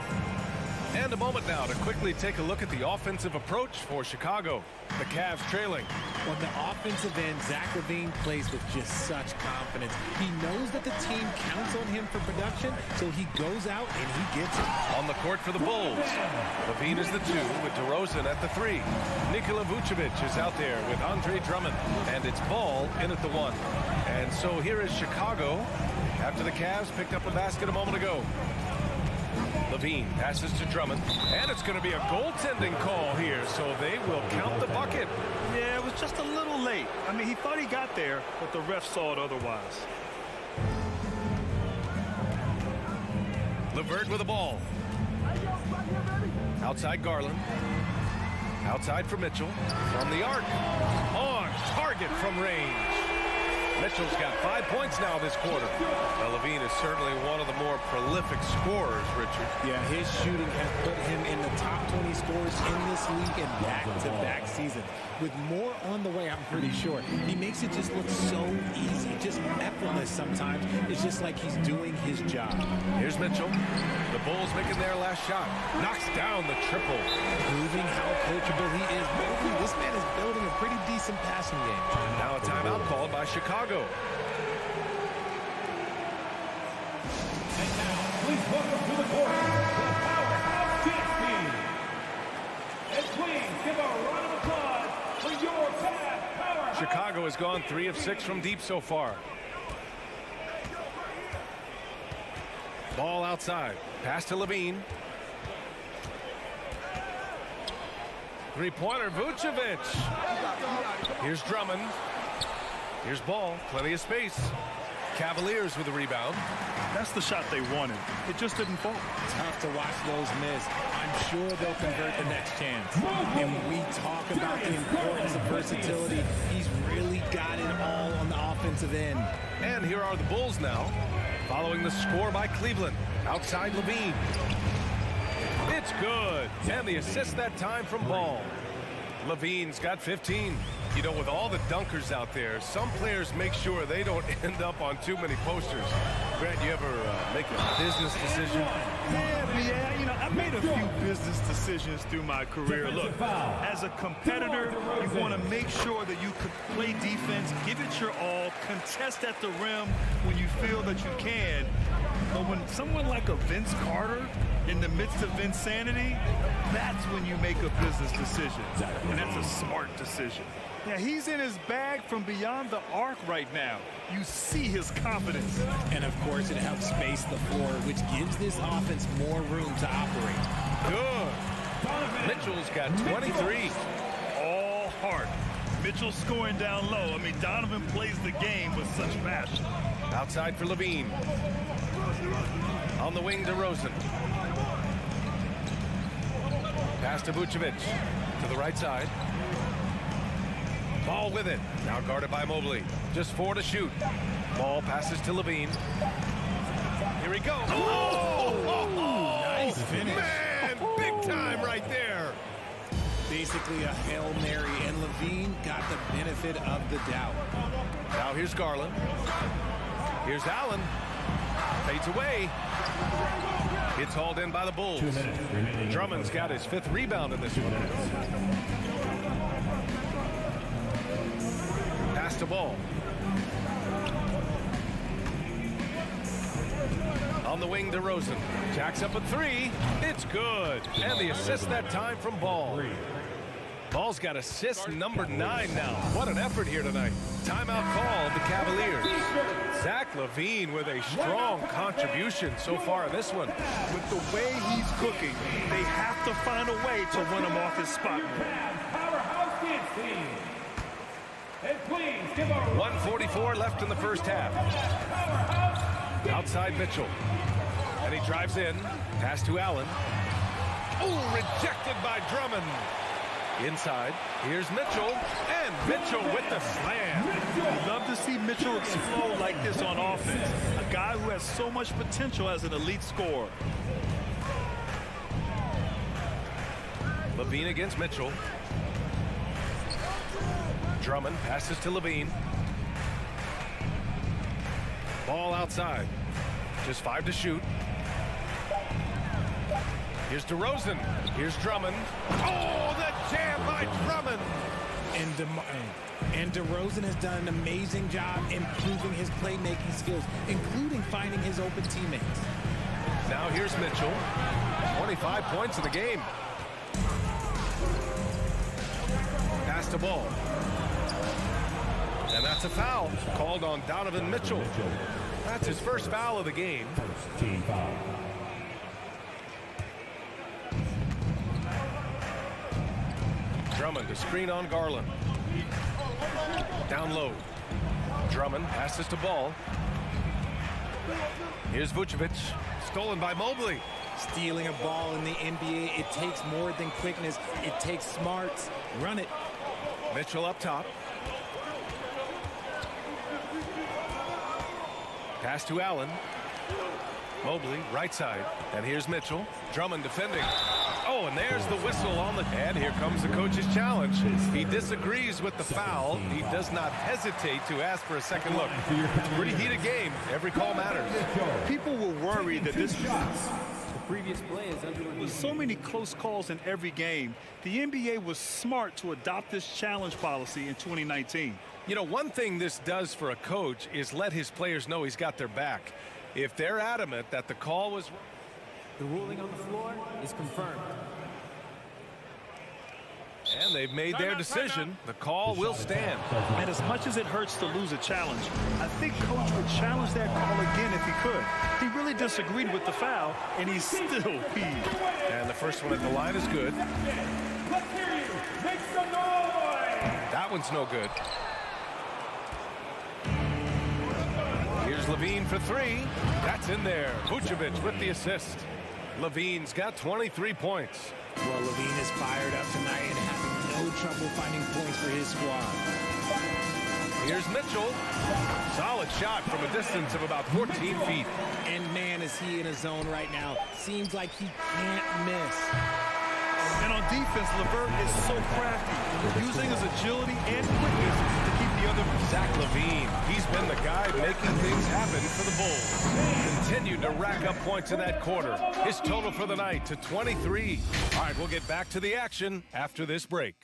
[SPEAKER 1] And a moment now to quickly take a look at the offensive approach for Chicago. The Cavs trailing.
[SPEAKER 4] On the offensive end, Zach LaVine plays with just such confidence. He knows that the team counts on him for production, so he goes out and he gets it.
[SPEAKER 1] On the court for the Bulls. LaVine is the 2 with DeRozan at the 3. Nikola Vucevic is out there with Andre Drummond, and it's Ball in at the 1. And so here is Chicago after the Cavs picked up a basket a moment ago. Levine passes to Drummond, and it's going to be a goaltending call here, so they will count the bucket.
[SPEAKER 2] Yeah, it was just a little late. I mean, he thought he got there, but the ref saw it otherwise.
[SPEAKER 1] LeVert with the ball. Outside Garland. Outside for Mitchell. From the arc. On target from range. Mitchell's got 5 points now this quarter. Now, Levine is certainly one of the more prolific scorers, Richard.
[SPEAKER 4] Yeah, his shooting has put him in the top 20 scorers in this league in back-to-back seasons. With more on the way, I'm pretty sure. He makes it just look so easy, just effortless sometimes. It's just like he's doing his job.
[SPEAKER 1] Here's Mitchell. The Bulls making their last shot. Knocks down the triple.
[SPEAKER 4] Proving how coachable he is. Mobley, this man is building a pretty decent passing game.
[SPEAKER 1] Now a timeout called by Chicago.
[SPEAKER 3] And now, please welcome to the court, the powerhouse dance team. And please give a round of applause for your Cavs powerhouse.
[SPEAKER 1] Chicago has gone 3 of 6 from deep so far. Ball outside. Pass to Levine. Three-pointer, Vucevic. Here's Drummond. Here's Ball. Plenty of space. Cavaliers with the rebound.
[SPEAKER 2] That's the shot they wanted. It just didn't fall.
[SPEAKER 4] Tough to watch those miss. I'm sure they'll convert the next chance. And we talk about the importance of versatility. He's really got it all on the offensive end.
[SPEAKER 1] And here are the Bulls now, following the score by Cleveland. Outside Levine. It's good. And the assist that time from Ball. Levine's got 15. You know, with all the dunkers out there, some players make sure they don't end up on too many posters. Grant, you ever make a business decision?
[SPEAKER 2] Yeah, you know, I've made a few business decisions through my career. Look, as a competitor, you want to make sure that you could play defense, give it your all, contest at the rim when you feel that you can. But when someone like a Vince Carter In the midst of insanity, that's when you make a business decision. And that's a smart decision. Yeah, he's in his bag from beyond the arc right now. You see his confidence.
[SPEAKER 4] And, of course, it helps space the floor, which gives this offense more room to operate.
[SPEAKER 1] Good. Mitchell's got 23.
[SPEAKER 2] All heart. Mitchell scoring down low. I mean, Donovan plays the game with such passion.
[SPEAKER 1] Outside for Levine. On the wing to Rosen. Pass to Vucevic. To the right side. Ball with it. Now guarded by Mobley. Just 4 to shoot. Ball passes to Levine. Here he goes. Oh!
[SPEAKER 4] Nice finish.
[SPEAKER 1] Man, big time right there.
[SPEAKER 4] Basically a Hail Mary, and Levine got the benefit of the doubt.
[SPEAKER 1] Now here's Garland. Here's Allen. Fades away. It's hauled in by the Bulls. Drummond's got his 5th rebound in this one. Pass to Ball. On the wing to Rosen. Jacks up a 3. It's good. And the assist that time from Ball. Ball's got assist number 9 now. What an effort here tonight. Timeout call of the Cavaliers. Zach LaVine with a strong contribution so far in this one.
[SPEAKER 2] With the way he's cooking, they have to find a way to run him off his spot.
[SPEAKER 3] Powerhouse dance team. And please give a
[SPEAKER 1] 1:44 left in the first half. Outside Mitchell. And he drives in. Pass to Allen. Oh, rejected by Drummond. Inside, here's Mitchell, and Mitchell with the slam.
[SPEAKER 2] I'd love to see Mitchell explode like this on offense. A guy who has so much potential as an elite scorer.
[SPEAKER 1] Levine against Mitchell. Drummond passes to Levine. Ball outside. Just 5 to shoot. Here's DeRozan. Here's Drummond. Oh, the jam by Drummond.
[SPEAKER 4] And DeRozan has done an amazing job improving his playmaking skills, including finding his open teammates.
[SPEAKER 1] Now here's Mitchell. 25 points in the game. Pass to Ball. And that's a foul called on Donovan Mitchell. That's his first foul of the game.
[SPEAKER 3] team foul.
[SPEAKER 1] Drummond to screen on Garland. Down low. Drummond passes to Ball. Here's Vucevic. Stolen by Mobley.
[SPEAKER 4] Stealing a ball in the NBA, it takes more than quickness. It takes smarts. Run it.
[SPEAKER 1] Mitchell up top. Pass to Allen. Mobley, right side. And here's Mitchell. Drummond defending. Oh, and there's the whistle on the... And here comes the coach's challenge. He disagrees with the foul. He does not hesitate to ask for a second look. It's a pretty heated game. Every call matters.
[SPEAKER 2] People were worried that this...
[SPEAKER 14] Previous play is under
[SPEAKER 2] With so many close calls in every game, the NBA was smart to adopt this challenge policy in 2019.
[SPEAKER 1] You know, one thing this does for a coach is let his players know he's got their back. If they're adamant that the call was...
[SPEAKER 14] The ruling on the floor is confirmed.
[SPEAKER 1] And they've made their decision. The call will stand.
[SPEAKER 2] And as much as it hurts to lose a challenge, I think Coach would challenge that call again if he could. He really disagreed with the foul, and he's still peeved.
[SPEAKER 1] And the first one at the line is good.
[SPEAKER 3] Let's hear you. Make some noise.
[SPEAKER 1] That one's no good. Here's Levine for 3. That's in there. Vucevic with the assist. Levine's got 23 points.
[SPEAKER 4] Well, Levine is fired up tonight and having no trouble finding points for his squad.
[SPEAKER 1] Here's Mitchell. Solid shot from a distance of about 14 feet.
[SPEAKER 4] And man, is he in a zone right now. Seems like he can't miss.
[SPEAKER 2] And on defense, LeVert is so crafty, using his agility and quickness to keep the other...
[SPEAKER 1] Zach LaVine, he's been the guy making things happen for the Bulls. Continued to rack up points in that quarter. His total for the night to 23. All right, we'll get back to the action after this break.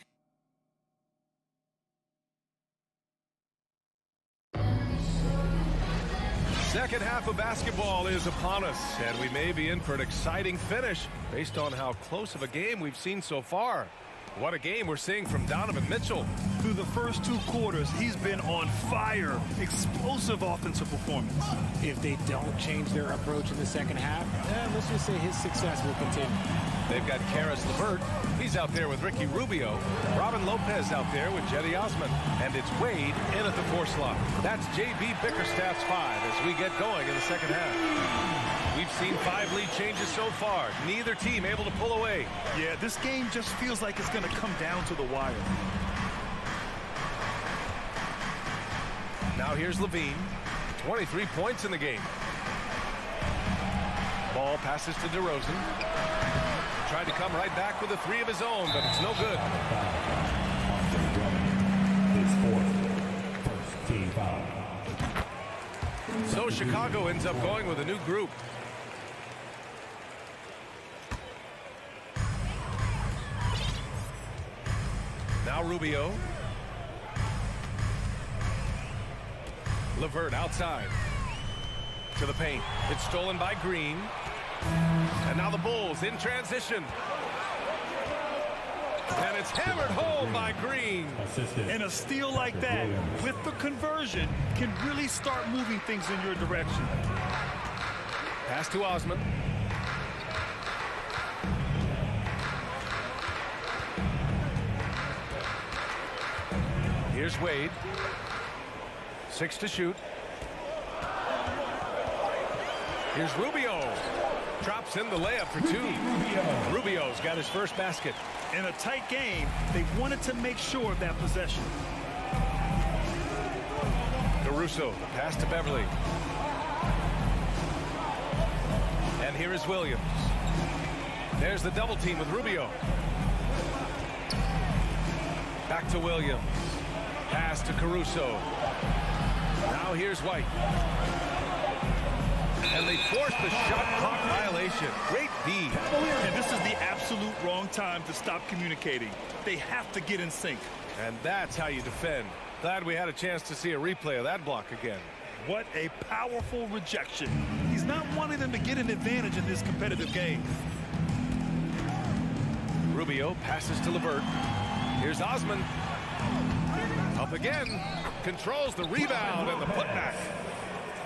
[SPEAKER 1] Second half of basketball is upon us, and we may be in for an exciting finish based on how close of a game we've seen so far. What a game we're seeing from Donovan Mitchell.
[SPEAKER 2] Through the first 2 quarters, he's been on fire. Explosive offensive performance.
[SPEAKER 4] If they don't change their approach in the second half, let's just say his success will continue.
[SPEAKER 1] They've got Caris LeVert. He's out there with Ricky Rubio. Robin Lopez out there with Jetty Osman. And it's Wade in at the 4 slot. That's J.B. Bickerstaff's 5 as we get going in the second half. We've seen 5 lead changes so far. Neither team able to pull away.
[SPEAKER 2] Yeah, this game just feels like it's going to come down to the wire.
[SPEAKER 1] Now here's Levine. 23 points in the game. Ball passes to DeRozan. Tried to come right back with a 3 of his own, but it's no good. So Chicago ends up going with a new group. Now Rubio. LeVert outside. To the paint. It's stolen by Green. And now the Bulls in transition. And it's hammered home by Green.
[SPEAKER 2] And a steal like that, with the conversion, can really start moving things in your direction.
[SPEAKER 1] Pass to Osman. Here's Wade. 6 to shoot. Here's Rubio. Drops in the layup for 2. Rubio's got his first basket.
[SPEAKER 2] In a tight game, they wanted to make sure of that possession.
[SPEAKER 1] Caruso, pass to Beverly. And here is Williams. There's the double team with Rubio. Back to Williams. Pass to Caruso. Now here's White. And they force the shot clock violation. Great D.
[SPEAKER 2] And this is the absolute wrong time to stop communicating. They have to get in sync.
[SPEAKER 1] And that's how you defend. Glad we had a chance to see a replay of that block again.
[SPEAKER 2] What a powerful rejection. He's not wanting them to get an advantage in this competitive game.
[SPEAKER 1] Rubio passes to LeVert. Here's Osman. Up again. Controls the rebound and the putback.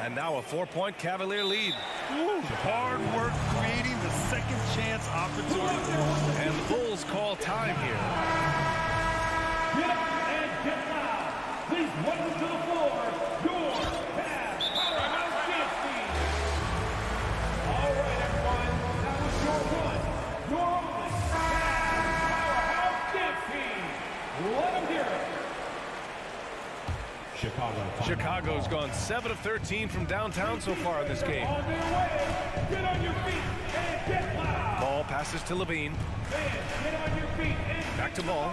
[SPEAKER 1] And now a 4-point Cavalier lead.
[SPEAKER 2] Ooh, hard work creating the second chance opportunity.
[SPEAKER 1] And the Bulls call time here.
[SPEAKER 3] Get up and get loud. Please welcome to the floor your Cavs Powerhouse Dance Team. All right, everyone. That was your one, your only Cavs Powerhouse Dance Team. Let them hear it.
[SPEAKER 1] Chicago's gone 7 of 13 from downtown so far in this game.
[SPEAKER 3] On their way. Get on your feet and get loud.
[SPEAKER 1] Ball passes to Levine.
[SPEAKER 3] Get on your feet and
[SPEAKER 1] back to Ball.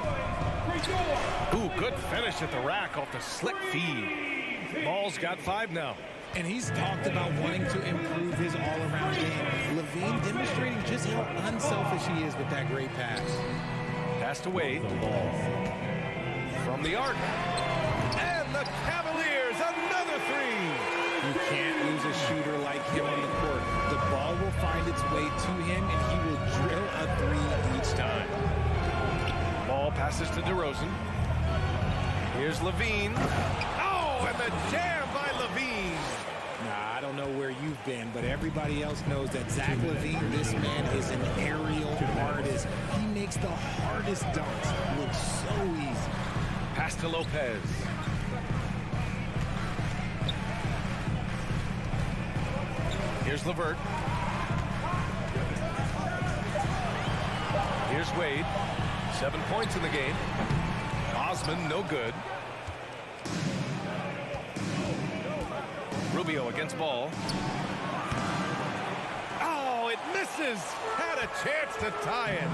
[SPEAKER 1] Ooh, good finish at the rack off the slick feed. Ball's got 5 now.
[SPEAKER 4] And he's talked about wanting to improve his all-around game. Levine demonstrating just how unselfish he is with that great pass.
[SPEAKER 1] Pass to Wade. From the arc. And the Cavaliers, another 3.
[SPEAKER 4] You can't lose a shooter like him on the court. The ball will find its way to him, and he will drill a 3 each time.
[SPEAKER 1] Ball passes to DeRozan. Here's Levine. Oh, and the jam by Levine.
[SPEAKER 4] Nah, I don't know where you've been, but everybody else knows that Zach Levine, this man is an aerial artist. He makes the hardest dunks look so easy.
[SPEAKER 1] Pass to Lopez. Here's LeVert. Here's Wade. 7 points in the game. Osman, no good. Rubio against Ball. Oh, it misses. Had a chance to tie it.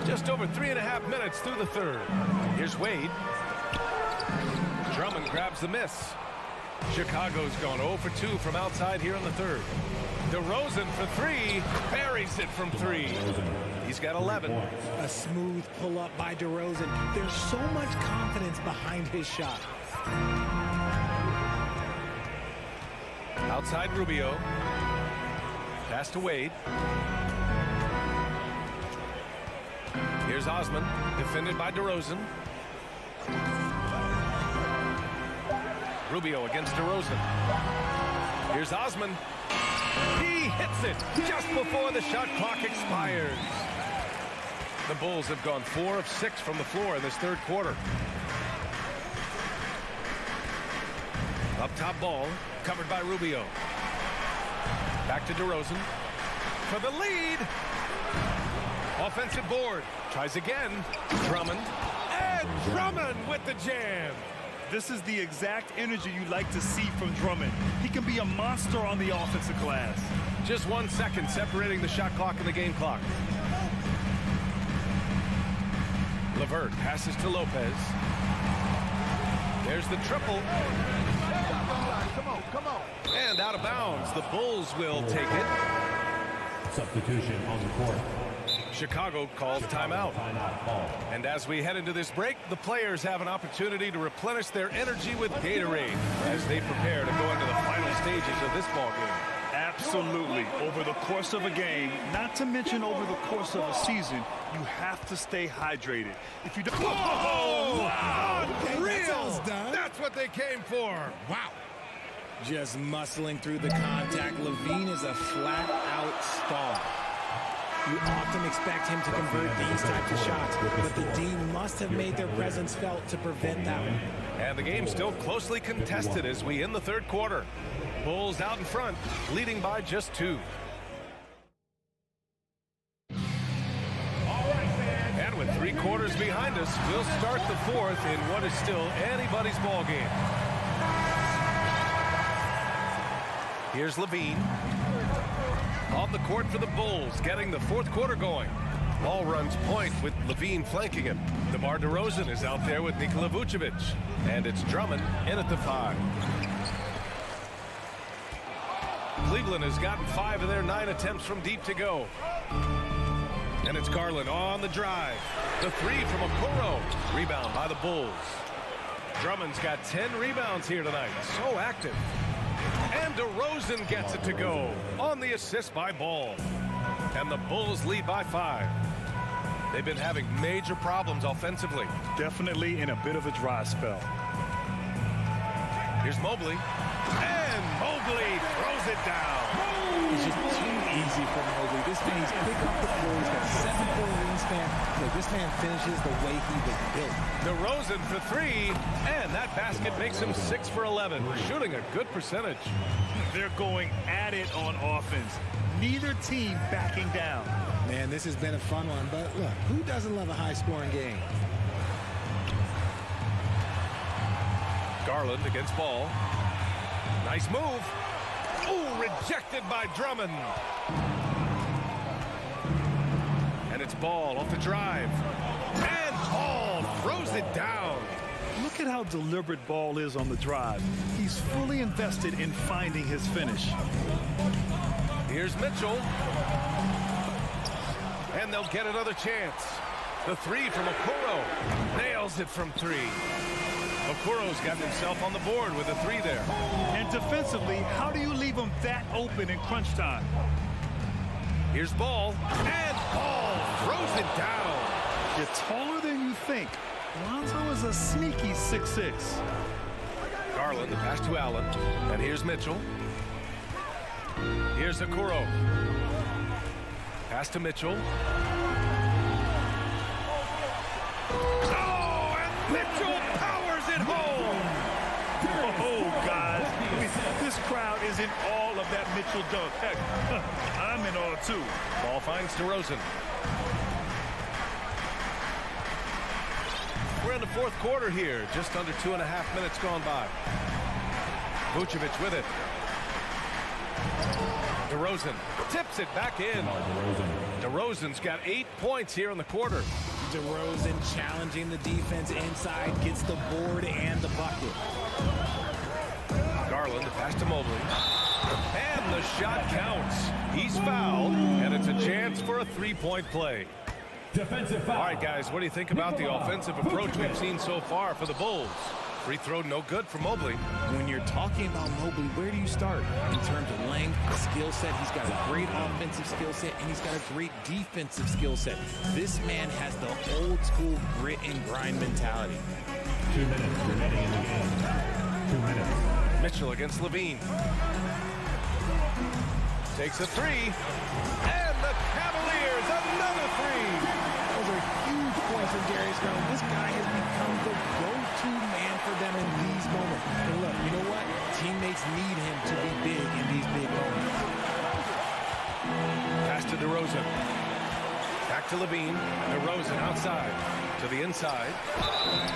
[SPEAKER 1] Just over 3.5 minutes through the third. Here's Wade. Drummond grabs the miss. Chicago's gone 0 for 2 from outside here in the third. DeRozan for 3. Buries it from 3. He's got 11.
[SPEAKER 4] A smooth pull-up by DeRozan. There's so much confidence behind his shot.
[SPEAKER 1] Outside Rubio. Pass to Wade. Here's Osman, defended by DeRozan. Rubio against DeRozan. Here's Osman. He hits it just before the shot clock expires. The Bulls have gone 4 of 6 from the floor in this third quarter. Up top ball, covered by Rubio. Back to DeRozan for the lead. Offensive board. Tries again. Drummond. And Drummond with the jam.
[SPEAKER 2] This is the exact energy you like to see from Drummond. He can be a monster on the offensive glass.
[SPEAKER 1] Just 1 second separating the shot clock and the game clock. LeVert passes to Lopez. There's the triple. Come on. And out of bounds. The Bulls will take it.
[SPEAKER 3] Substitution on the court.
[SPEAKER 1] Chicago calls timeout. And as we head into this break, the players have an opportunity to replenish their energy with Gatorade as they prepare to go into the final stages of this ball game.
[SPEAKER 2] Absolutely. Over the course of a game, not to mention over the course of a season, you have to stay hydrated. If you don't...
[SPEAKER 1] Whoa! Unreal! That's what they came for. Wow.
[SPEAKER 4] Just muscling through the contact. Levine is a flat-out star. You often expect him to convert these types of shots, but the D must have made their presence felt to prevent that one.
[SPEAKER 1] And the game's still closely contested as we end the third quarter. Bulls out in front, leading by just 2. And with 3 quarters behind us, we'll start the fourth in what is still anybody's ball game. Here's Levine. On the court for the Bulls, getting the fourth quarter going. Ball runs point with Levine flanking him. DeMar DeRozan is out there with Nikola Vucevic. And it's Drummond in at the 5. Cleveland has gotten 5 of their 9 attempts from deep to go. And it's Garland on the drive. The 3 from Okoro. Rebound by the Bulls. Drummond's got 10 rebounds here tonight. So active. And DeRozan gets it to go on the assist by Ball. And the Bulls lead by 5. They've been having major problems offensively.
[SPEAKER 2] Definitely in a bit of a dry spell.
[SPEAKER 1] Here's Mobley. And Mobley throws it down.
[SPEAKER 4] It's just too easy for Mobley. This man, he's quick off the floor. He's got a 7-4 wingspan. Look, this man finishes the way he was built.
[SPEAKER 1] DeRozan for 3. And that basket makes him 6 for 11. Shooting a good percentage.
[SPEAKER 2] They're going at it on offense. Neither team backing down.
[SPEAKER 4] Man, this has been a fun one. But look, who doesn't love a high-scoring game?
[SPEAKER 1] Garland against Ball. Nice move. Ooh, rejected by Drummond. And it's Ball off the drive. And Ball throws it down.
[SPEAKER 2] Look at how deliberate Ball is on the drive. He's fully invested in finding his finish.
[SPEAKER 1] Here's Mitchell. And they'll get another chance. The 3 from Okoro. Nails it from 3. Okoro's gotten himself on the board with a 3 there.
[SPEAKER 2] And defensively, how do you leave him that open in crunch time?
[SPEAKER 1] Here's Ball. And Ball throws it down.
[SPEAKER 2] You're taller than you think. Lonzo is a sneaky 6'6".
[SPEAKER 1] Garland, the pass to Allen. And here's Mitchell. Here's Okoro. Pass to Mitchell. Oh, and Mitchell powers it home.
[SPEAKER 2] Oh, guys. This crowd is in awe of that Mitchell dunk. Heck, I'm in awe, too.
[SPEAKER 1] Ball finds DeRozan. We're in the fourth quarter here. Just under 2.5 minutes gone by. Vucevic with it. DeRozan tips it back in. DeRozan's got 8 points here in the quarter.
[SPEAKER 4] DeRozan challenging the defense inside, gets the board and the bucket.
[SPEAKER 1] Garland, the pass to Mobley. And the shot counts. He's fouled, and it's a chance for a 3-point play.
[SPEAKER 3] Defensive foul.
[SPEAKER 1] All right, guys, what do you think about the offensive approach we've seen so far for the Bulls? Free throw no good for Mobley.
[SPEAKER 4] When you're talking about Mobley, where do you start? In terms of length, skill set, he's got a great offensive skill set, and he's got a great defensive skill set. This man has the old school grit and grind mentality.
[SPEAKER 3] 2 minutes remaining in the game. 2 minutes.
[SPEAKER 1] Mitchell against Levine. Takes a three. And the Cavaliers, another three.
[SPEAKER 4] Those are huge points from Darius Garland. This guy has become the go-to man for them in these moments. And look, you know what? Teammates need him to be big in these big moments.
[SPEAKER 1] Pass to DeRozan. Back to Levine. DeRozan outside. To the inside.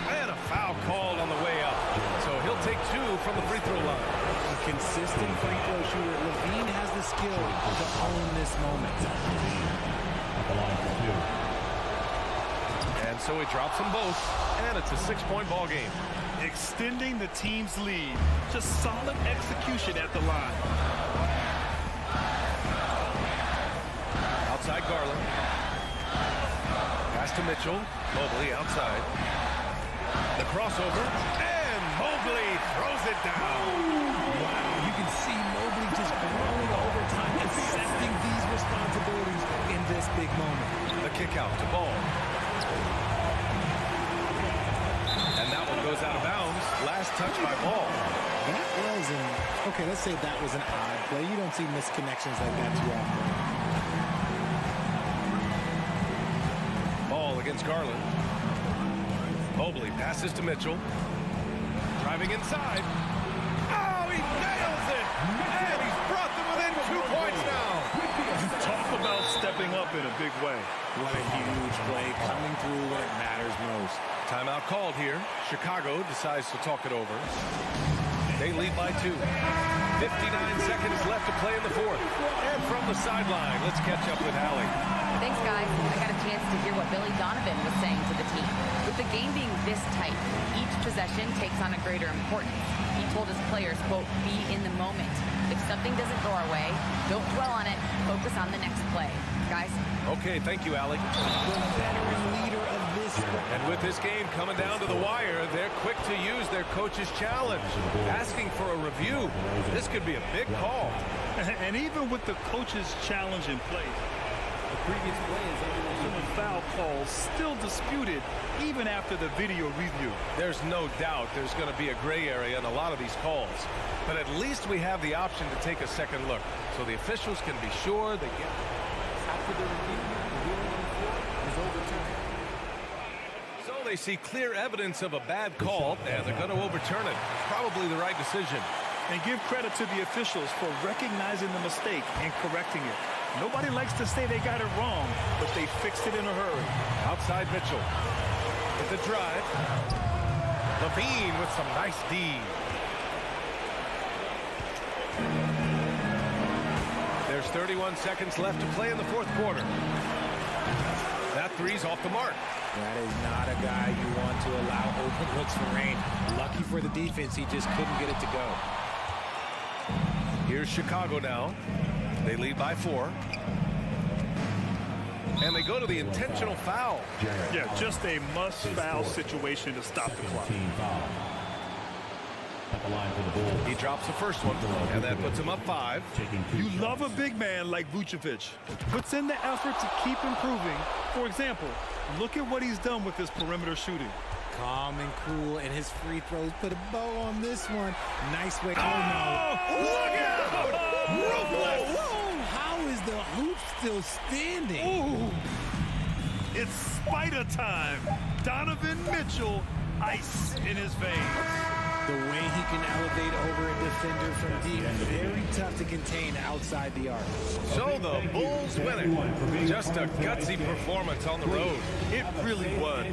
[SPEAKER 1] And a foul called on the way up. So he'll take 2 from the free throw line.
[SPEAKER 4] A consistent free throw shooter. Levine has the skill to own this moment.
[SPEAKER 3] At the line for 2.
[SPEAKER 1] And so he drops them both. And it's a 6-point ball game.
[SPEAKER 2] Extending the team's lead. Just solid execution at the line.
[SPEAKER 1] Outside Garland. Pass to Mitchell. Mobley outside. The crossover. And Mobley throws it down.
[SPEAKER 4] Wow, you can see Mobley just growing over time, accepting these responsibilities in this big moment.
[SPEAKER 1] The kick out to Ball. And that one goes out of bounds. Last touch by Ball.
[SPEAKER 4] That was okay, let's say that was an odd play. You don't see misconnections like that too often.
[SPEAKER 1] Ball against Garland. Mobley passes to Mitchell. Driving inside. Oh, he nails it! And he's brought them within 2 points now.
[SPEAKER 2] Talk about stepping up in a big way.
[SPEAKER 4] What a huge play, coming through when it matters most.
[SPEAKER 1] Timeout called here. Chicago decides to talk it over. They lead by 2. 59 seconds left to play in the fourth. And from the sideline, let's catch up with Allie.
[SPEAKER 5] Thanks, guys. I got a chance to hear what Billy Donovan was saying to the team. With the game being this tight, each possession takes on a greater importance. He told his players, quote, be in the moment. If something doesn't go our way, don't dwell on it. Focus on the next play. Guys?
[SPEAKER 1] Okay, thank you, Allie.
[SPEAKER 4] The veteran leader of this.
[SPEAKER 1] And with this game coming down to the wire, they're quick to use their coach's challenge. Asking for a review. This could be a big call.
[SPEAKER 2] And even with the coach's challenge in place,
[SPEAKER 14] The previous play is under
[SPEAKER 2] the foul call still disputed even after the video review.
[SPEAKER 1] There's no doubt there's going to be a gray area in a lot of these calls. But at least we have the option to take a second look. So the officials can be sure they get...
[SPEAKER 14] After the review, the ruling on the floor is overturned.
[SPEAKER 1] So they see clear evidence of a bad call, and they're going to overturn it. Probably the right decision.
[SPEAKER 2] And give credit to the officials for recognizing the mistake and correcting it. Nobody likes to say they got it wrong, but they fixed it in a hurry.
[SPEAKER 1] Outside Mitchell. With the drive. Levine with some nice D. There's 31 seconds left to play in the fourth quarter. That three's off the mark.
[SPEAKER 4] That is not a guy you want to allow open looks for rain. Lucky for the defense, he just couldn't get it to go.
[SPEAKER 1] Here's Chicago now. They lead by 4. And they go to the intentional foul.
[SPEAKER 2] Yeah, just a must-foul situation to stop the clock.
[SPEAKER 3] At the line for the Bulls.
[SPEAKER 1] He drops the first one, and that puts him up 5.
[SPEAKER 2] You love a big man like Vucevic. Puts in the effort to keep improving. For example, look at what he's done with his perimeter shooting.
[SPEAKER 4] Calm and cool, and his free throws put a bow on this one. Nice way.
[SPEAKER 2] Oh, no. Look out! Ruthless!
[SPEAKER 4] Whoa, how is the hoop still standing?
[SPEAKER 2] Ooh. It's spider time. Donovan Mitchell, ice in his veins.
[SPEAKER 4] The way he can elevate over a defender from deep, very tough to contain outside the arc.
[SPEAKER 1] So the Bulls win it. Just a gutsy performance on the road.
[SPEAKER 2] It really was.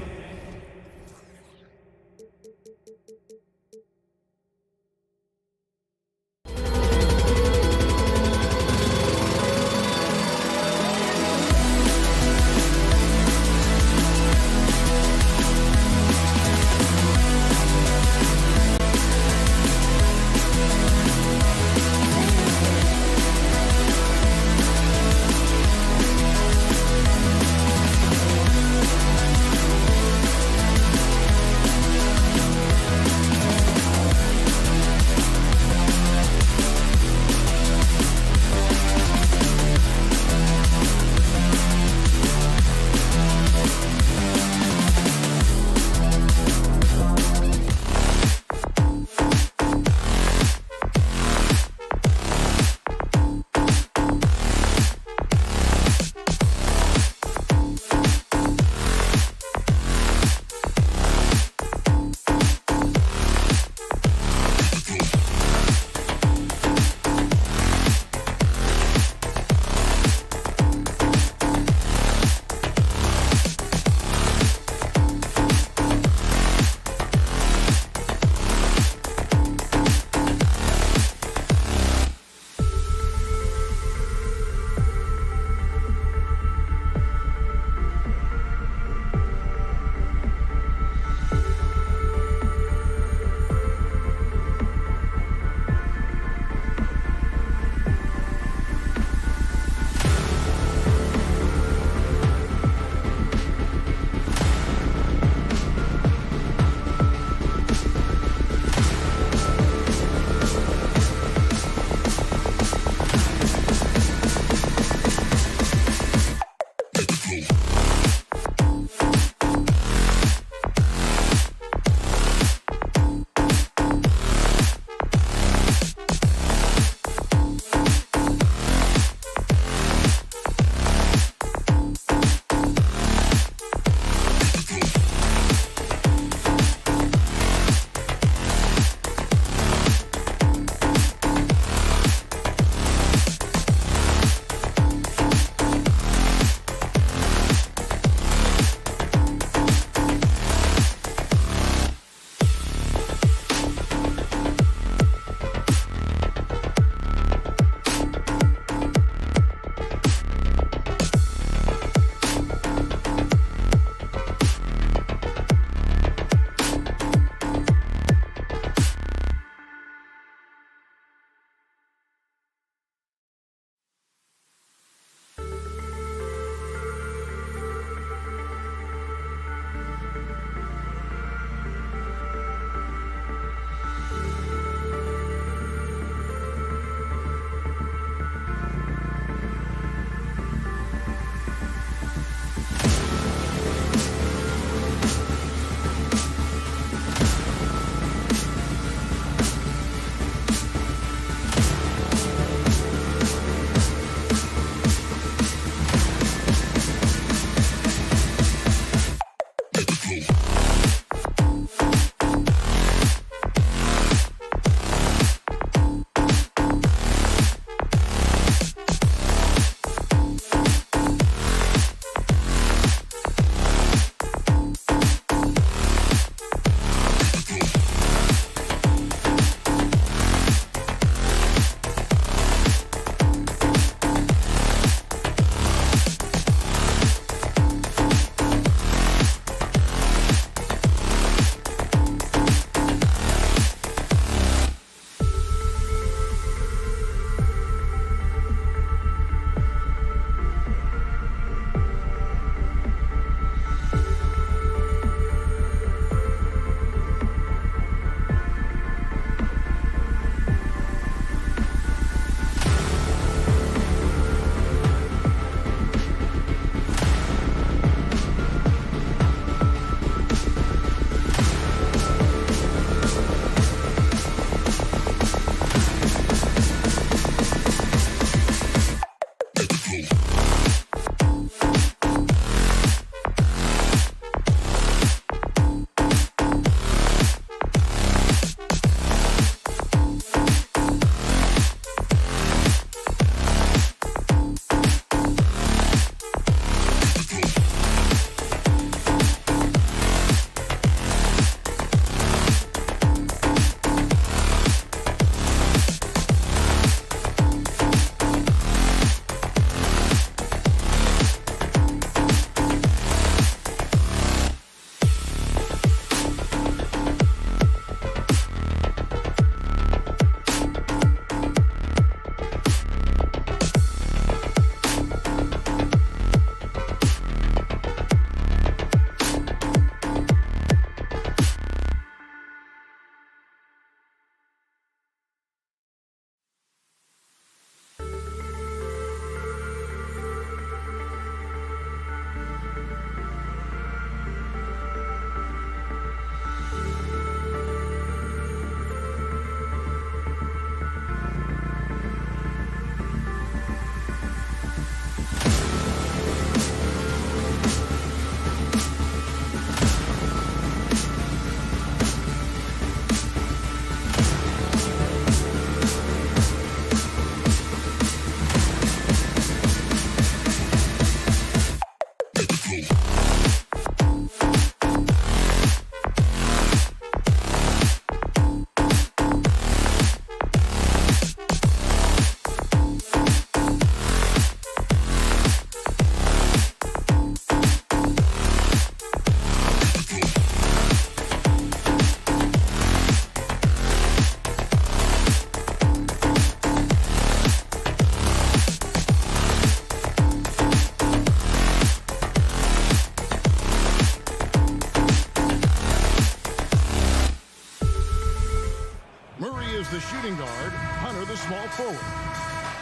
[SPEAKER 6] The shooting guard, Hunter the small forward.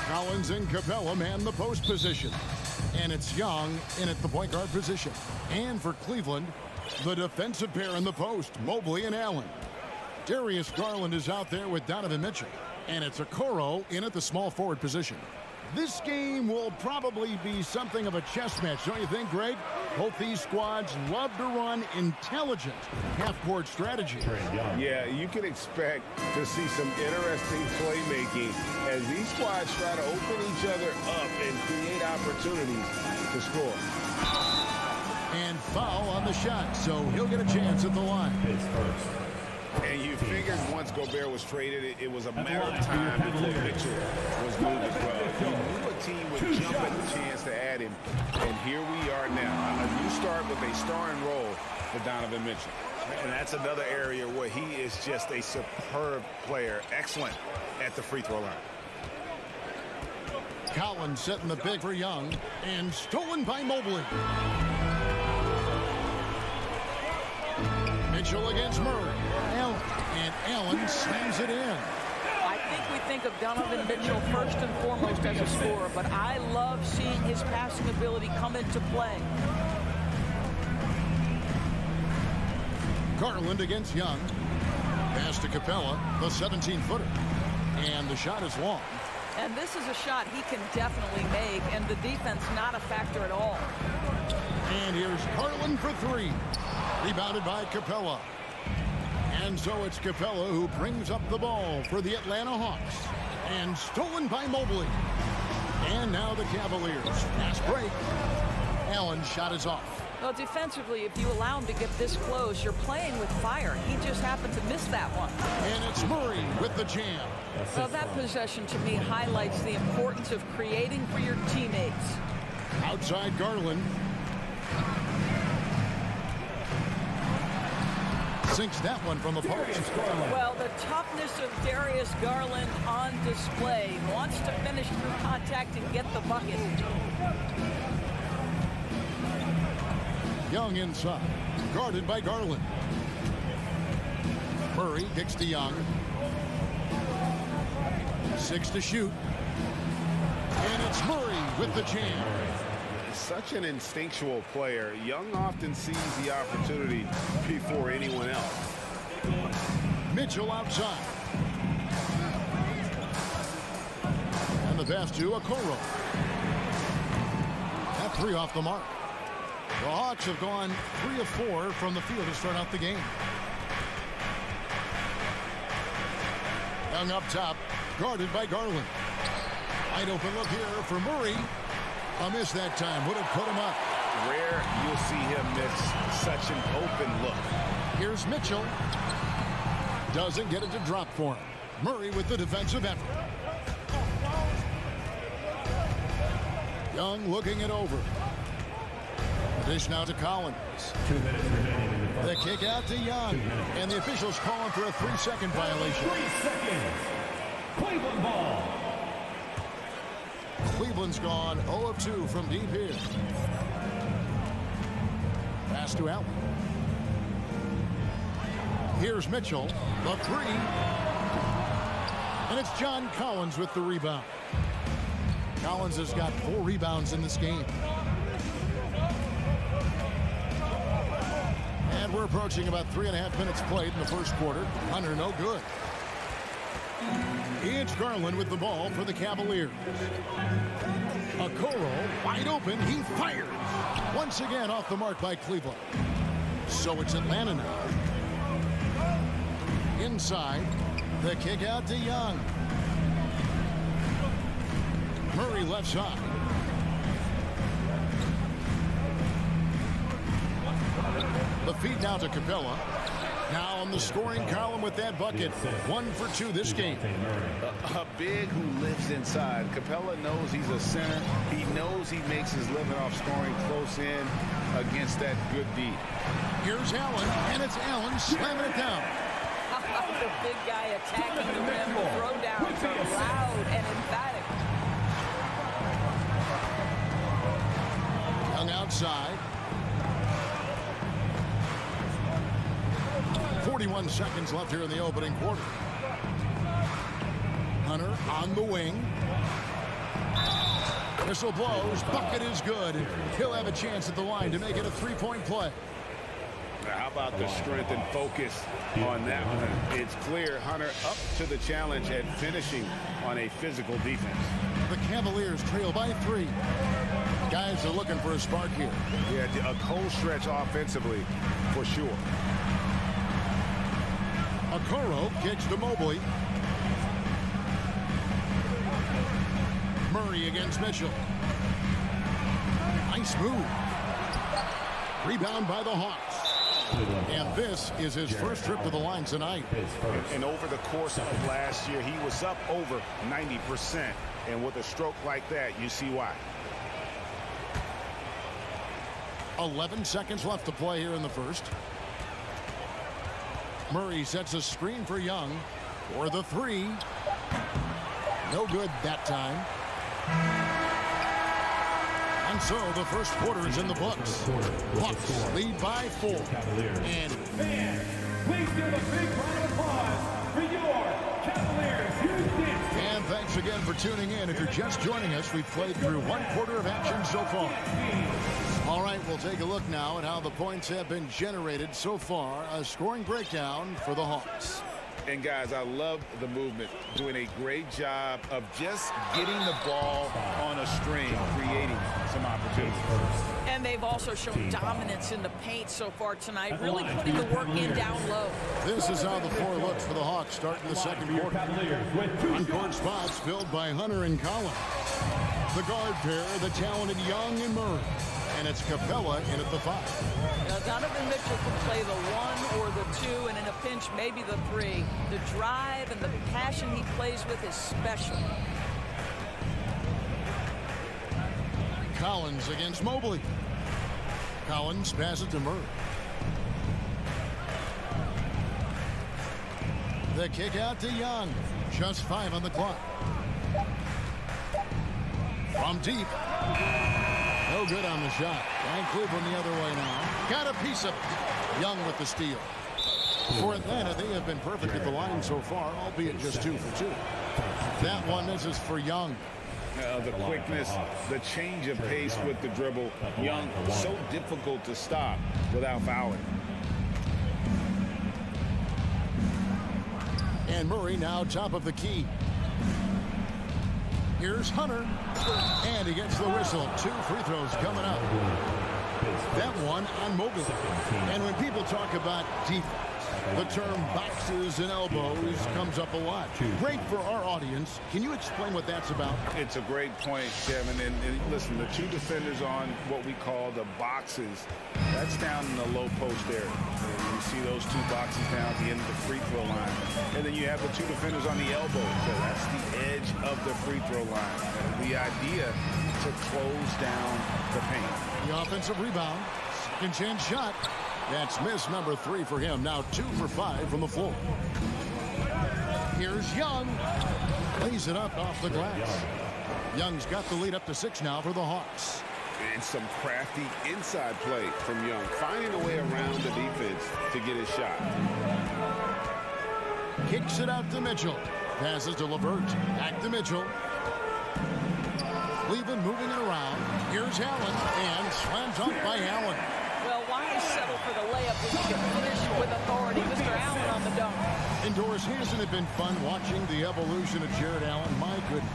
[SPEAKER 6] Collins and Capella man the post position. And it's Young in at the point guard position. And for Cleveland, the defensive pair in the post, Mobley and Allen. Darius Garland is out there with Donovan Mitchell. And it's Okoro in at the small forward position. This game will probably be something of a chess match, don't you think, Greg? Both these squads love to run intelligent half-court strategy.
[SPEAKER 9] Yeah, you can expect to see some interesting playmaking as these squads try to open each other up and create opportunities to score.
[SPEAKER 6] And foul on the shot, so he'll get a chance at the line.
[SPEAKER 9] And you figured once Gobert was traded, it was a matter of time before Mitchell was moved as well. You knew a team would jump at the chance to add him, and here we are now. A new start with a starring role for Donovan Mitchell. And that's another area where he is just a superb player, excellent at the free throw line.
[SPEAKER 6] Collins setting the pick for Young, and stolen by Mobley. Mitchell against Murray. Allen, and Allen slams it in.
[SPEAKER 8] I think we think of Donovan Mitchell first and foremost as a scorer, but I love seeing his passing ability come into play.
[SPEAKER 6] Garland against Young. Pass to Capella, the 17-footer. And the shot is long.
[SPEAKER 8] And this is a shot he can definitely make, and the defense not a factor at all.
[SPEAKER 6] And here's Garland for three. Rebounded by Capella. And so it's Capella who brings up the ball for the Atlanta Hawks. And stolen by Mobley. And now the Cavaliers. Fast break. Allen's shot is off.
[SPEAKER 8] Well, defensively, if you allow him to get this close, you're playing with fire. He just happened to miss that one.
[SPEAKER 6] And it's Murray with the jam.
[SPEAKER 8] Well, that possession to me highlights the importance of creating for your teammates.
[SPEAKER 6] Outside Garland. Sinks that one from the post.
[SPEAKER 8] Well, the toughness of Darius Garland on display. Wants to finish through contact and get the bucket.
[SPEAKER 6] Young inside, guarded by Garland. Murray kicks to Young. 6 to shoot. And it's Murray with the jam.
[SPEAKER 9] Such an instinctual player. Young often sees the opportunity before anyone else.
[SPEAKER 6] Mitchell outside. And the pass to Okoro. 3 off the mark. The Hawks have gone 3 of 4 from the field to start out the game. Young up top, guarded by Garland. Wide open look here for Murray. A miss that time. Would have put him up.
[SPEAKER 9] Rare you'll see him miss such an open look.
[SPEAKER 6] Here's Mitchell. Doesn't get it to drop for him. Murray with the defensive effort. Young looking it over. Dish now to Collins.
[SPEAKER 3] 2 minutes remaining in the clock.
[SPEAKER 6] The kick out to Young. And the officials calling for a 3-second violation.
[SPEAKER 3] 3 seconds. Cleveland ball.
[SPEAKER 6] Cleveland's gone 0 of 2 from deep here. Pass to Allen. Here's Mitchell. The 3. And it's John Collins with the rebound. Collins has got 4 rebounds in this game. And we're approaching about 3.5 minutes played in the first quarter. Hunter no good. It's Garland with the ball for the Cavaliers. Okoro wide open. He fires. Once again off the mark by Cleveland. So it's Atlanta now. Inside. The kick out to Young. Murray left side. The feed now to Capella. Now on the scoring column with that bucket. 1 for 2 this game.
[SPEAKER 9] A big who lives inside. Capella knows he's a center. He knows he makes his living off scoring close in against that good D.
[SPEAKER 6] Here's Allen, and it's Allen slamming it down.
[SPEAKER 8] The big guy attacking the rim. Throwdowns are loud and emphatic.
[SPEAKER 6] Young outside. 41 seconds left here in the opening quarter. Hunter on the wing. Whistle blows. Bucket is good. He'll have a chance at the line to make it a 3-point play.
[SPEAKER 9] Now, how about the strength and focus on that one? It's clear Hunter up to the challenge at finishing on a physical defense.
[SPEAKER 6] The Cavaliers trail by 3. Guys are looking for a spark here.
[SPEAKER 9] Yeah, a cold stretch offensively for sure.
[SPEAKER 6] Okoro kicks to Mobley. Murray against Mitchell. Nice move. Rebound by the Hawks. And this is his first trip to the line tonight.
[SPEAKER 9] And over the course of last year, he was up over 90%. And with a stroke like that, you see why.
[SPEAKER 6] 11 seconds left to play here in the first. Murray sets a screen for Young for the 3. No good that time. And so the first quarter is in the books. Hawks lead by 4. And
[SPEAKER 3] Fans, please give a big round of applause for your Cavaliers.
[SPEAKER 6] And thanks again for tuning in. If you're just joining us, we've played through 1 quarter of action so far. All right, we'll take a look now at how the points have been generated so far. A scoring breakdown for the Hawks.
[SPEAKER 9] And guys, I love the movement. Doing a great job of just getting the ball on a string, creating some opportunities.
[SPEAKER 8] And they've also shown dominance in the paint so far tonight, really putting the work in down low.
[SPEAKER 6] This is how the floor looks for the Hawks starting the second quarter. On-court spots filled by Hunter and Collins. The guard pair, the talented Young and Murray. And it's Capella in at the 5.
[SPEAKER 8] Now, Donovan Mitchell can play the 1 or the 2, and in a pinch, maybe the 3. The drive and the passion he plays with is special.
[SPEAKER 6] Collins against Mobley. Collins passes to Murray. The kick out to Young. Just 5 on the clock. From deep. No good on the shot. And Cleveland the other way now. Got a piece of it. Young with the steal. For Atlanta, they have been perfect at the line so far, albeit just 2 for 2. That one misses for Young.
[SPEAKER 9] The quickness, the change of pace with the dribble. Young, so difficult to stop without fouling.
[SPEAKER 6] And Murray now top of the key. Here's Hunter. And he gets the whistle. 2 free throws coming up. That one on Mobley. And when people talk about defense, the term boxes and elbows comes up a lot. Great for our audience. Can you explain what that's about?
[SPEAKER 9] It's a great point, Kevin. And listen, the 2 defenders on what we call the boxes, that's down in the low post area. And you see those 2 boxes down at the end of the free throw line. And then you have the 2 defenders on the elbows. So that's the edge of the free throw line. And the idea to close down the paint.
[SPEAKER 6] The offensive rebound. Second chance shot. That's miss number 3 for him. Now 2 for 5 from the floor. Here's Young. Lays it up off the glass. Young's got the lead up to 6 now for the Hawks.
[SPEAKER 9] And some crafty inside play from Young, finding a way around the defense to get his shot.
[SPEAKER 6] Kicks it out to Mitchell. Passes to LeVert. Back to Mitchell. Cleveland moving it around. Here's Allen. And slammed up by Allen.
[SPEAKER 8] Well, why settle for the layup when you can finish with authority? Mr. Allen on the dunk.
[SPEAKER 6] Indoors, hasn't it been fun watching the evolution of Jared Allen? My goodness.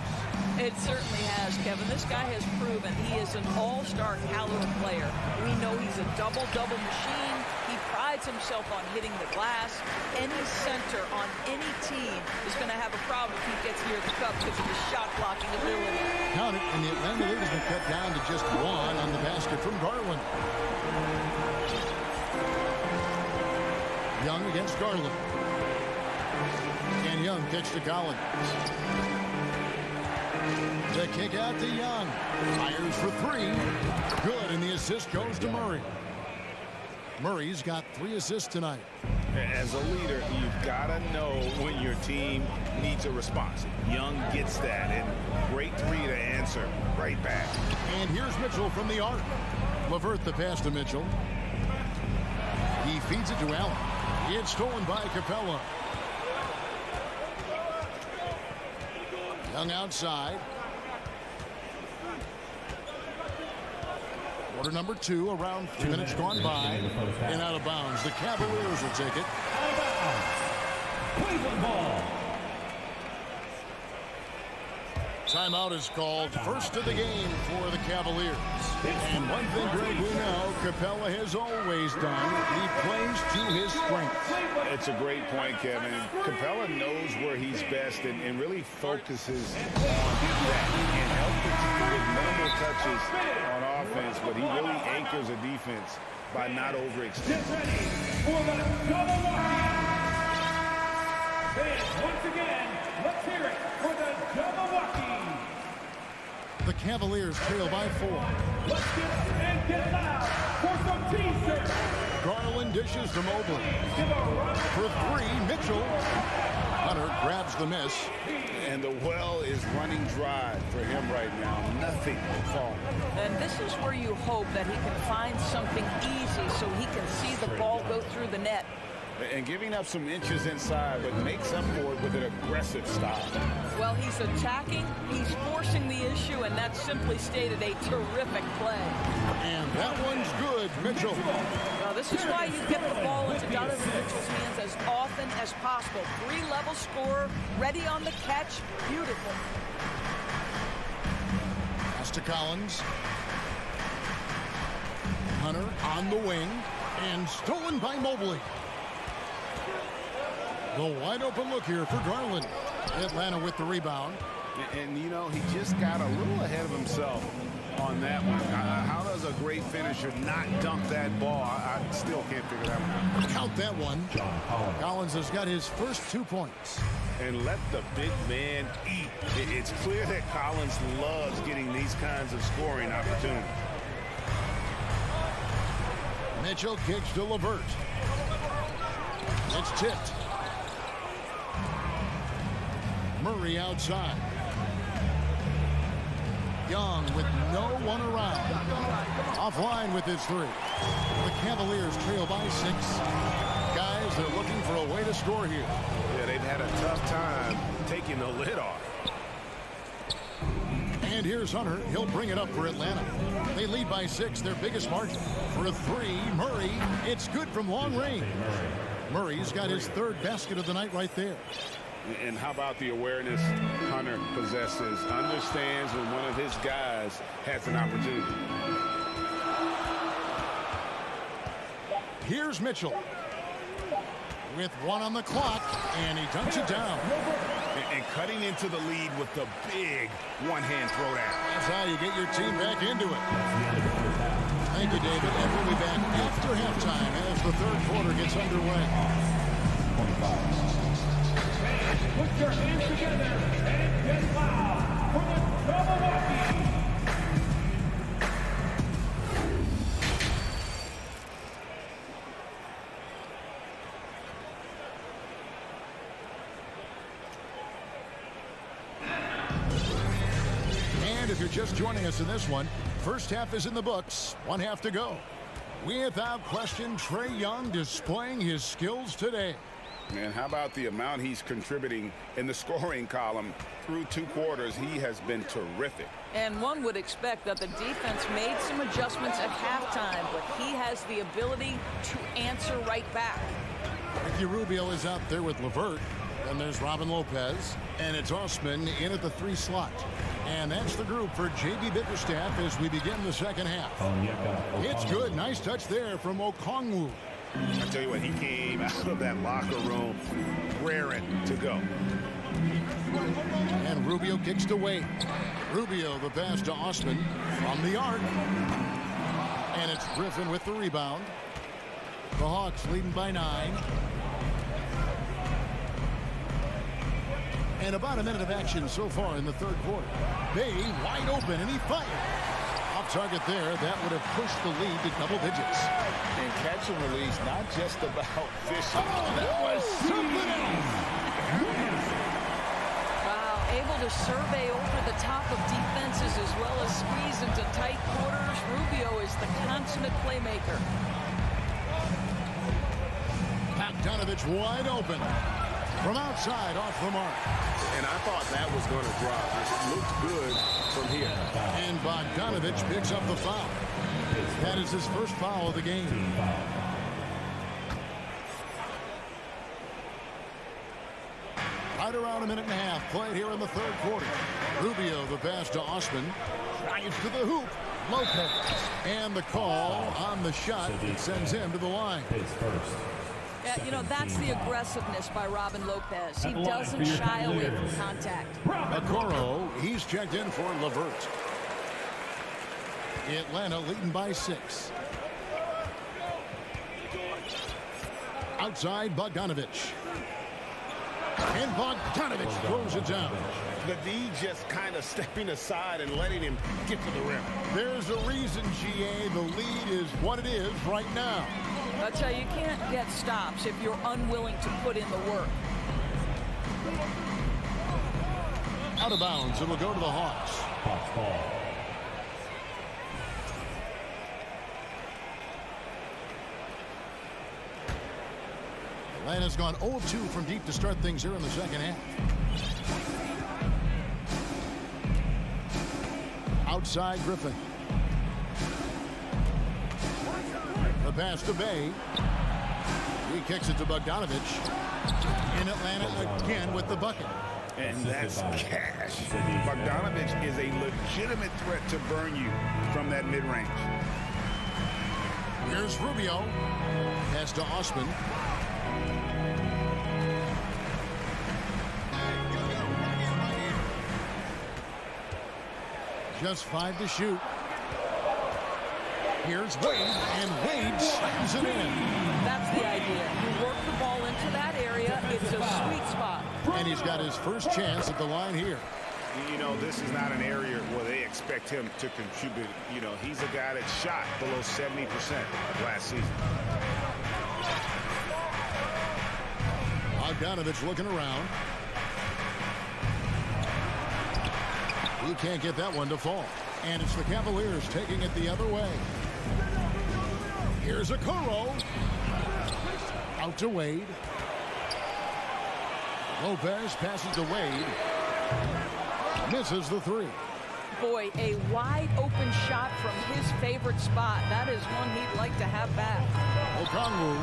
[SPEAKER 8] It certainly has, Kevin. This guy has proven he is an all-star caliber player. We know he's a double-double machine. He prides himself on hitting the glass. Any center on any team is going to have a problem if he gets near the cup because of his shot-blocking ability.
[SPEAKER 6] Count it, and the Atlanta lead has been cut down to just 1 on the basket from Garland. Young against Garland. And Young kicks to Collins. The kick out to Young. Fires for 3. Good, and the assist goes to Murray. Murray's got 3 assists tonight.
[SPEAKER 9] As a leader, you've got to know when your team needs a response. Young gets that, and great 3 to answer right back.
[SPEAKER 6] And here's Mitchell from the arc. LeVert the pass to Mitchell. He feeds it to Allen. It's stolen by Capella. Young outside. Quarter number 2, around 3 minutes gone by. And out of bounds. The Cavaliers will take it.
[SPEAKER 3] Out of bounds. Cleveland ball.
[SPEAKER 6] Timeout is called. First of the game for the Cavaliers. And one thing, Greg, we know Capella has always done. He plays to his strengths.
[SPEAKER 9] It's a great point, Kevin. Capella knows where he's best and really focuses on that. He can help the team with number touches on offense, but he really anchors a defense by not overextending.
[SPEAKER 3] Get ready for the double walkie. Once again, let's hear it for the double walkie.
[SPEAKER 6] The Cavaliers trail by 4.
[SPEAKER 3] Let's get loud for some T-shirts.
[SPEAKER 6] Garland dishes to Mobley. For 3, Mitchell. Hunter grabs the miss.
[SPEAKER 9] And the well is running dry for him right now. Nothing falling.
[SPEAKER 8] And this is where you hope that he can find something easy so he can see the ball go through the net.
[SPEAKER 9] And giving up some inches inside, but makes up for it with an aggressive style.
[SPEAKER 8] Well, he's attacking, he's forcing the issue, and that's simply stated a terrific play.
[SPEAKER 6] And that one's good, Mitchell.
[SPEAKER 8] Now, this is why you get the ball into Donovan Mitchell's hands as often as possible. 3-level scorer, ready on the catch, beautiful.
[SPEAKER 6] Pass to Collins. Hunter on the wing, and stolen by Mobley. The wide open look here for Garland. Atlanta with the rebound.
[SPEAKER 9] And you know, he just got a little ahead of himself on that one. How does a great finisher not dunk that ball? I still can't figure that one out.
[SPEAKER 6] Count that one. Collins has got his first 2 points.
[SPEAKER 9] And let the big man eat. It's clear that Collins loves getting these kinds of scoring opportunities.
[SPEAKER 6] Mitchell kicks to LeVert. It's tipped. Murray outside. Young with no one around. Offline with his 3. The Cavaliers trail by 6. Guys, they're looking for a way to score here.
[SPEAKER 9] Yeah, they've had a tough time taking the lid off.
[SPEAKER 6] And here's Hunter. He'll bring it up for Atlanta. They lead by 6, their biggest margin. For a 3, Murray. It's good from long range. Murray's got his 3rd basket of the night right there.
[SPEAKER 9] And how about the awareness Hunter possesses? Understands when one of his guys has an opportunity.
[SPEAKER 6] Here's Mitchell with 1 on the clock, and he dunks it down.
[SPEAKER 9] And cutting into the lead with the big one-hand throwdown.
[SPEAKER 6] That's how you get your team back into it. Thank you, David. And we'll be back after halftime as the third quarter gets underway.
[SPEAKER 3] Put your hands together and get loud for the Cavaliers.
[SPEAKER 6] And if you're just joining us in this one, first half is in the books. 1 half to go. Without question, Trae Young displaying his skills today.
[SPEAKER 9] And how about the amount he's contributing in the scoring column? Through 2 quarters, he has been terrific.
[SPEAKER 8] And one would expect that the defense made some adjustments at halftime, but he has the ability to answer right back.
[SPEAKER 6] Ricky Rubio is out there with LeVert. Then there's Robin Lopez. And it's Osman in at the 3 slot. And that's the group for J.B. Bickerstaff as we begin the second half. It's good. Nice touch there from Okongwu.
[SPEAKER 9] I tell you what, he came out of that locker room raring to go.
[SPEAKER 6] And Rubio kicks to Wade. Rubio the pass to Osman from the arc. And it's Griffin with the rebound. The Hawks leading by 9. And about a minute of action so far in the third quarter. Bay wide open, and he fired. Off target there. That would have pushed the lead to double digits.
[SPEAKER 9] And catch and release, not just about fishing.
[SPEAKER 6] Oh, that was something else.
[SPEAKER 8] Wow, able to survey over the top of defenses as well as squeeze into tight quarters. Rubio is the consummate playmaker.
[SPEAKER 6] Bogdanovich wide open. From outside, off the mark.
[SPEAKER 9] And I thought that was going to drop. It looked good from here.
[SPEAKER 6] And Bogdanovich picks up the foul. That is his first foul of the game. Right around a minute and a half played here in the third quarter. Rubio the pass to Osman. Drives to the hoop. Lopez. And the call on the shot that sends him to the line.
[SPEAKER 8] Yeah, you know, that's the aggressiveness by Robin Lopez. He doesn't shy away from contact.
[SPEAKER 6] Okoro, he's checked in for LeVert. Atlanta leading by 6. Outside, Bogdanovich. And Bogdanovich throws it down.
[SPEAKER 9] The D just kind of stepping aside and letting him get to the rim.
[SPEAKER 6] There's a reason, GA. The lead is what it is right now.
[SPEAKER 8] I'll tell you, you can't get stops if you're unwilling to put in the work.
[SPEAKER 6] Out of bounds, it'll go to the Hawks.
[SPEAKER 3] Hawks ball.
[SPEAKER 6] Atlanta's gone 0-2 from deep to start things here in the second half. Outside, Griffin. The pass to Bay. He kicks it to Bogdanovich. In Atlanta again with the bucket.
[SPEAKER 9] And that's cash. Bogdanovich is a legitimate threat to burn you from that mid-range.
[SPEAKER 6] Here's Rubio. Pass to Osman. Just 5 to shoot. Here's Wade, and Wade slams it in.
[SPEAKER 8] That's the idea. You work the ball into that area. It's a sweet spot.
[SPEAKER 6] And he's got his first chance at the line here.
[SPEAKER 9] You know, this is not an area where they expect him to contribute. You know, he's a guy that shot below 70% last season.
[SPEAKER 6] Bogdanovich looking around. He can't get that one to fall. And it's the Cavaliers taking it the other way. Here's Okoro. Out to Wade. Lopez passes to Wade. Misses the 3.
[SPEAKER 8] Boy, a wide open shot from his favorite spot. That is one he'd like to have back.
[SPEAKER 6] Okongwu.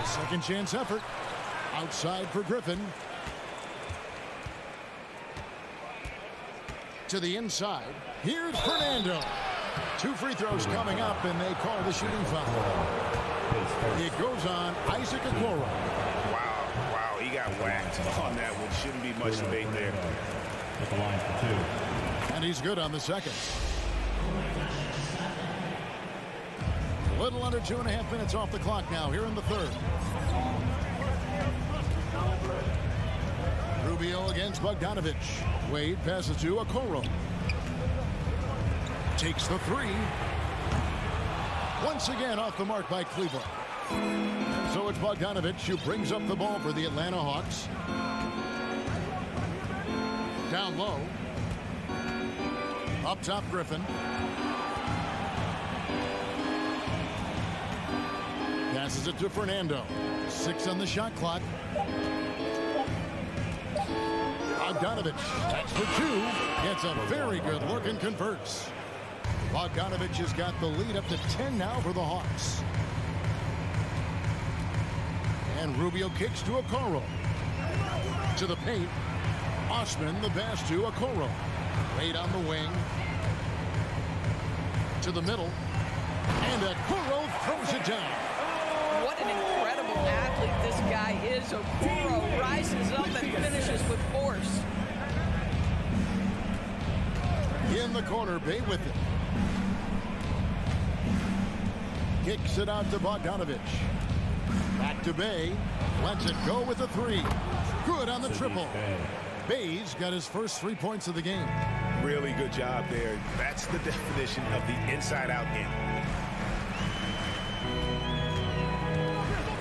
[SPEAKER 6] Second chance effort. Outside for Griffin. To the inside. Here's Fernando. 2 free throws coming up, and they call the shooting foul. It goes on Isaac Okoro.
[SPEAKER 9] Wow, he got whacked on that one. Shouldn't be much debate there.
[SPEAKER 3] At the line for 2.
[SPEAKER 6] And he's good on the second. A little under 2.5 minutes off the clock now here in the third. Rubio against Bogdanovic. Wade passes to Okoro. Takes the 3. Once again off the mark by Cleveland. So it's Bogdanovic who brings up the ball for the Atlanta Hawks. Down low. Up top, Griffin. Passes it to Fernando. 6 on the shot clock. Bogdanovic, that's for 2. Gets a very good look and converts. Bogdanovic has got the lead up to 10 now for the Hawks. And Rubio kicks to Okoro. To the paint. Osman, the pass to Okoro. Wade on the wing. To the middle. And Okoro throws it down.
[SPEAKER 8] What an incredible athlete this guy is. Okoro rises up and finishes with force.
[SPEAKER 6] In the corner, Bay with it. Kicks it out to Bogdanovic. Back to Bay. Lets it go with a 3. Good on the triple. Bay's got his first 3 points of the game.
[SPEAKER 9] Really good job there. That's the definition of the inside-out game.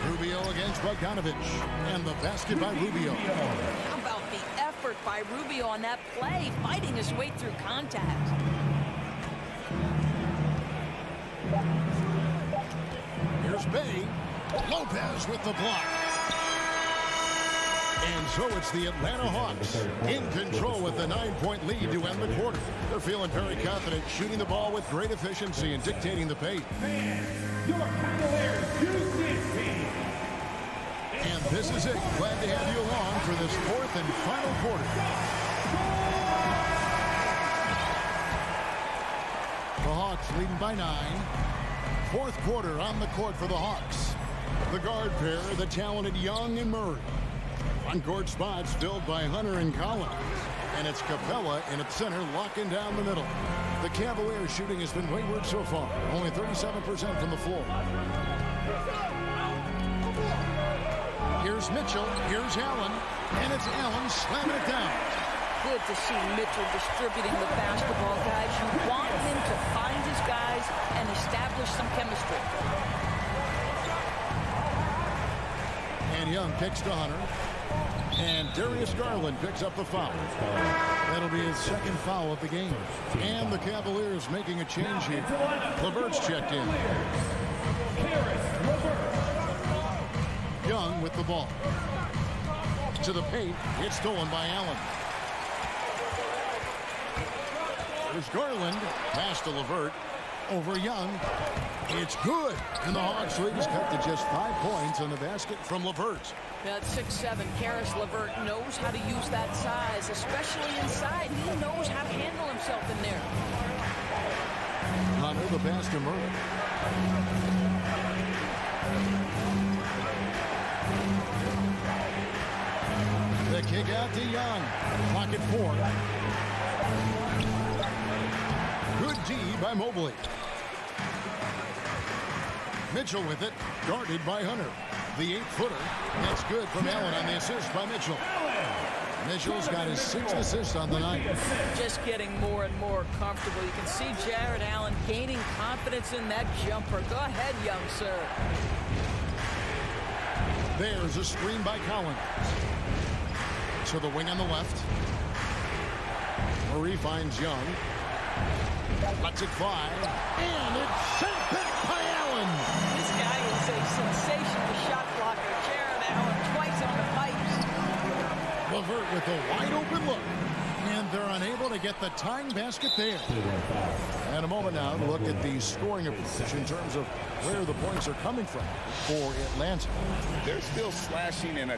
[SPEAKER 6] Rubio against Bogdanovic. And the basket by Rubio.
[SPEAKER 8] How about the effort by Rubio on that play, fighting his way through contact?
[SPEAKER 6] Here's Bay. Lopez with the block. And so it's the Atlanta Hawks in control with the 9-point lead to end the quarter. They're feeling very confident, shooting the ball with great efficiency and dictating the pace.
[SPEAKER 3] Your Cavaliers Houston team.
[SPEAKER 6] And this is it. Glad to have you along for this 4th and final quarter. The Hawks leading by 9. 4th quarter on the court for the Hawks. The guard pair, the talented Young and Murray. On-court spots filled by Hunter and Collins. And it's Capella in its center, locking down the middle. The Cavaliers shooting has been wayward so far. Only 37% from the floor. Here's Mitchell. Here's Allen. And it's Allen slamming it down.
[SPEAKER 8] Good to see Mitchell distributing the basketball, guys. You want him to find his guys and establish some chemistry.
[SPEAKER 6] And Young kicks to Hunter. And Darius Garland picks up the foul. That'll be his second foul of the game. And the Cavaliers making a change here. LeVert's checked in. Young with the ball. To the paint. It's stolen by Allen. There's Garland. Pass to LeVert. Over Young. It's good. And the Hawks lead is cut to just 5 points on the basket from LeVert.
[SPEAKER 8] At 6'7", Caris LeVert knows how to use that size, especially inside. He knows how to handle himself in there.
[SPEAKER 6] Hunter, the pass to Murray. The kick out to Young. Clock at 4. Good D by Mobley. Mitchell with it. Guarded by Hunter. The 8-footer. That's good from Allen on the assist by Mitchell. Mitchell's got his 6th assist on the night.
[SPEAKER 8] Just getting more and more comfortable. You can see Jared Allen gaining confidence in that jumper. Go ahead, young sir.
[SPEAKER 6] There's a screen by Collins. To the wing on the left. Murray finds Young. Lets it fly. And it's sent back by Allen.
[SPEAKER 8] This guy is a sensational shot blocker. Jared Allen twice on the pipes.
[SPEAKER 6] LeVert with a wide open look. And they're unable to get the tying basket there. And a moment now to look at the scoring approach in terms of where the points are coming from for Atlanta.
[SPEAKER 9] They're still slashing in a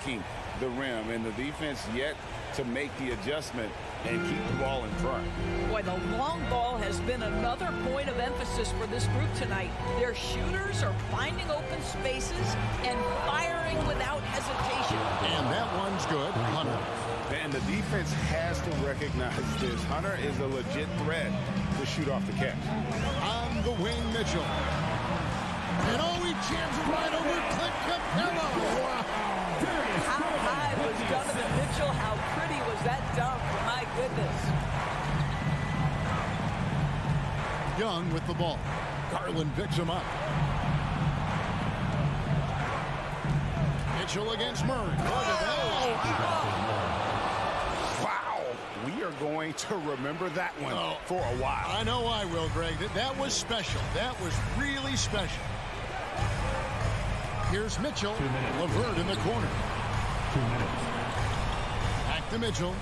[SPEAKER 9] attacking the rim, and the defense yet to make the adjustment and keep the ball in front.
[SPEAKER 8] Boy, the long ball has been another point of emphasis for this group tonight. Their shooters are finding open spaces and firing without hesitation.
[SPEAKER 6] And that one's good. Hunter.
[SPEAKER 9] And the defense has to recognize this. Hunter is a legit threat to shoot off the catch.
[SPEAKER 6] On the wing, Mitchell. And he jams it right over Clint Capella. Wow.
[SPEAKER 8] How high was Donovan Mitchell? How pretty was that dunk? My goodness.
[SPEAKER 6] Young with the ball. Garland picks him up. Mitchell against Murray.
[SPEAKER 9] Wow. We are going to remember that one for a while.
[SPEAKER 6] I know I will, Greg. That was special. That was really special. Here's Mitchell. LeVert in the corner.
[SPEAKER 3] 2 minutes.
[SPEAKER 6] Back to Mitchell.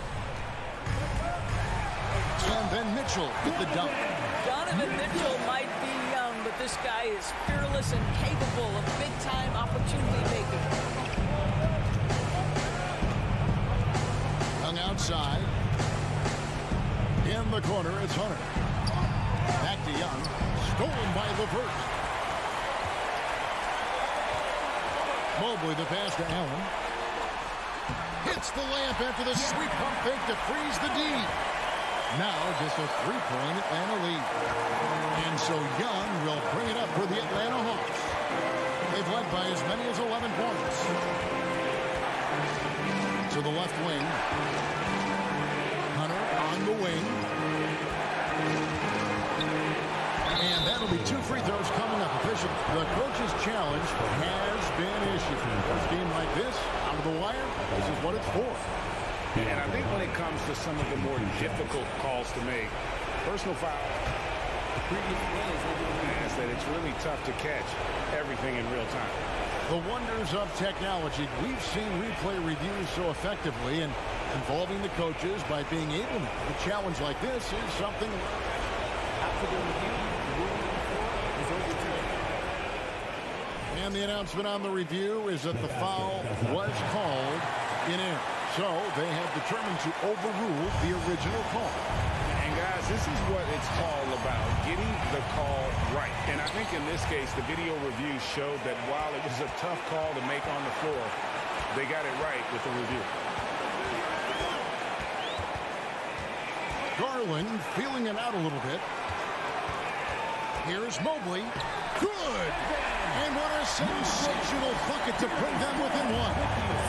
[SPEAKER 6] And then Mitchell with the dunk.
[SPEAKER 8] Donovan Mitchell might be young, but this guy is fearless and capable of big-time opportunity making.
[SPEAKER 6] Young outside. In the corner, it's Hunter. Back to Young. Stolen by LeVert. Mobley the pass to Allen. Hits the layup after the sweep pump fake to freeze the D. Now just a 3-point Atlanta lead. And so Young will bring it up for the Atlanta Hawks. They've led by as many as 11 points. To the left wing. Hunter on the wing. And that'll be 2 free throws coming up. Officially, the coach's challenge has been issued. A game like this, out of the wire, this is what it's for.
[SPEAKER 9] And I think when it comes to some of the more difficult calls to make, personal foul, that it's really tough to catch everything in real time.
[SPEAKER 6] The wonders of technology. We've seen replay reviews so effectively, and involving the coaches by being able to. A challenge like this is something.
[SPEAKER 14] After the review, the ruling on the floor is overturned.
[SPEAKER 6] And the announcement on the review is that the foul was called in error. So they have determined to overrule the original call.
[SPEAKER 9] And guys, this is what it's all about, getting the call right. And I think in this case, the video review showed that while it was a tough call to make on the floor, they got it right with the review.
[SPEAKER 6] Garland feeling it out a little bit. Here's Mobley. Good! And what a sensational bucket to bring them within one.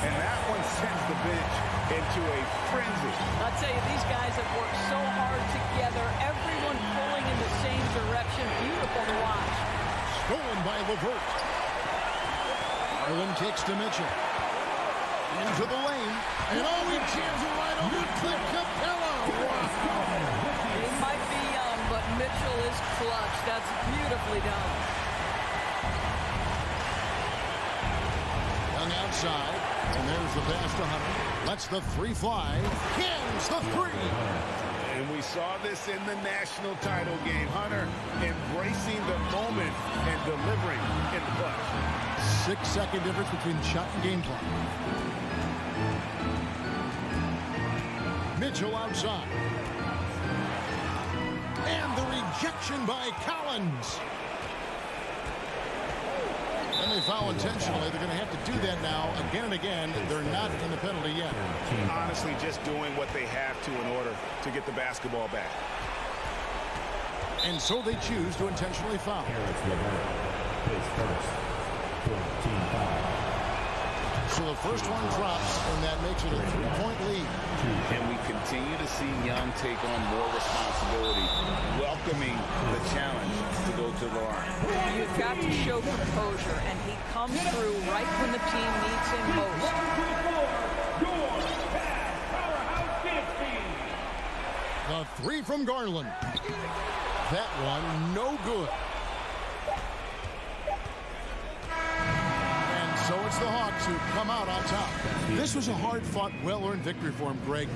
[SPEAKER 9] And that one sends the bench into a frenzy.
[SPEAKER 8] I'll tell you, these guys have worked so hard together. Everyone pulling in the same direction. Beautiful to watch.
[SPEAKER 6] Stolen by LeVert. Garland kicks to Mitchell. Into the lane. And he jams it right over Clint Capella.
[SPEAKER 8] He might be young, but Mitchell is clutch. That's beautifully done.
[SPEAKER 6] Young outside. And there's the pass to Hunter. Lets the 3 fly. Hins the 3.
[SPEAKER 9] And we saw this in the national title game. Hunter embracing the moment and delivering in the clutch.
[SPEAKER 6] 6-second difference between shot and game clock. Mitchell outside. And the rejection by Collins. And they foul intentionally. They're going to have to do that now again and again. They're not in the penalty yet.
[SPEAKER 9] Honestly, just doing what they have to in order to get the basketball back.
[SPEAKER 6] And so they choose to intentionally foul. So the first one drops, and that makes it a 3-point lead.
[SPEAKER 9] And we continue to see Young take on more responsibility, welcoming the challenge to go to the line.
[SPEAKER 8] You've got to show composure, and he comes through right when the team needs him most.
[SPEAKER 6] The 3 from Garland. That one, no good. And so it's the Hawks who come out on top. This was a hard-fought, well-earned victory for him, Greg.